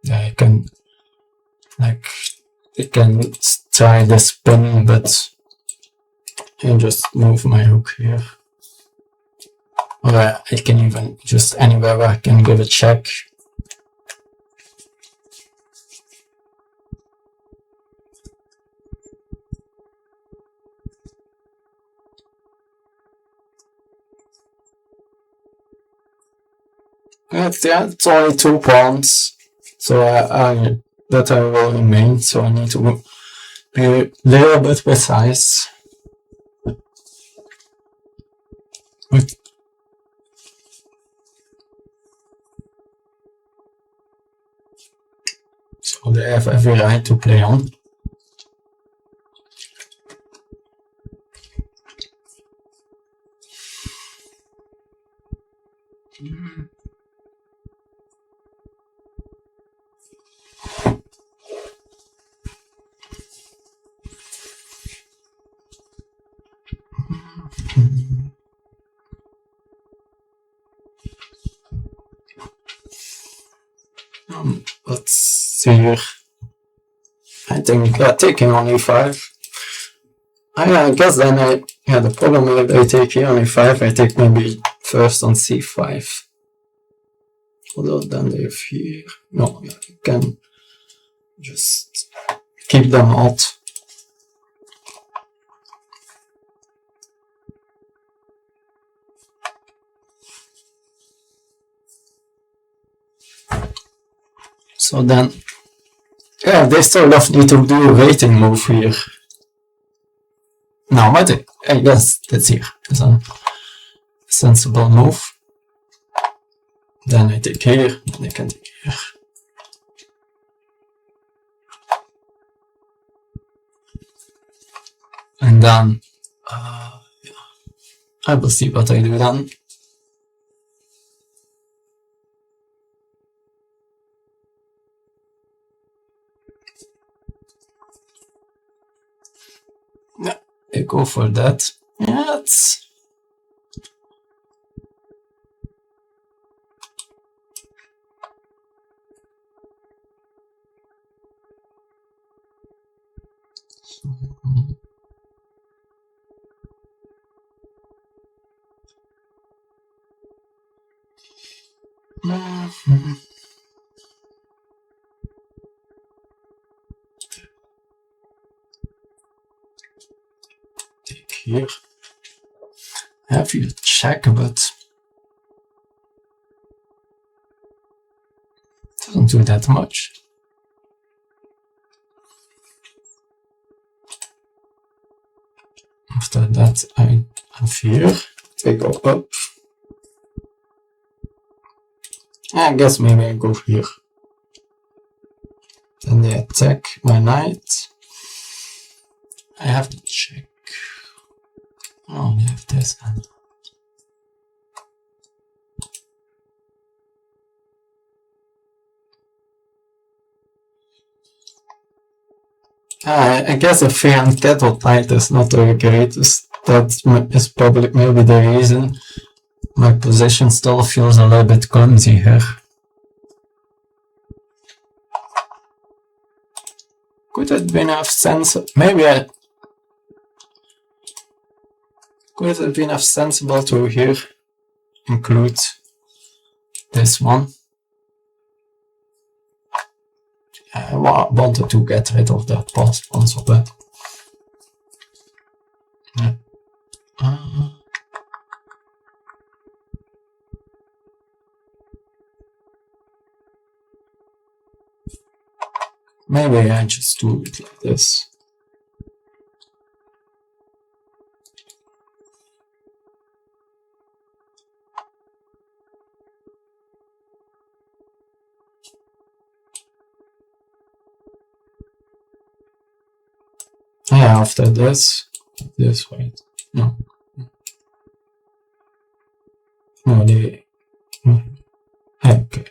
Yeah, I can like it can try the spin, but I just move my rook here. Or I can even just anywhere where I can give a check. It's only 2 pawns, so that I will remain. So I need to be a little bit precise. So they have every right to play on. Let's see here. I think taking on e5. I guess then the problem is I take here on e5, I take maybe first on c5. Although then they have here. No, you can just keep them out. So then, yeah, they still need to do a rating move here. No, but I guess that's here. It's a sensible move. Then I take here, and I can take here. And then, yeah, I will see what I do then. Yeah, I go for that. Yeah, it's... Take here. I have you check, but it doesn't do that much. After that, I have here. I go up. I guess maybe I go here. Then they attack my knight. I have to check. Oh, I have this then. I guess a fair and kettle knight is not the greatest. That is probably maybe the reason my position still feels a little bit clumsy here. Could it be enough sense? Maybe I could it be enough sensible to here include this one. I wanted to get rid of that past one so bad. Yeah. Maybe I just do it like this. Yeah, after this wait. No. No, okay.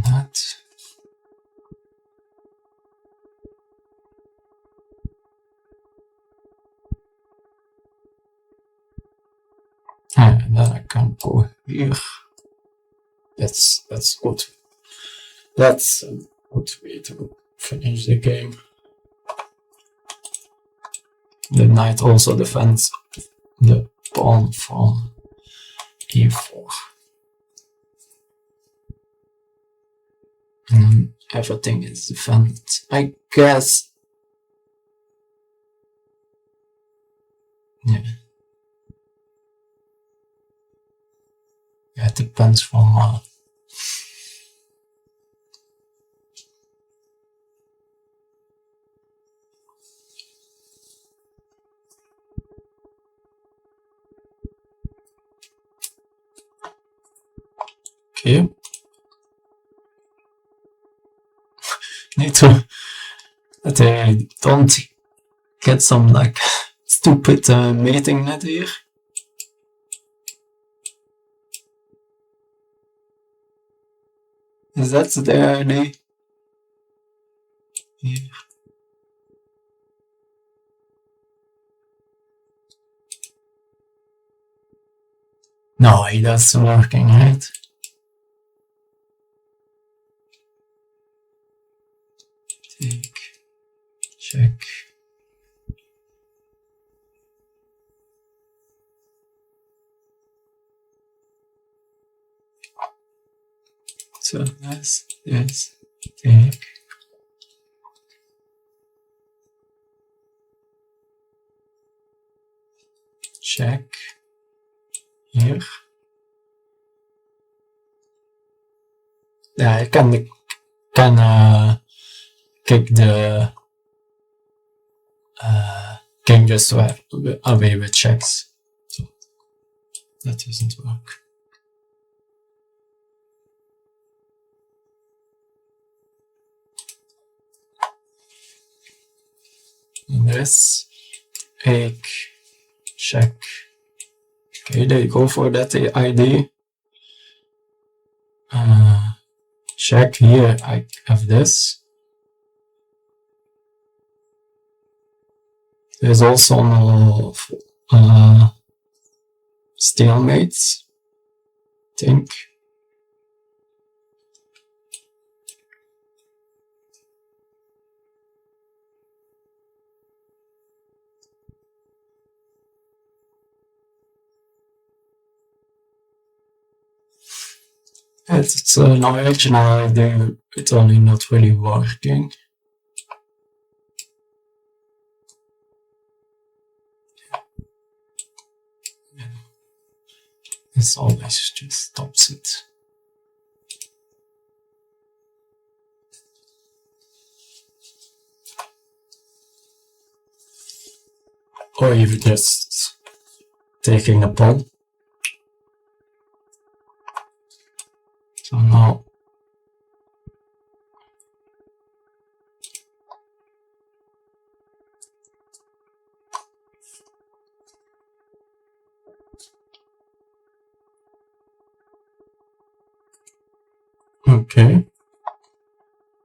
That. And then I can go here. That's good. That's a good way to finish the game. The knight also defends the pawn from e4. And everything is defended. I guess. Yeah. Yeah, it depends from okay. Need to that I don't get some like stupid mating net here. Is that the idea? Here. No, that's working, right? Take, check. So that's this, take. Check. Here. Yeah, I can kick the king just away with checks. So that doesn't work. And this, take, check. Okay, they go for that ID. Check here, I have this. There's also no stalemates, I think. It's an original idea, it's only not really working. This always just stops it. Or even just taking a pawn. So now okay.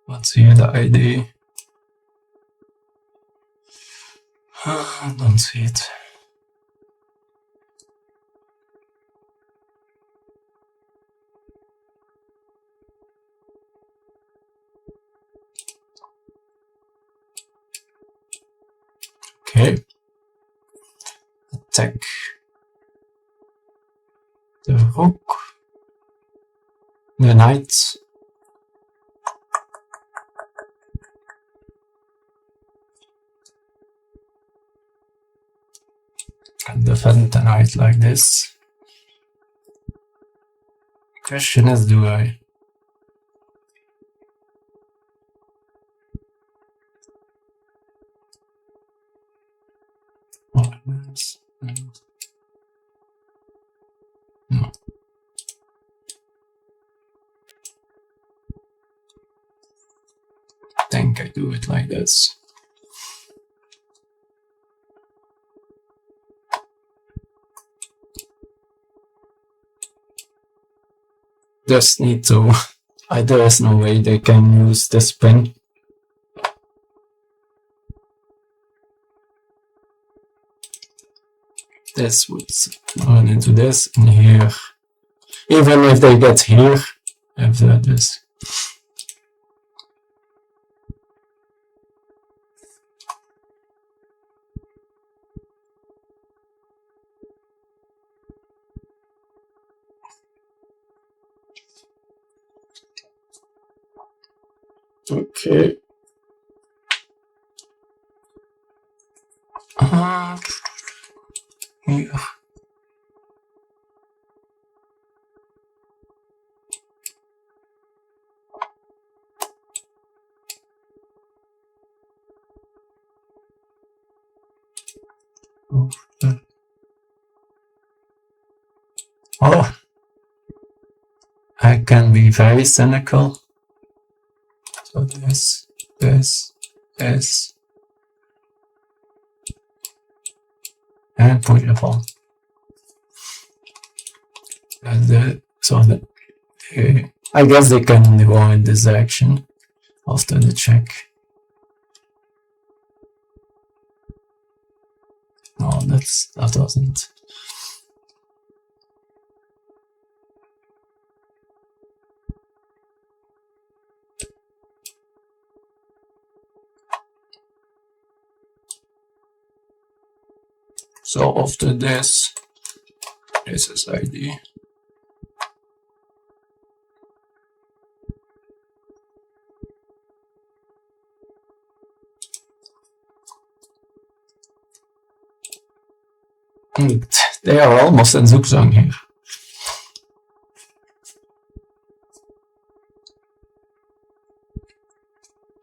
Let's see the ID. Don't see it. Okay. Attack the rook, the knight. Can defend the knight like this. Question is, do I? No. I think I do it like this. Just need to. There is no way they can use this pin. This would run into this and here. Even if they get here, after this. Okay. Here. Oh, I can be very cynical. So this, and put it on. And so that I guess they can go in this direction after the check. No, that doesn't. So after this is ID. They are almost in zugzwang here.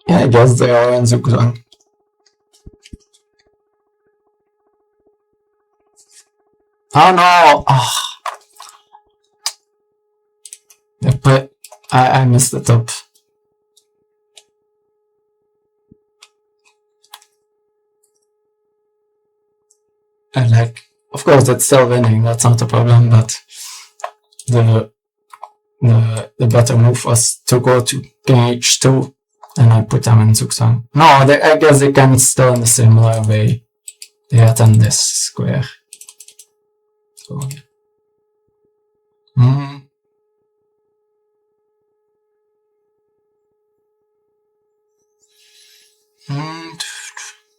Yeah, I guess they are in zugzwang. Oh no! Oh. But I messed it up. And like, of course, it's still winning. That's not a problem. But the better move was to go to king h2, and I put them in zugzwang. No, I guess they can still in a similar way. They had on this square. So yeah.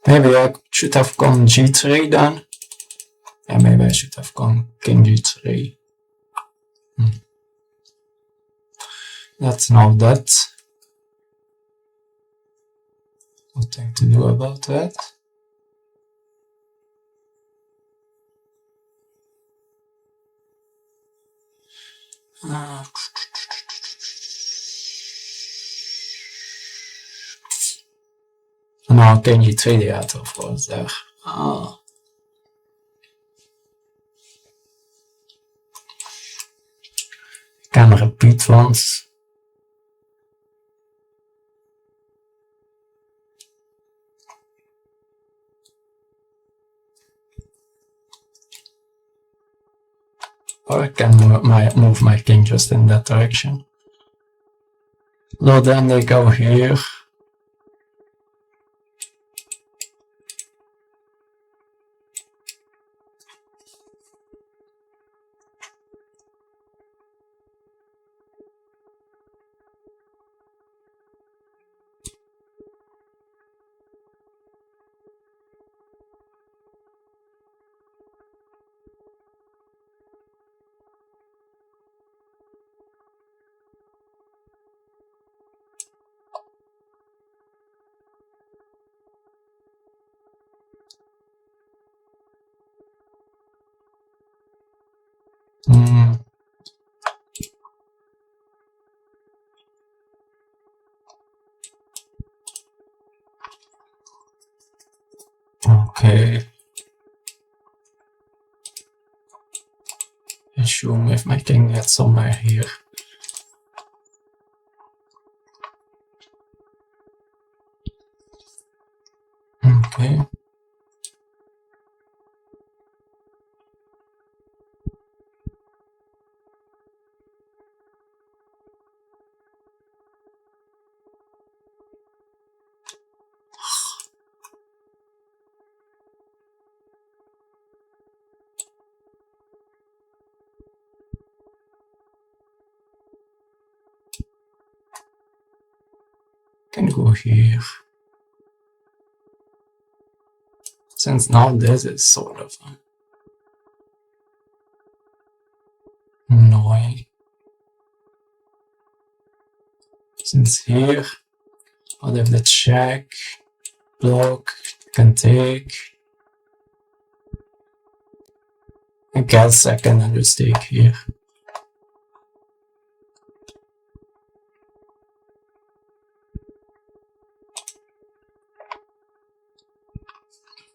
Maybe I should have gone g3 then. Yeah, maybe I should have gone king g3. Let's know that. Nothing to do about that. No, king g3 they had, of course, there. Can repeat once. Or I can move my king just in that direction. So then they go here. Okay. Assume if my king gets somewhere here. Okay. Can go here. Since now this is sort of annoying. Since here, I'll have the check, block, can take. I guess I can just take here.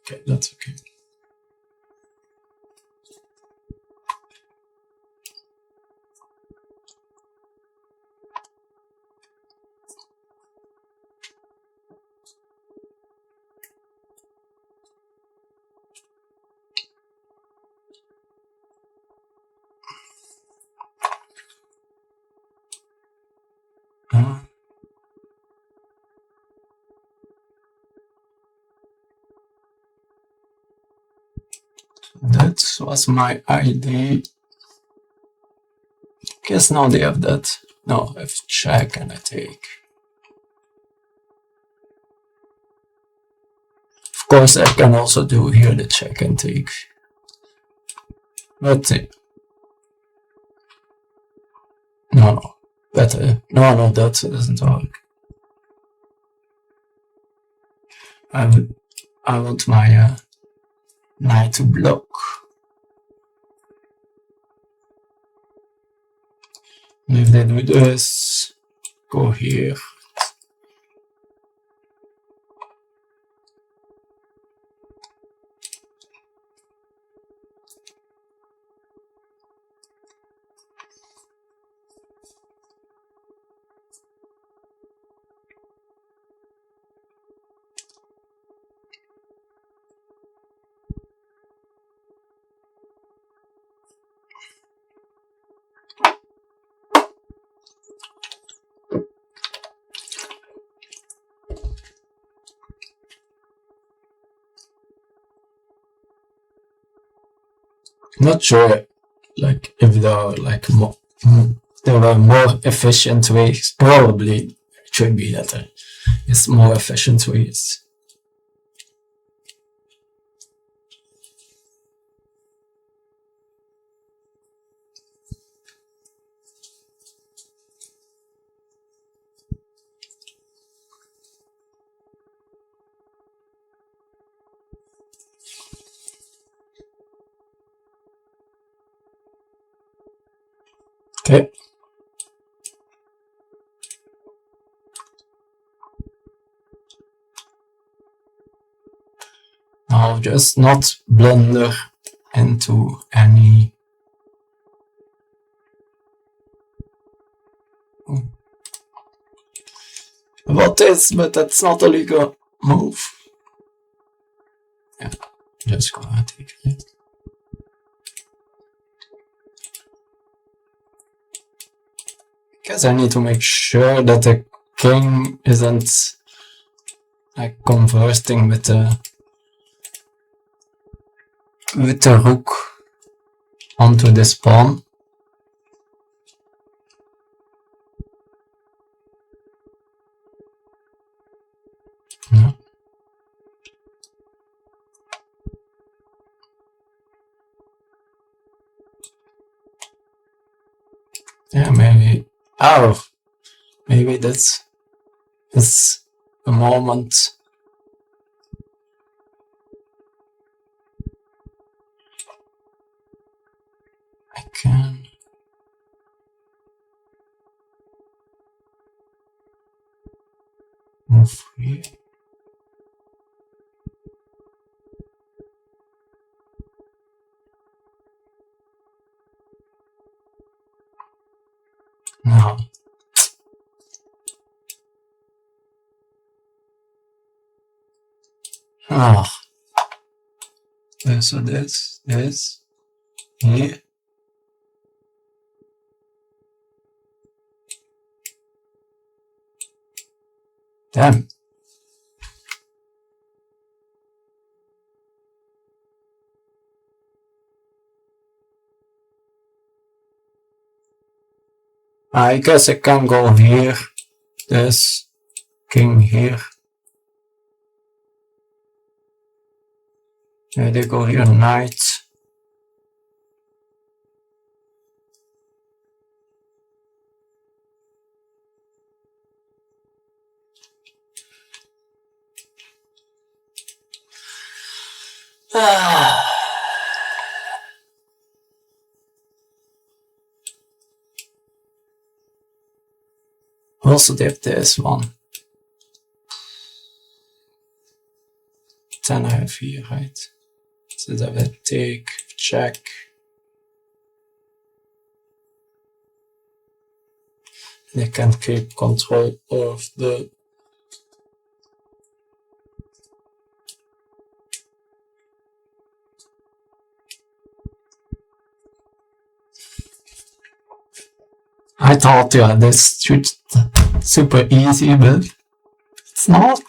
Okay, that's okay. That was my idea. Guess now they have that. No, I have check and I take. Of course, I can also do here the check and take. But no, better. No, that doesn't work. I want my knight to block. And if they do this, go here. Not sure, like if there are like more, there were more efficient ways. Probably it should be that it's more efficient ways. Okay. Now just not blunder into any. About this, but that's not a legal move. Yeah, just gonna take it. Guess I need to make sure that the king isn't like conversing with the rook onto this pawn. Yeah. Yeah, maybe. Oh, maybe that's a moment. I can move here. Oh. Oh. So this, here. Damn. I guess I can go here. This king here. They go here, knight. Also did this one. Then I have here, right? So that will take, check. They can keep control of the I thought, yeah, this should super easy, but it's not.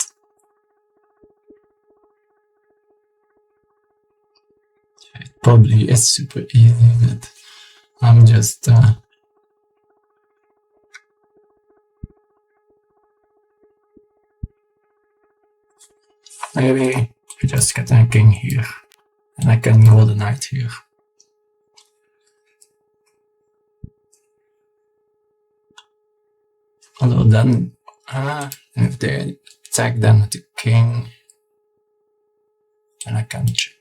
It probably is super easy, but I'm just maybe I just get a king here, and I can go the knight here. Although then, if they attack them with the king, then I can check.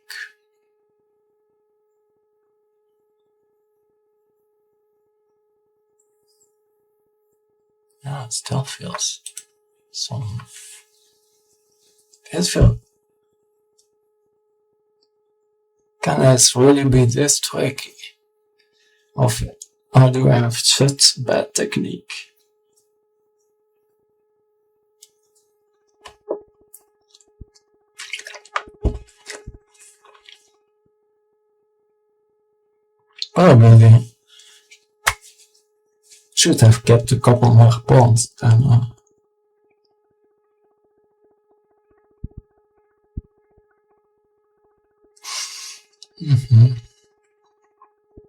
Yeah, it still feels some. It feels. Can this really be this tricky? Or do I have such bad technique? Probably should have kept a couple more pawns than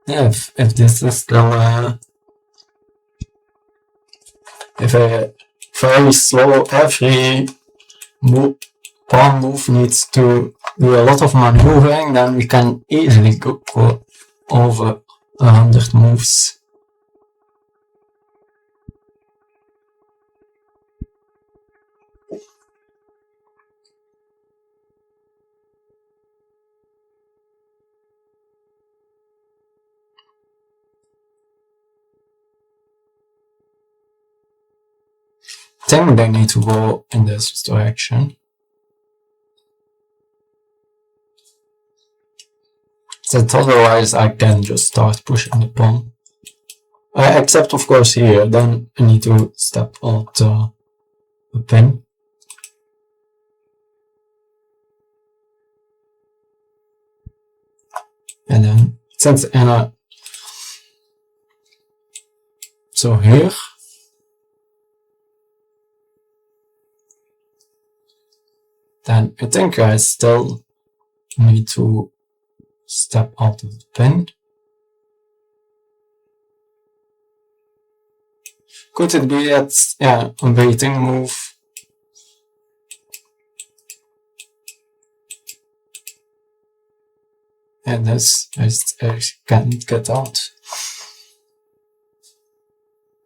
yeah, if this is still if a very slow every pawn move needs to do a lot of maneuvering, then we can easily go over 100 moves. I think they need to go in this direction. That otherwise I can just start pushing the pawn. Except of course here, then I need to step out the pin. And then since Anna, so here, then I think I still need to step out of the pin. Could it be that, yeah, a waiting move? And this I can't get out.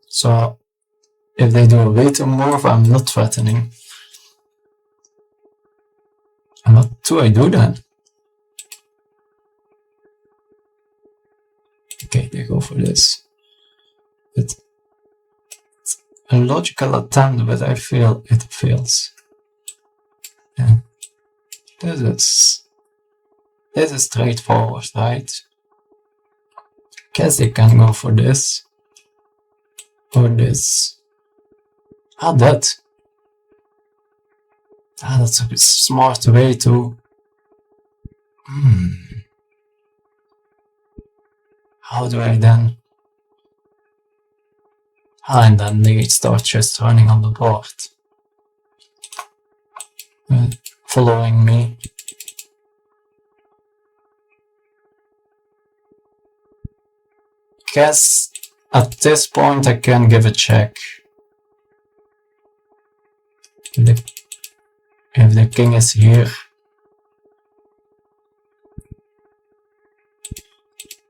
So if they do a waiting move, I'm not threatening. And what do I do then? Okay, they go for this. But it's a logical attempt, but I feel it fails. Yeah. This is straightforward, right? Guess they can go for this. or this. Ah, that. Ah, that's a smart way to... How do I then... Ah, and then they start just running on the board. Following me. Guess at this point I can give a check. If the king is here.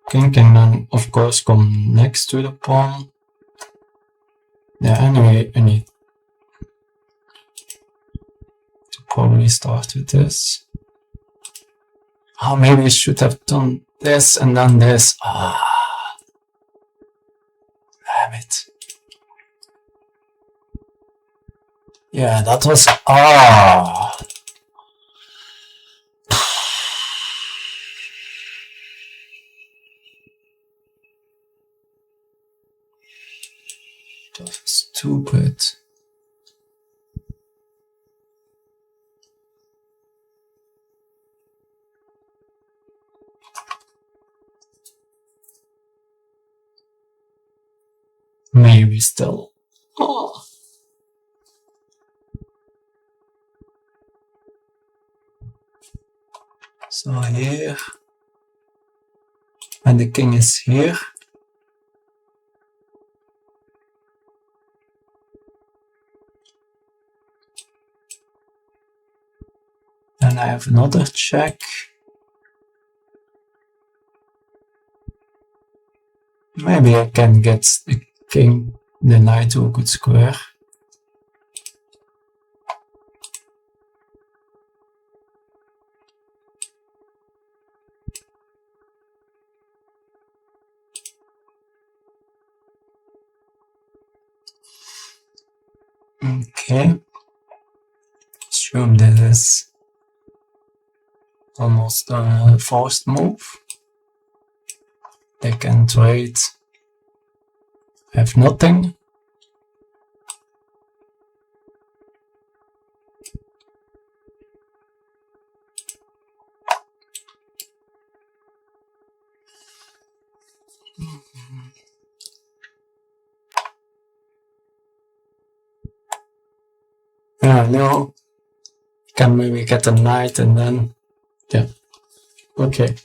King can then of course come next to the pawn. Yeah, anyway, I need to probably start with this. Oh, maybe I should have done this and then this. Ah, damn it. Yeah, that was... Ah. That was stupid. Maybe still. Oh. So here. And the king is here. Then I have another check. Maybe I can get the king, the knight to a good square. Okay. Assume this is almost a forced move. They can trade. Have nothing. No. Can maybe get a knight and then... Yeah. Okay.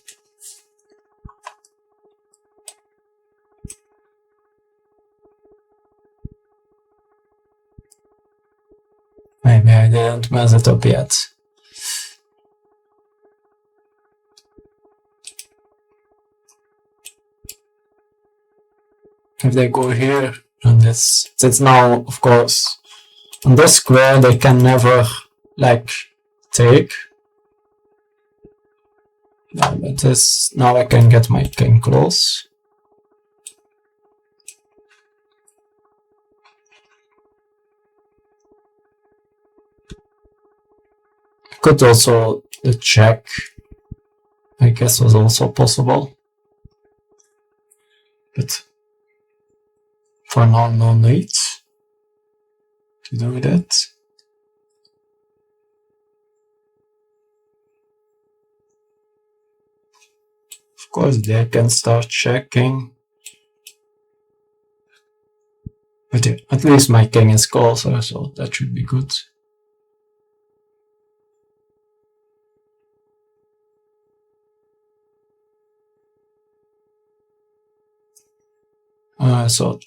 Maybe I didn't mess it up yet. If they go here, and this, it's now, of course, on this square they can never, like, take. No, but this, now I can get my king close. Could also the check, I guess, was also possible, but for now no need to do that. Of course they can start checking, but yeah, at least my king is closer, so that should be good. So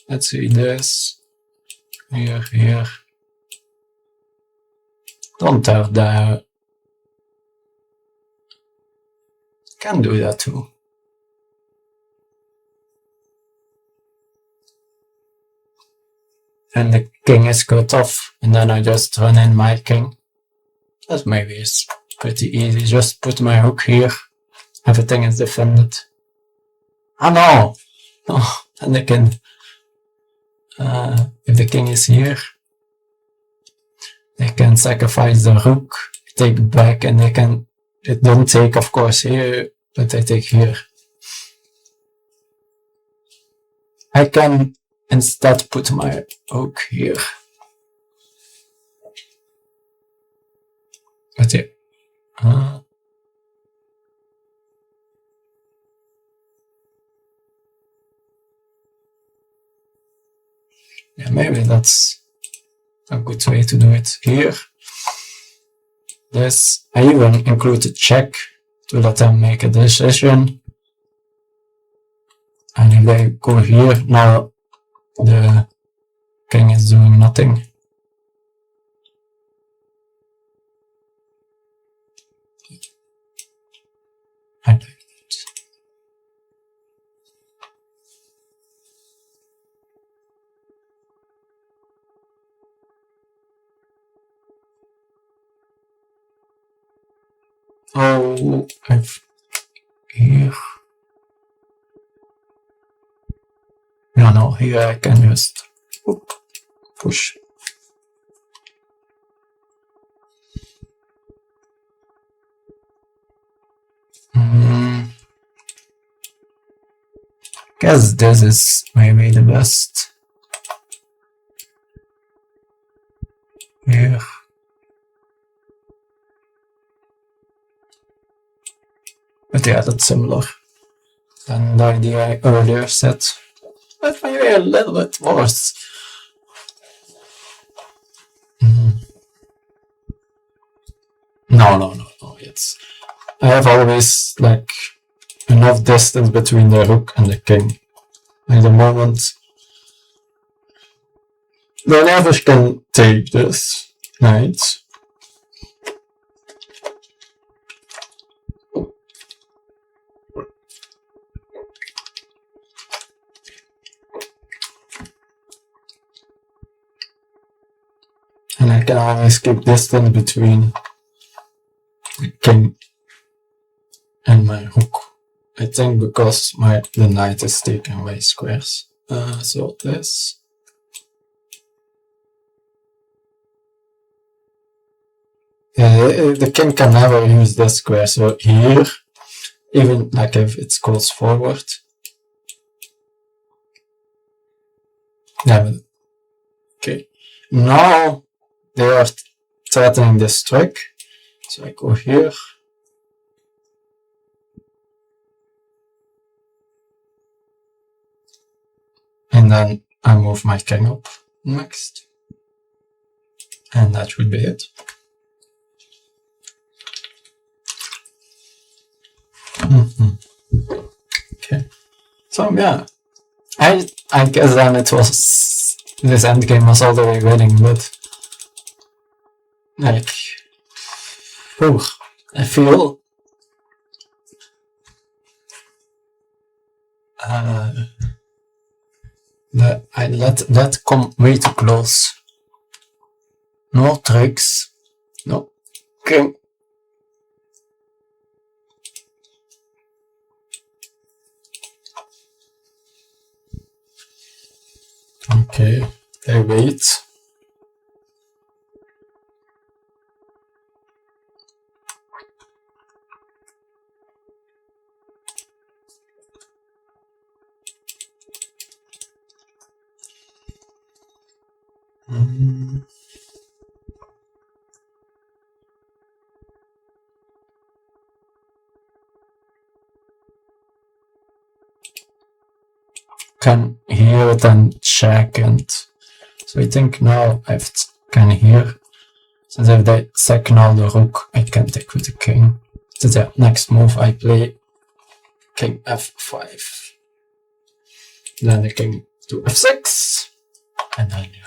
let's see this, here, don't have the, can do that too. And the king is cut off, and then I just run in my king. That maybe is pretty easy, just put my rook here, everything is defended. Oh no! Oh, and they can, if the king is here, they can sacrifice the rook, take back, and they can, they don't take of course here, but they take here. I can instead put my rook here. But yeah. Yeah, maybe that's a good way to do it. Here, this, I even include a check to let them make a decision. And if they go here, now the king is doing nothing. I like it. Oh, I've here. No, here I can just push. Guess this is maybe the best. Here. But yeah, that's similar than the idea I earlier said. But maybe a little bit worse. No. It's I have always like enough distance between the rook and the king. At the moment, they never can take this knight. And I can always keep distance between the king and my rook. I think because the knight is taking away squares. So this. The king can never use this square, so here, even like if it goes forward. Yeah, but, okay. Now they are threatening this trick, so I go here. And then I move my king up next. And that would be it. Okay. So yeah. I guess then it was this endgame was all the way winning, but like I feel that I let that come way too close. No tricks. No. Okay. Okay. They wait. Can hear it and check, and so I think now I can hear. Since if they sack now the rook, I can take with the king. So the next move I play king f5. Then the king to f6, and then yeah.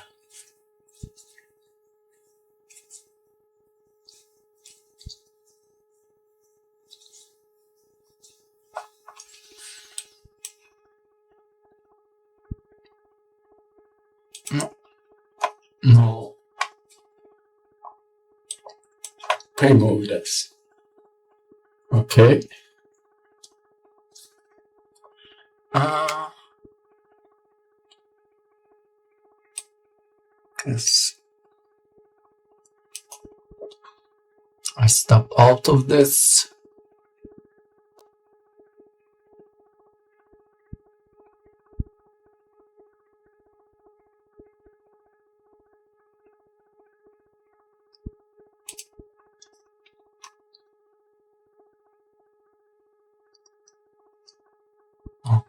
No. Remove this. Okay. Yes. I step out of this.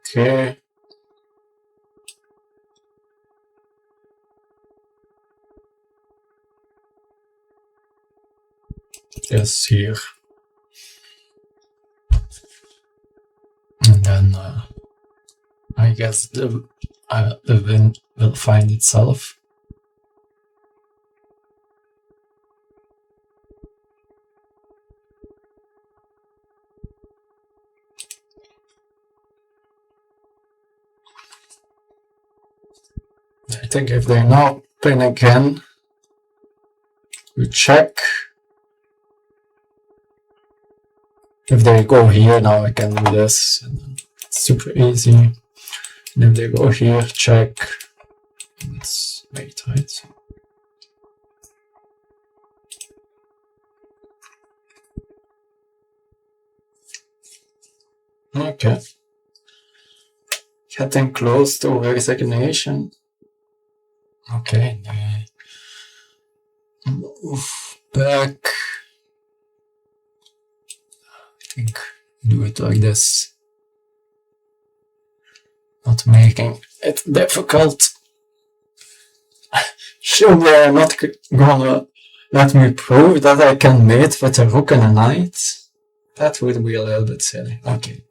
Okay. Yes, here. And then I guess the wind will find itself. I think if they now pin again, we check. If they go here, now I can do this. It's super easy. And if they go here, check. Let's make tight. Okay. Getting close to resignation. Okay, they move back. I think do it like this. Not making it difficult. Sure, they're not gonna let me prove that I can mate with a rook and a knight. That would be a little bit silly. Okay.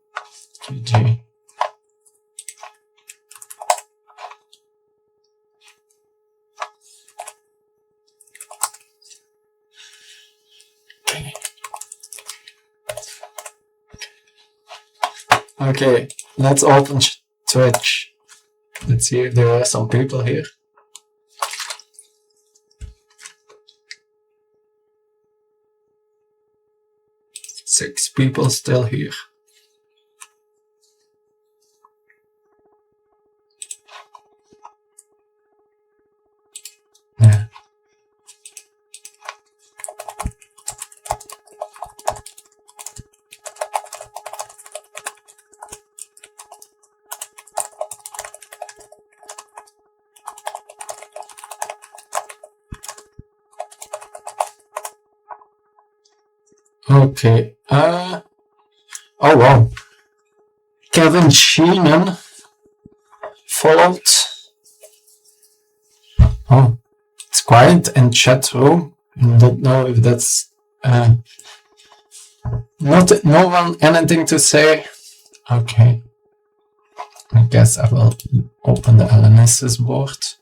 GG. Okay, let's open Twitch. Let's see if there are some people here. Six people still here. Yeah. Okay. Oh wow. Kevin Sheenan followed. Oh, it's quiet in chat room. I don't know if that's no one anything to say. Okay. I guess I will open the LNS's board.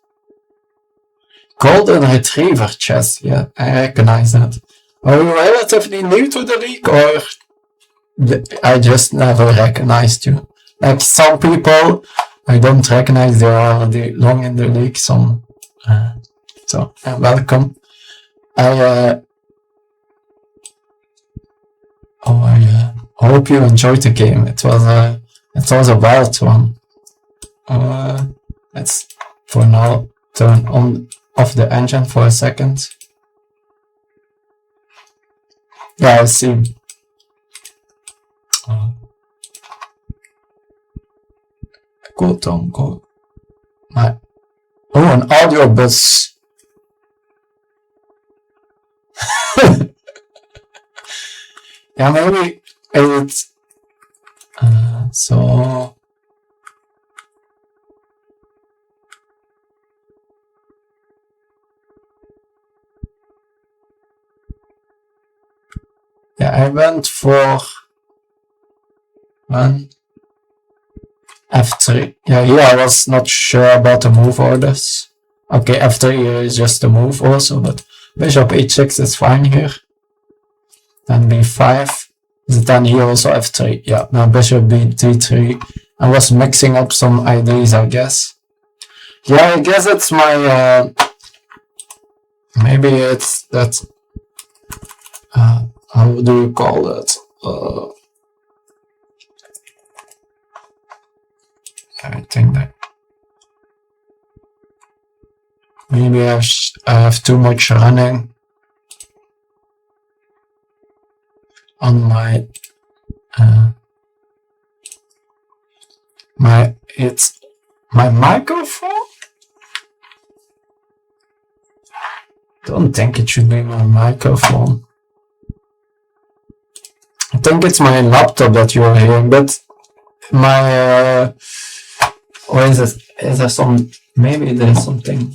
Golden Retriever chess. Yeah, I recognize that. Are you relatively new to the league, or I just never recognized you? Like some people, I don't recognize, they're already long in the league. Some, so welcome. I hope you enjoyed the game. It was a wild one. Let's for now turn off the engine for a second. Yeah, I see. Go Tom, go. Oh, an audio bus. Yeah, maybe it's so. Yeah, I went for one f3. Yeah, here I was not sure about the move orders. Okay, f3 is just a move also, but bishop h6 is fine here. Then b5. Is it then here also f3? Yeah, now bishop d3. I was mixing up some ideas, I guess. Yeah, I guess it's my maybe it's that how do you call it? I think that maybe I have too much running on my my microphone. Don't think it should be my microphone. I think it's my laptop that you are hearing, but my or is there some, maybe there's something.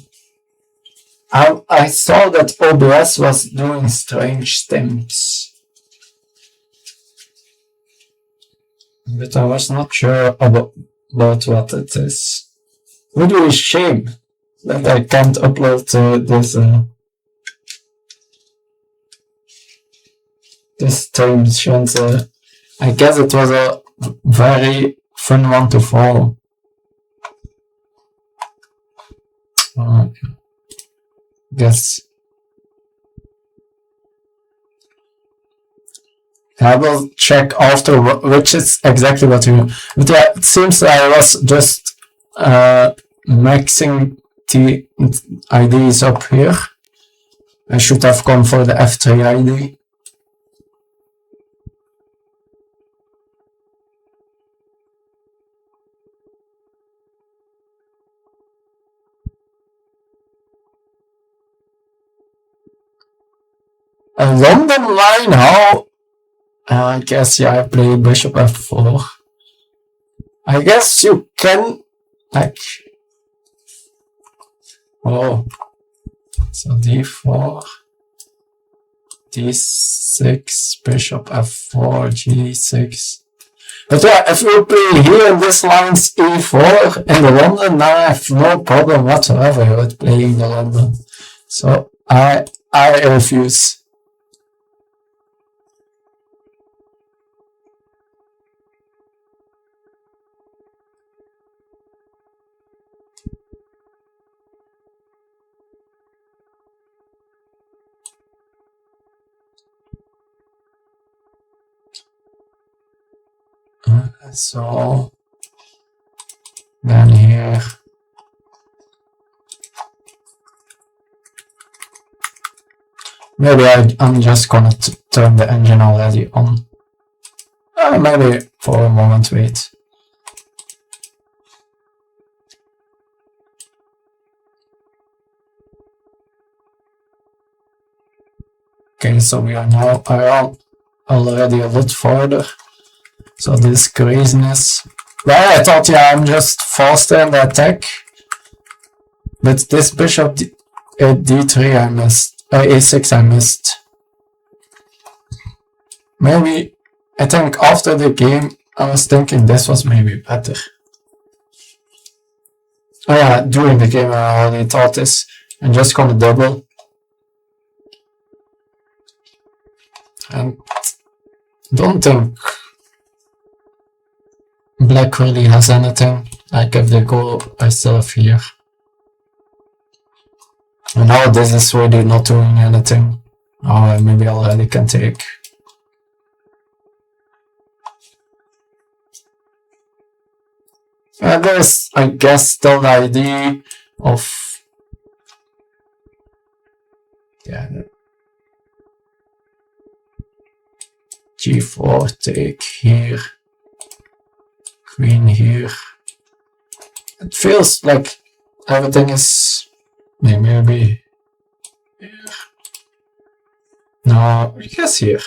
I saw that OBS was doing strange stimps, but I was not sure about what it is. Really shame that I can't upload this stream, since I guess it was a very fun one to follow. Guess I will check after which is exactly what you. But yeah, it seems I was just maxing the IDs up here. I should have gone for the F3 ID. A London line, how? I guess, yeah, I play bishop f4. I guess you can, like, oh, so d4, d6, bishop f4, g6. But yeah, if you play here in this line's e4 in the London, now I have no problem whatsoever with playing the London. So I refuse. So then here, maybe I'm just gonna turn the engine already on. Maybe for a moment, wait. Okay, so we are now around already a lot farther. So this craziness. Well, I thought, yeah, I'm just faster in the attack. But this bishop d3 I missed. a6 I missed. Maybe, I think after the game, I was thinking this was maybe better. Oh yeah, during the game I already thought this. I'm just gonna double. And don't think Black really has anything. Like if they go, I still have here. And now this is really not doing anything. Oh, maybe I already can take. There's, I guess, still the idea of, yeah, g4 take here. Queen here. It feels like everything is maybe here. No, I guess here.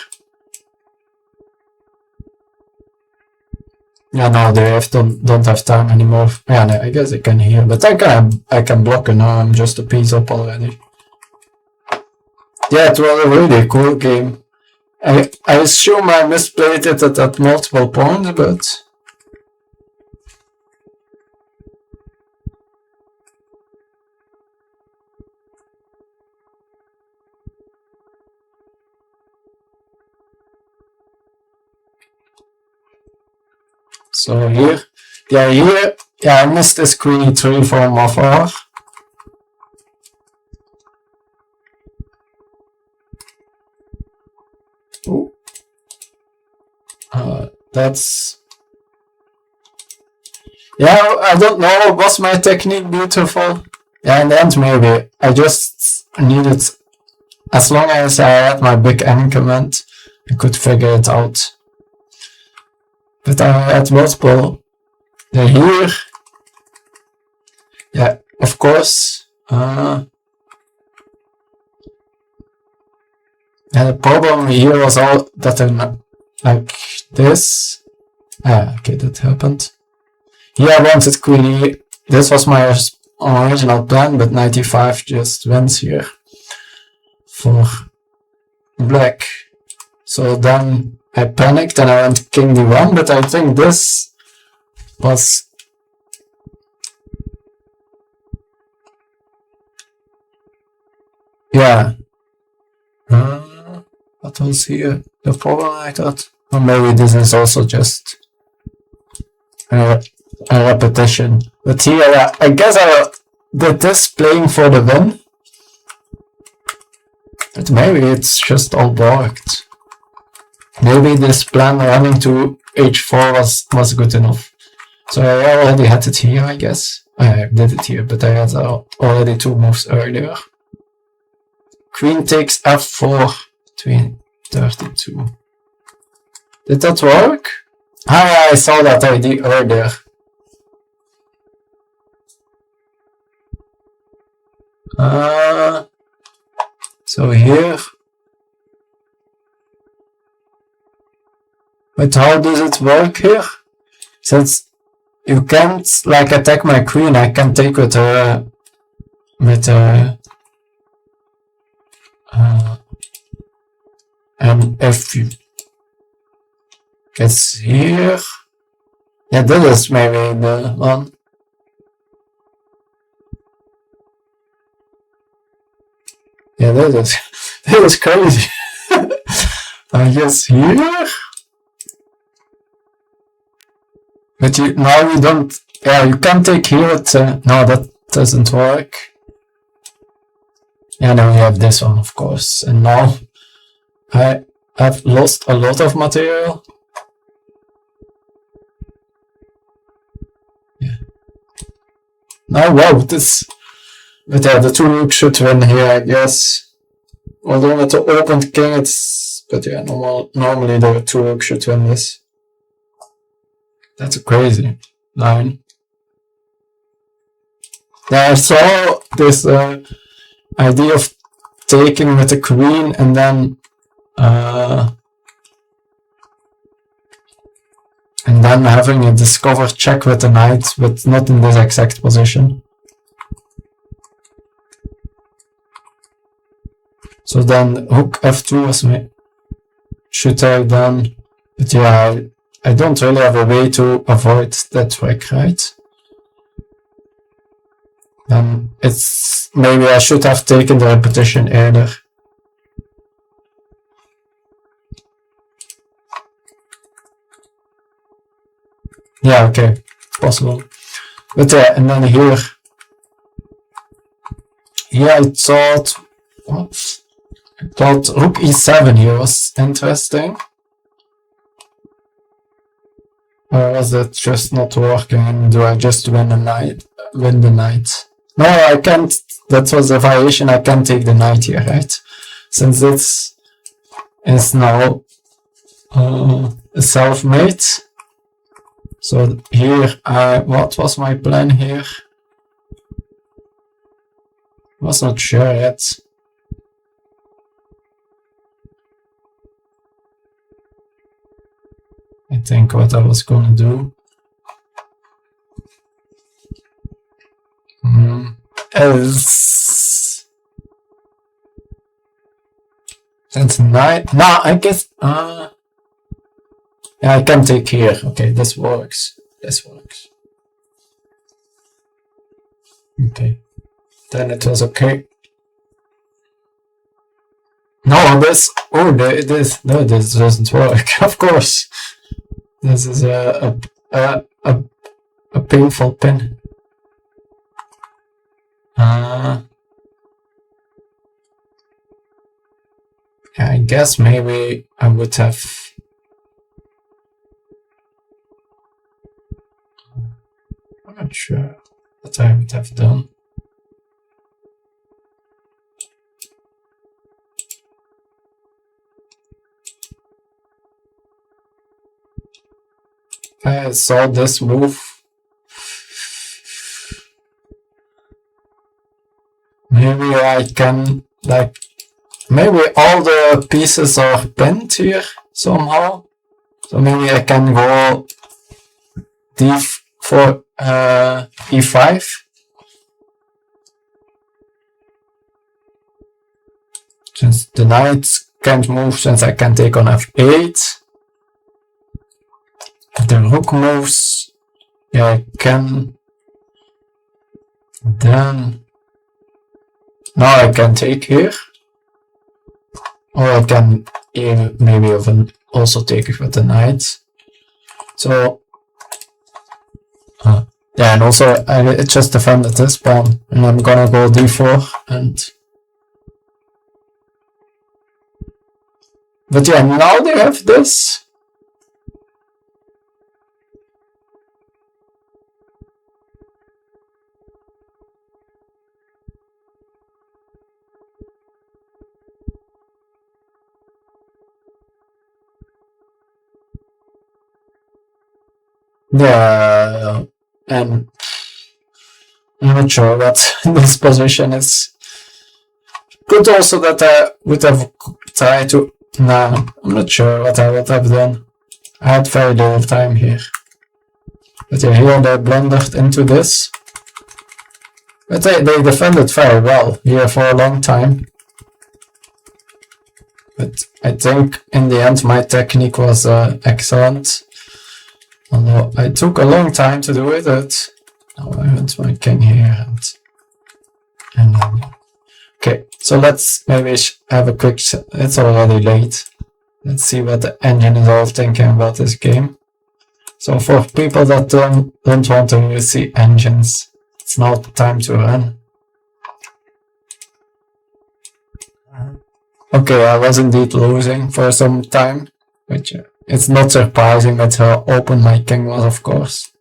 Yeah, no, they don't have time anymore. Yeah, no, I guess I can here, but I can block it now. I'm just a piece up already. Yeah, it was a really cool game. I assume I misplayed it at multiple points, but. So here, yeah, I missed this queen e3 from afar. Ooh. That's, yeah, I don't know, was my technique beautiful? Yeah, in the end maybe, I just needed, as long as I had my big increment, I could figure it out. But I had multiple. Here, yeah, of course. Yeah, the problem here was all that I'm like this. Ah, okay, that happened. Here I wanted queen e. This was my original plan, but knight e5 just wins here for black. So then I panicked and I went king d1, but I think this was... Yeah. What was here? The problem I thought? Or maybe this is also just a repetition. But here, I guess I did this playing for the win. But maybe it's just all worked. Maybe this plan running to h4 was good enough. So I already had it here, I guess. I did it here, but I had already 2 moves earlier. Queen takes f4, 32. Did that work? Ah, I saw that idea earlier. So here. But how does it work here? Since you can't like attack my queen, I can take with and if you it's here, yeah, this is maybe the one. Yeah, this is crazy. I guess here, but now you don't. Yeah, you can take here. No, that doesn't work. Yeah, now we have this one, of course, and now I've lost a lot of material. Yeah. Now, wow, this. But yeah, the 2 rooks should win here, I guess. Although with the opened king, it's. But yeah, normally the 2 rooks should win this. That's a crazy line. Yeah, I saw this idea of taking with the queen and then having a discover check with the knight, but not in this exact position. So then rook f2 was me. Should I then? But yeah, I don't really have a way to avoid that trick, right? Then it's maybe I should have taken the repetition earlier. Yeah, okay, possible. But yeah, and then here I thought, what? I thought rook e7 here was interesting. Or was it just not working? Do I just win the knight? No, I can't. That was a variation. I can't take the knight here, right? Since this is now self-made. So here, what was my plan here? Was not sure yet. I think what I was gonna do. Is that's knight. No, I guess. Yeah, I can take here. Okay, this works. This works. Okay, then it was okay. No, this. Oh, this doesn't work. Of course, this is a painful pin. Yeah, I guess maybe I would have. I'm not sure what I would have done. I saw this move. Maybe I can, like, maybe all the pieces are pinned here somehow. So maybe I can go d4 e5. Since the knight can't move, since I can take on f8. If the rook moves, yeah, I can. Then now I can take here, or I can maybe even also take it with the knight. So yeah, and also I just defended this pawn, and I'm gonna go d4 and. But yeah, now they have this. Yeah, and I'm not sure what this position is. Good also that I would have tried to. Nah, I'm not sure what I would have done. I had very little time here. But yeah, here they blundered into this. But they defended very well here for a long time. But I think in the end my technique was excellent. Although I took a long time to do it, but now I went my king here and okay, so let's maybe have a quick. It's already late. Let's see what the engine is all thinking about this game. So for people that don't want to really see engines, it's now time to run. Okay, I was indeed losing for some time, which it's not surprising at how open my king was, of course.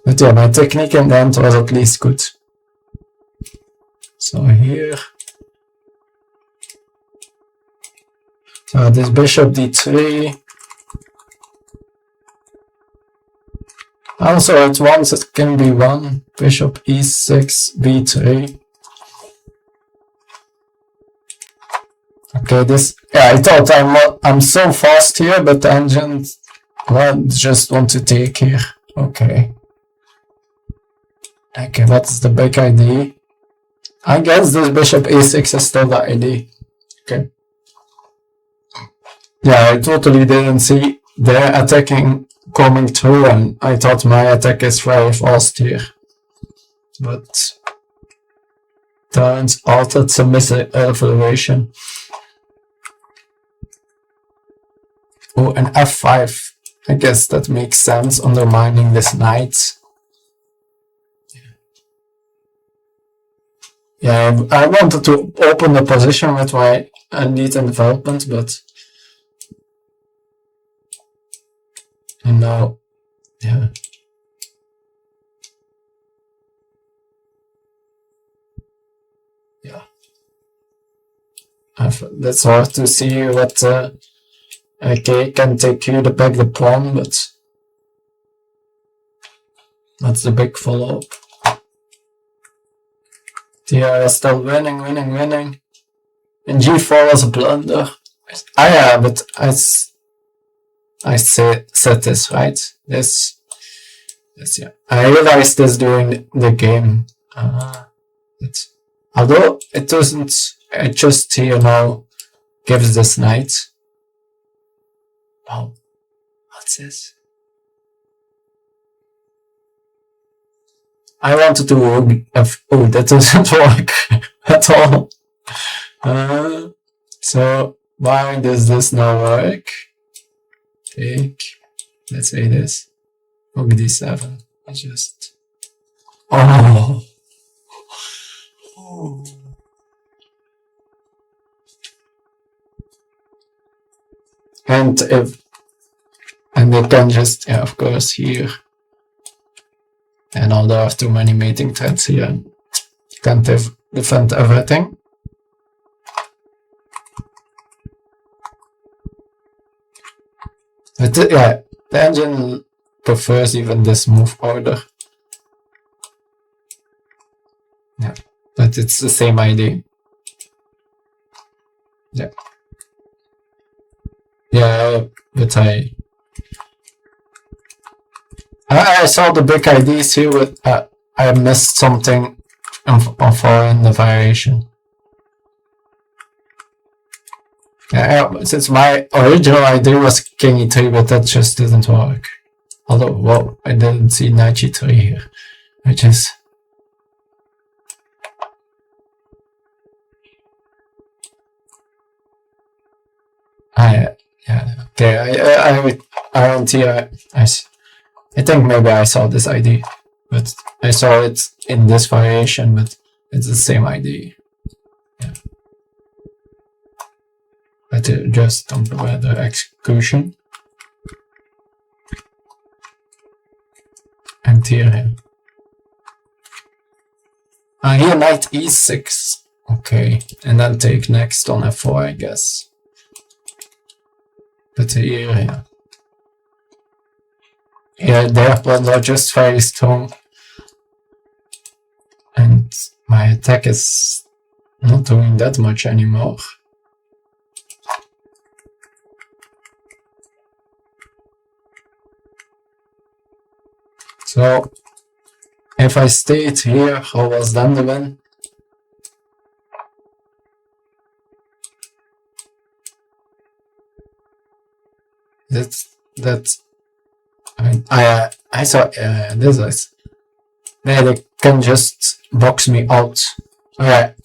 But yeah, my technique in the end was at least good. So here. So this bishop d3. Also at once it can be b1, bishop e6, b3. Okay, this, yeah, I thought I'm so fast here, but the engine, well, just want to take here. Okay. Okay, what's the big idea? I guess this bishop a6 is still the idea. Okay. Yeah, I totally didn't see their attacking coming through, and I thought my attack is very fast here. But turns out it's a misevaluation. Oh, and f5. I guess that makes sense, undermining this knight. Yeah, I wanted to open the position with my lead in development, but... And now, yeah. Yeah. That's hard to see what... Okay, can take you to back the pawn, but that's the big follow-up. Yeah, still winning. And g4 was a blunder. Yeah, but I said this, right? This, yeah. I realized this during the game. Although it doesn't, it just here now gives this knight. Oh, what's this? I wanted to oh, that doesn't work at all. So why does this not work? Take, let's say this. Rook d7. I just. Oh. And they can just, yeah, of course, here. And now there are too many mating threads here. You can't defend everything. But yeah, the engine prefers even this move order. Yeah, but it's the same idea. Yeah. Yeah, but I I saw the big IDs here, but I missed something for in the variation. Since my original idea was king e3, but that just didn't work. Although, well, I didn't see knight g3 here, which is... yeah, okay, I don't see, I think maybe I saw this ID, but I saw it in this variation, but it's the same ID. Yeah. But just compare the execution. And here. Here knight e6. Okay, and then take next on f4, I guess. But here, yeah. Yeah, their pawns are just very strong. And my attack is not doing that much anymore. So, if I stayed here, how was then the win? I saw this is they can just box me out. Alright,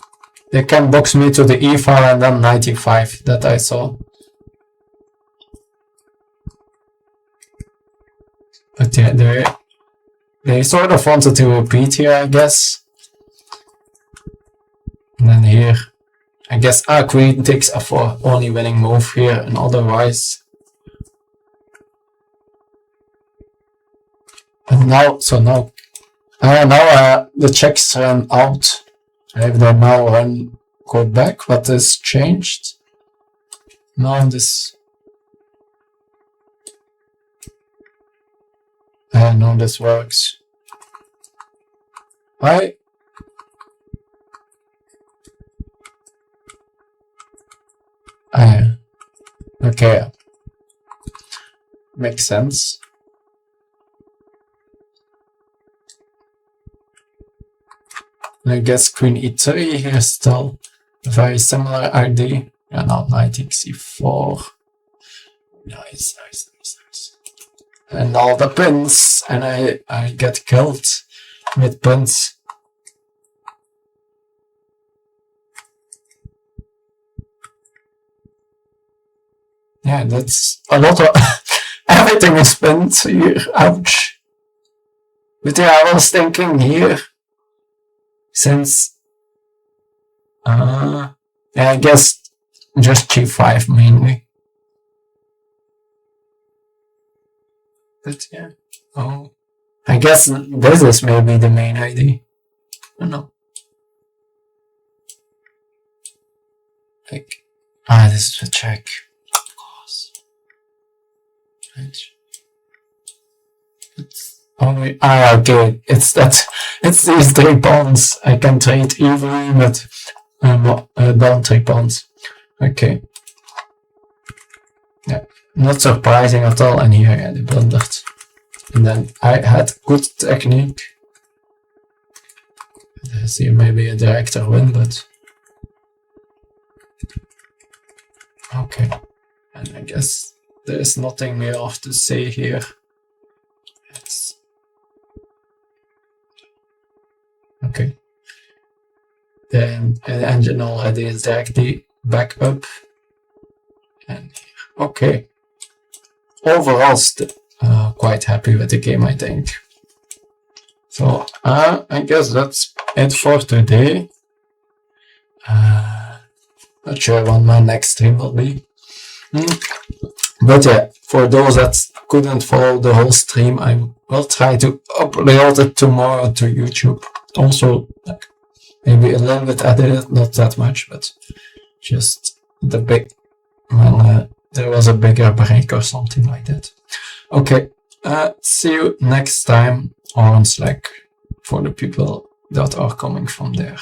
they can box me to the e file and then knight e5 that I saw. But yeah, they sort of wanted to repeat here, I guess. And then here, I guess queen takes f4, only winning move here, and otherwise. And now, so now the checks ran out. If they now go back, what is changed? Now this. No, this works. Why? Okay. Makes sense. I guess queen e3 here still a very similar ID. Yeah, now knight e4. Nice. And all the pins, and I get killed with pins. Yeah, that's a lot of everything is pinned here. Ouch. But yeah, I was thinking here, since yeah, I guess just g5 mainly. But yeah, oh, I guess this is maybe the main ID. I don't know. Like, this is a check. Of course. It's only okay. It's these 3 pawns. I can trade easily, but don't take pawns. Okay. Yeah. Not surprising at all, and here they blundered. And then I had good technique. There's here maybe a director win, but okay. And I guess there's nothing more to say here. It's okay. Then the engine already is directly back up. And here. Okay. Overall, quite happy with the game, I think. So, I guess that's it for today. Not sure when my next stream will be. But yeah, for those that couldn't follow the whole stream, I will try to upload it tomorrow to YouTube. Also, like, maybe a little bit edited, not that much, but just the big when there was a bigger break or something like that. Okay, see you next time, or on Slack for the people that are coming from there.